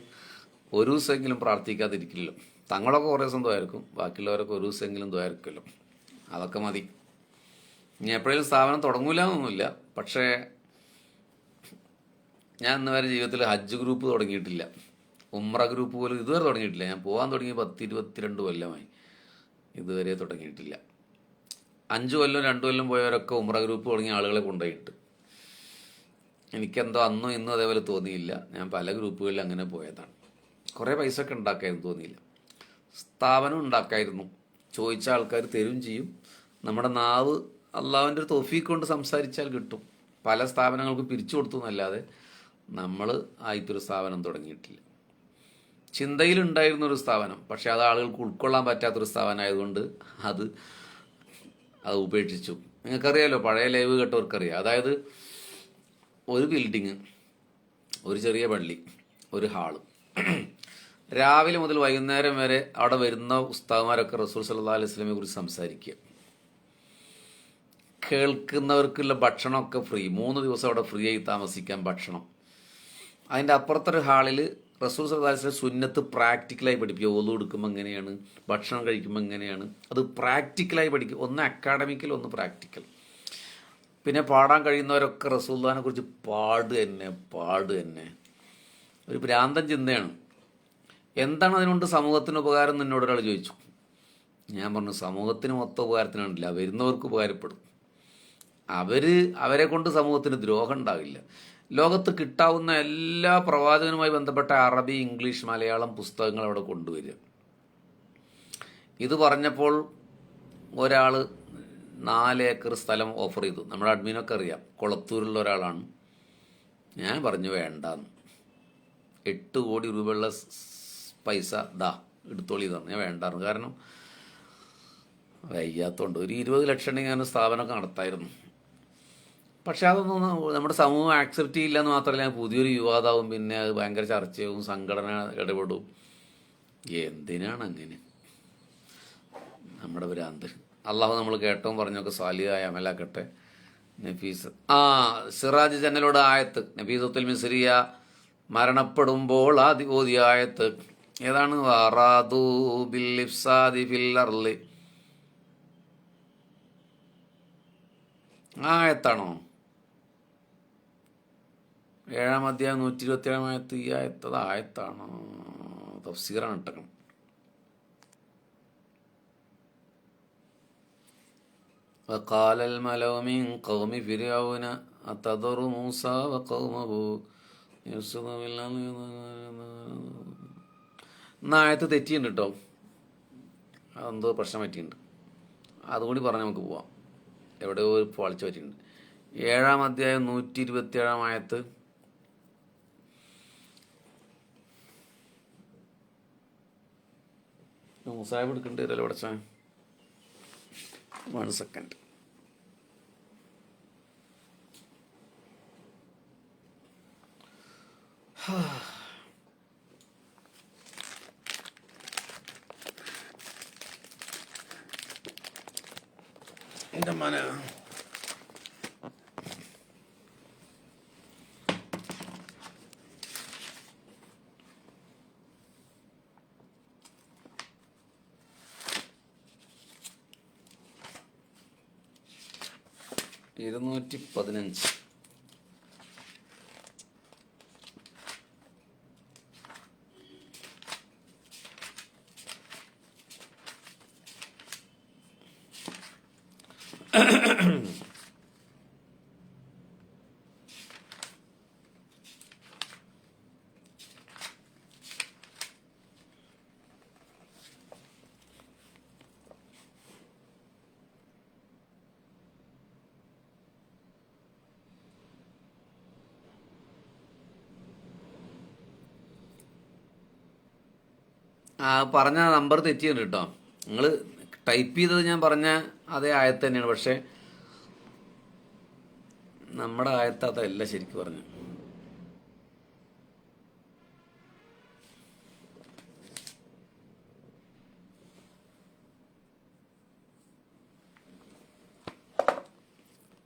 [SPEAKER 1] ഒരു ദിവസമെങ്കിലും പ്രാർത്ഥിക്കാതിരിക്കില്ലല്ലോ. തങ്ങളൊക്കെ കുറേ ദിവസം ദ്വാരക്കും, ബാക്കിയുള്ളവരൊക്കെ ഒരു ദിവസമെങ്കിലും ദ്വാരക്കുമല്ലോ. അതൊക്കെ മതി. ഇനി എപ്പോഴേലും സ്ഥാപനം തുടങ്ങൂല എന്നൊന്നുമില്ല. പക്ഷേ ഞാൻ ഇന്ന് വരെ ജീവിതത്തിൽ ഹജ്ജ് ഗ്രൂപ്പ് തുടങ്ങിയിട്ടില്ല. ഉംറ ഗ്രൂപ്പ് പോലും ഇതുവരെ തുടങ്ങിയിട്ടില്ല. ഞാൻ പോകാൻ തുടങ്ങി 10-22 കൊല്ലമായി. ഇതുവരെ തുടങ്ങിയിട്ടില്ല. 5 കൊല്ലം 2 കൊല്ലം പോയവരൊക്കെ ഉംറ ഗ്രൂപ്പ് തുടങ്ങിയ ആളുകളെ കൊണ്ടുപോയിട്ട് എനിക്കെന്തോ അന്നും ഇന്നും അതേപോലെ തോന്നിയില്ല. ഞാൻ പല ഗ്രൂപ്പുകളിൽ അങ്ങനെ പോയതാണ്. കുറേ പൈസ ഒക്കെ ഉണ്ടാക്കായിരുന്നു, തോന്നിയില്ല. സ്ഥാപനം ഉണ്ടാക്കായിരുന്നു. ചോദിച്ച ആൾക്കാർ തരും ചെയ്യും. നമ്മുടെ നാവ് അള്ളാഹുവിൻ്റെ ഒരു തൗഫീഖ് കൊണ്ട് സംസാരിച്ചാൽ കിട്ടും. പല സ്ഥാപനങ്ങൾക്ക് പിരിച്ചു കൊടുത്തു എന്നല്ലാതെ നമ്മൾ ആയിട്ടൊരു സ്ഥാപനം തുടങ്ങിയിട്ടില്ല. ചിന്തയിലുണ്ടായിരുന്നൊരു സ്ഥാപനം, പക്ഷേ അത് ആളുകൾക്ക് ഉൾക്കൊള്ളാൻ പറ്റാത്തൊരു സ്ഥാപനമായതുകൊണ്ട് അത് ഉപേക്ഷിച്ചു. നിങ്ങൾക്കറിയാലോ, പഴയ ലൈവ് കേട്ടവർക്കറിയാം. അതായത് ഒരു ബിൽഡിങ്, ഒരു ചെറിയ പള്ളി, ഒരു ഹാള്, രാവിലെ മുതൽ വൈകുന്നേരം വരെ അവിടെ വരുന്ന ഉസ്താദുമാരൊക്കെ റസൂൽ സല്ലല്ലാഹു അലൈഹി വസല്ലമയെ കുറിച്ച് സംസാരിക്കുക. കേൾക്കുന്നവർക്കുള്ള ഭക്ഷണമൊക്കെ ഫ്രീ. 3 ദിവസം അവിടെ ഫ്രീ ആയി താമസിക്കാൻ ഭക്ഷണം. അതിൻ്റെ അപ്പുറത്തൊരു ഹാളിൽ റസൂൽ സല്ലല്ലാഹു അലൈഹി വസല്ലം സുന്നത്ത് പ്രാക്ടിക്കലായി പഠിപ്പിക്കുക. ഒളു എടുക്കുമ്പോൾ എങ്ങനെയാണ്, ഭക്ഷണം കഴിക്കുമ്പോൾ എങ്ങനെയാണ്, അത് പ്രാക്ടിക്കലായി പഠിക്കുക. ഒന്ന് അക്കാഡമിക്കൽ, ഒന്ന് പ്രാക്ടിക്കൽ. പിന്നെ പാടാൻ കഴിയുന്നവരൊക്കെ റസൂലുള്ളാഹിനെ കുറിച്ച് പാട് തന്നെ ഒരു ഭ്രാന്തൻ ചിന്തയാണ്. എന്താണ് അതിനുകൊണ്ട് സമൂഹത്തിന് ഉപകാരം എന്ന് എന്നോട് ഒരാൾ ചോദിച്ചു. ഞാൻ പറഞ്ഞു, സമൂഹത്തിന് മൊത്തം ഉപകാരത്തിനാണില്ല, വരുന്നവർക്ക് ഉപകാരപ്പെടും. അവരെ കൊണ്ട് സമൂഹത്തിന് ദ്രോഹം ഉണ്ടാവില്ല. ലോകത്ത് കിട്ടാവുന്ന എല്ലാ പ്രവാചകനുമായി ബന്ധപ്പെട്ട അറബി, ഇംഗ്ലീഷ്, മലയാളം പുസ്തകങ്ങൾ അവിടെ കൊണ്ടുവരിക. ഇത് പറഞ്ഞപ്പോൾ ഒരാൾ 4 ഏക്കർ സ്ഥലം ഓഫർ ചെയ്തു. നമ്മുടെ അഡ്മിനൊക്കെ അറിയാം, കൊളത്തൂരുള്ള ഒരാളാണ്. ഞാൻ പറഞ്ഞു വേണ്ടാന്ന്. 8 കോടി രൂപയുള്ള പൈസ എടുത്തോളി തന്നു. ഞാൻ വേണ്ടായിരുന്നു. കാരണം വയ്യാത്തതുകൊണ്ട്. ഒരു 20 ലക്ഷം ഉണ്ടെങ്കിൽ ഞാൻ സ്ഥാപനമൊക്കെ നടത്തായിരുന്നു. പക്ഷെ അതൊന്നും നമ്മുടെ സമൂഹം ആക്സെപ്റ്റ് ചെയ്യില്ല എന്ന് മാത്രമല്ല, പുതിയൊരു യുവാതാവും. പിന്നെ അത് ഭയങ്കര ചർച്ചയാവും, സംഘടന ഇടപെടും. എന്തിനാണ് അങ്ങനെ നമ്മുടെ ഭ്രാന്ത്? അള്ളാഹു നമ്മൾ കേട്ടോ പറഞ്ഞൊക്കെ സാലിഹായ അമലാക്കട്ടെ. നഫീസ് സിറാജ് ജന്നലോട് ആയത്ത് നഫീസത്തുൽ മിസ്രിയ മരണപ്പെടുമ്പോൾ ഓതിയ ആയത്ത് ഏതാണ്? വറാദൂ ബിൽ ഇഫ്സാദി ഫിൽ അർളി, ആ ആയത്താണോ? 7-ാം അധ്യായം 127-ാം ആയത്ത്. ഈ ആയത്ത് അത് ആയത്താണോ? തഫ്സീറാണ് ഇട്ടക്കണം. وقال الملأ من قوم فرعون أتذر موسى وقومه يفسدون في الأرض. ആയത്ത് തെറ്റിയുണ്ട് കേട്ടോ, അതെന്തോ പ്രശ്നം പറ്റിയിട്ടുണ്ട്. അതുകൂടി പറഞ്ഞ് നമുക്ക് പോവാം. എവിടെയോ ഒരു പാളിച്ച പറ്റിയിട്ടുണ്ട്. 7-ാം അധ്യായം 127-ാം ആയത്ത്. മൂസാഹിബ് എടുക്കേണ്ടി വരല്ലോ പഠിച്ചാൽ. 1 second. എൻ്റെ മന 215. പറഞ്ഞ നമ്പർ തെറ്റിയുണ്ട് കേട്ടോ. നിങ്ങൾ ടൈപ്പ് ചെയ്തത് ഞാൻ പറഞ്ഞ അതേ ആയത്ത് തന്നെയാണ്, പക്ഷേ നമ്മുടെ ആയത്ത് അതല്ല ശരിക്കും പറഞ്ഞു.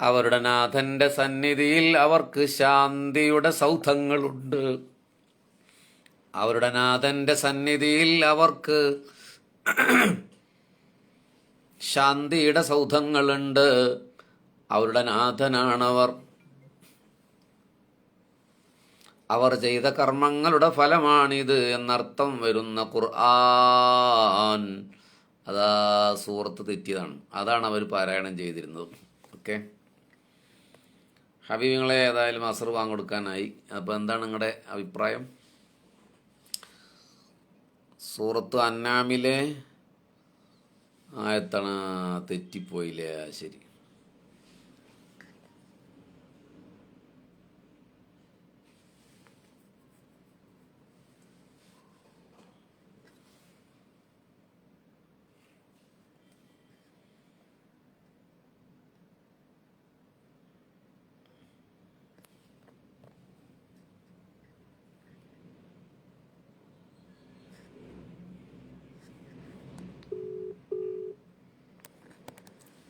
[SPEAKER 1] അവരുടെ നാഥന്റെ സന്നിധിയിൽ അവർക്ക് ശാന്തിയുടെ സൗധങ്ങളുണ്ട്. അവരുടെ നാഥന്റെ സന്നിധിയിൽ അവർക്ക് ശാന്തിയുടെ സൗധങ്ങളുണ്ട്. അവരുടെ നാഥനാണവർ. അവർ ചെയ്ത കർമ്മങ്ങളുടെ ഫലമാണിത് എന്നർത്ഥം വരുന്ന ഖുർആൻ. അതാ സൂറത്ത് തെറ്റിയതാണ്. അതാണ് അവർ പാരായണം ചെയ്തിരുന്നത്. ഓക്കെ ഹബീബിങ്ങളെ, ഏതായാലും അസർ വാങ്ങിക്കൊടുക്കാനായി. അപ്പോൾ എന്താണ് നിങ്ങളുടെ അഭിപ്രായം? സൂറത്ത് അന്നാമിലെ ആയത്താണ് തെറ്റിപ്പോയില്ലേ? ശരി.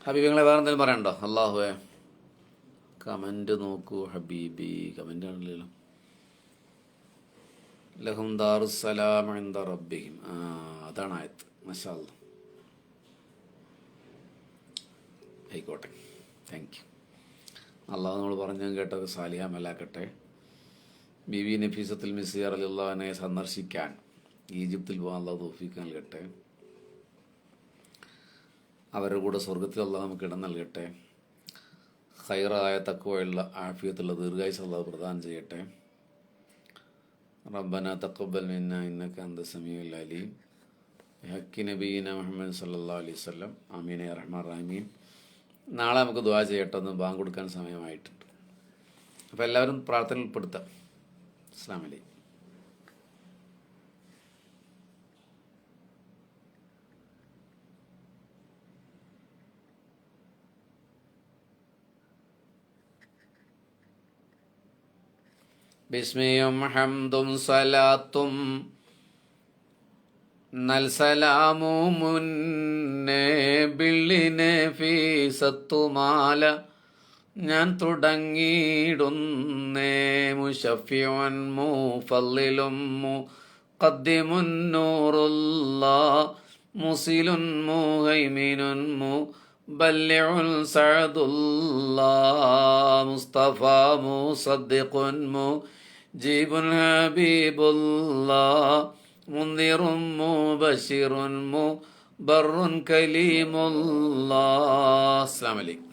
[SPEAKER 1] ഹബീബിങ്ങളെ വേറെ എന്തെങ്കിലും പറയണ്ടോ? അള്ളാഹുവേ, കമൻറ്റ് നോക്കൂ ഹബീബി. കമൻ്റ് ആണല്ലോ. ലഹും ദാറുസ്സലാം ഇൻദ റബ്ബിഹിം. അതാണ് ആയത്ത്. മാഷാ അല്ലാഹ്. ആയിക്കോട്ടെ, താങ്ക് യു. അള്ളാഹു നമ്മൾ പറഞ്ഞു കേട്ടത് സാലിഹ മലാക്കട്ടെ. ബീബി നഫീസത്തുൽ മിസ്രിയ റളിയല്ലാഹു അൻഹയെ സന്ദർശിക്കാൻ ഈജിപ്തിൽ പോകാൻ അള്ളാഹു തൗഫീഖ് നൽകട്ടെ. അവരുടെ കൂടെ സ്വർഗത്തിൽ അള്ളാഹു നമുക്ക് ഇടം നൽകട്ടെ. ഖൈറായ തഖ്വയുള്ള ആഫിയത്തുള്ള ദീർഘായുസ്സ് അള്ളാഹു പ്രദാനം ചെയ്യട്ടെ. റബ്ബന തഖബ്ബൽ മിന്നാ ഇന്നക അന്ത സമീഉൽ അലീം. ബിഹഖ്ഖി നബിയിന മുഹമ്മദ് സല്ലല്ലാഹു അലൈഹി വസല്ലം. ആമീൻ യാ റഹ്മാൻ റഹീം. നാളെ നമുക്ക് ദുആ ചെയ്യട്ടെ. ഒന്ന് ബാങ്ക് കൊടുക്കാൻ സമയമായിട്ടുണ്ട്. അപ്പോൾ എല്ലാവരും പ്രാർത്ഥനയിൽ ഉൾപ്പെടുത്താം. അസ്സലാമു അലൈക്കും. ബിസ്മിയും ഹംദും സലാത്തും നൽസലാമു മുന്നേ ബിള്ളിനെ ഫീസത്തുമാല ഞാൻ തുടങ്ങിയിടുന്നേ മുഷഫിഉൻ മുഫള്ളിലും മുഖദ്ദിമുൻ നൂറുല്ലാ മുസിലുൻ മുഹൈമിനുൻ മുബല്ലിഉൻ സഅദുല്ലാ മുസ്തഫ മുസദ്ദിഖുൻ മുജീബുൻ ഹബീബുല്ലാ മുൻദിറുൻ മുബശിറുൻ മുബർറുൻ കലീമുല്ലാ. അസ്സലാമു അലൈക്കും.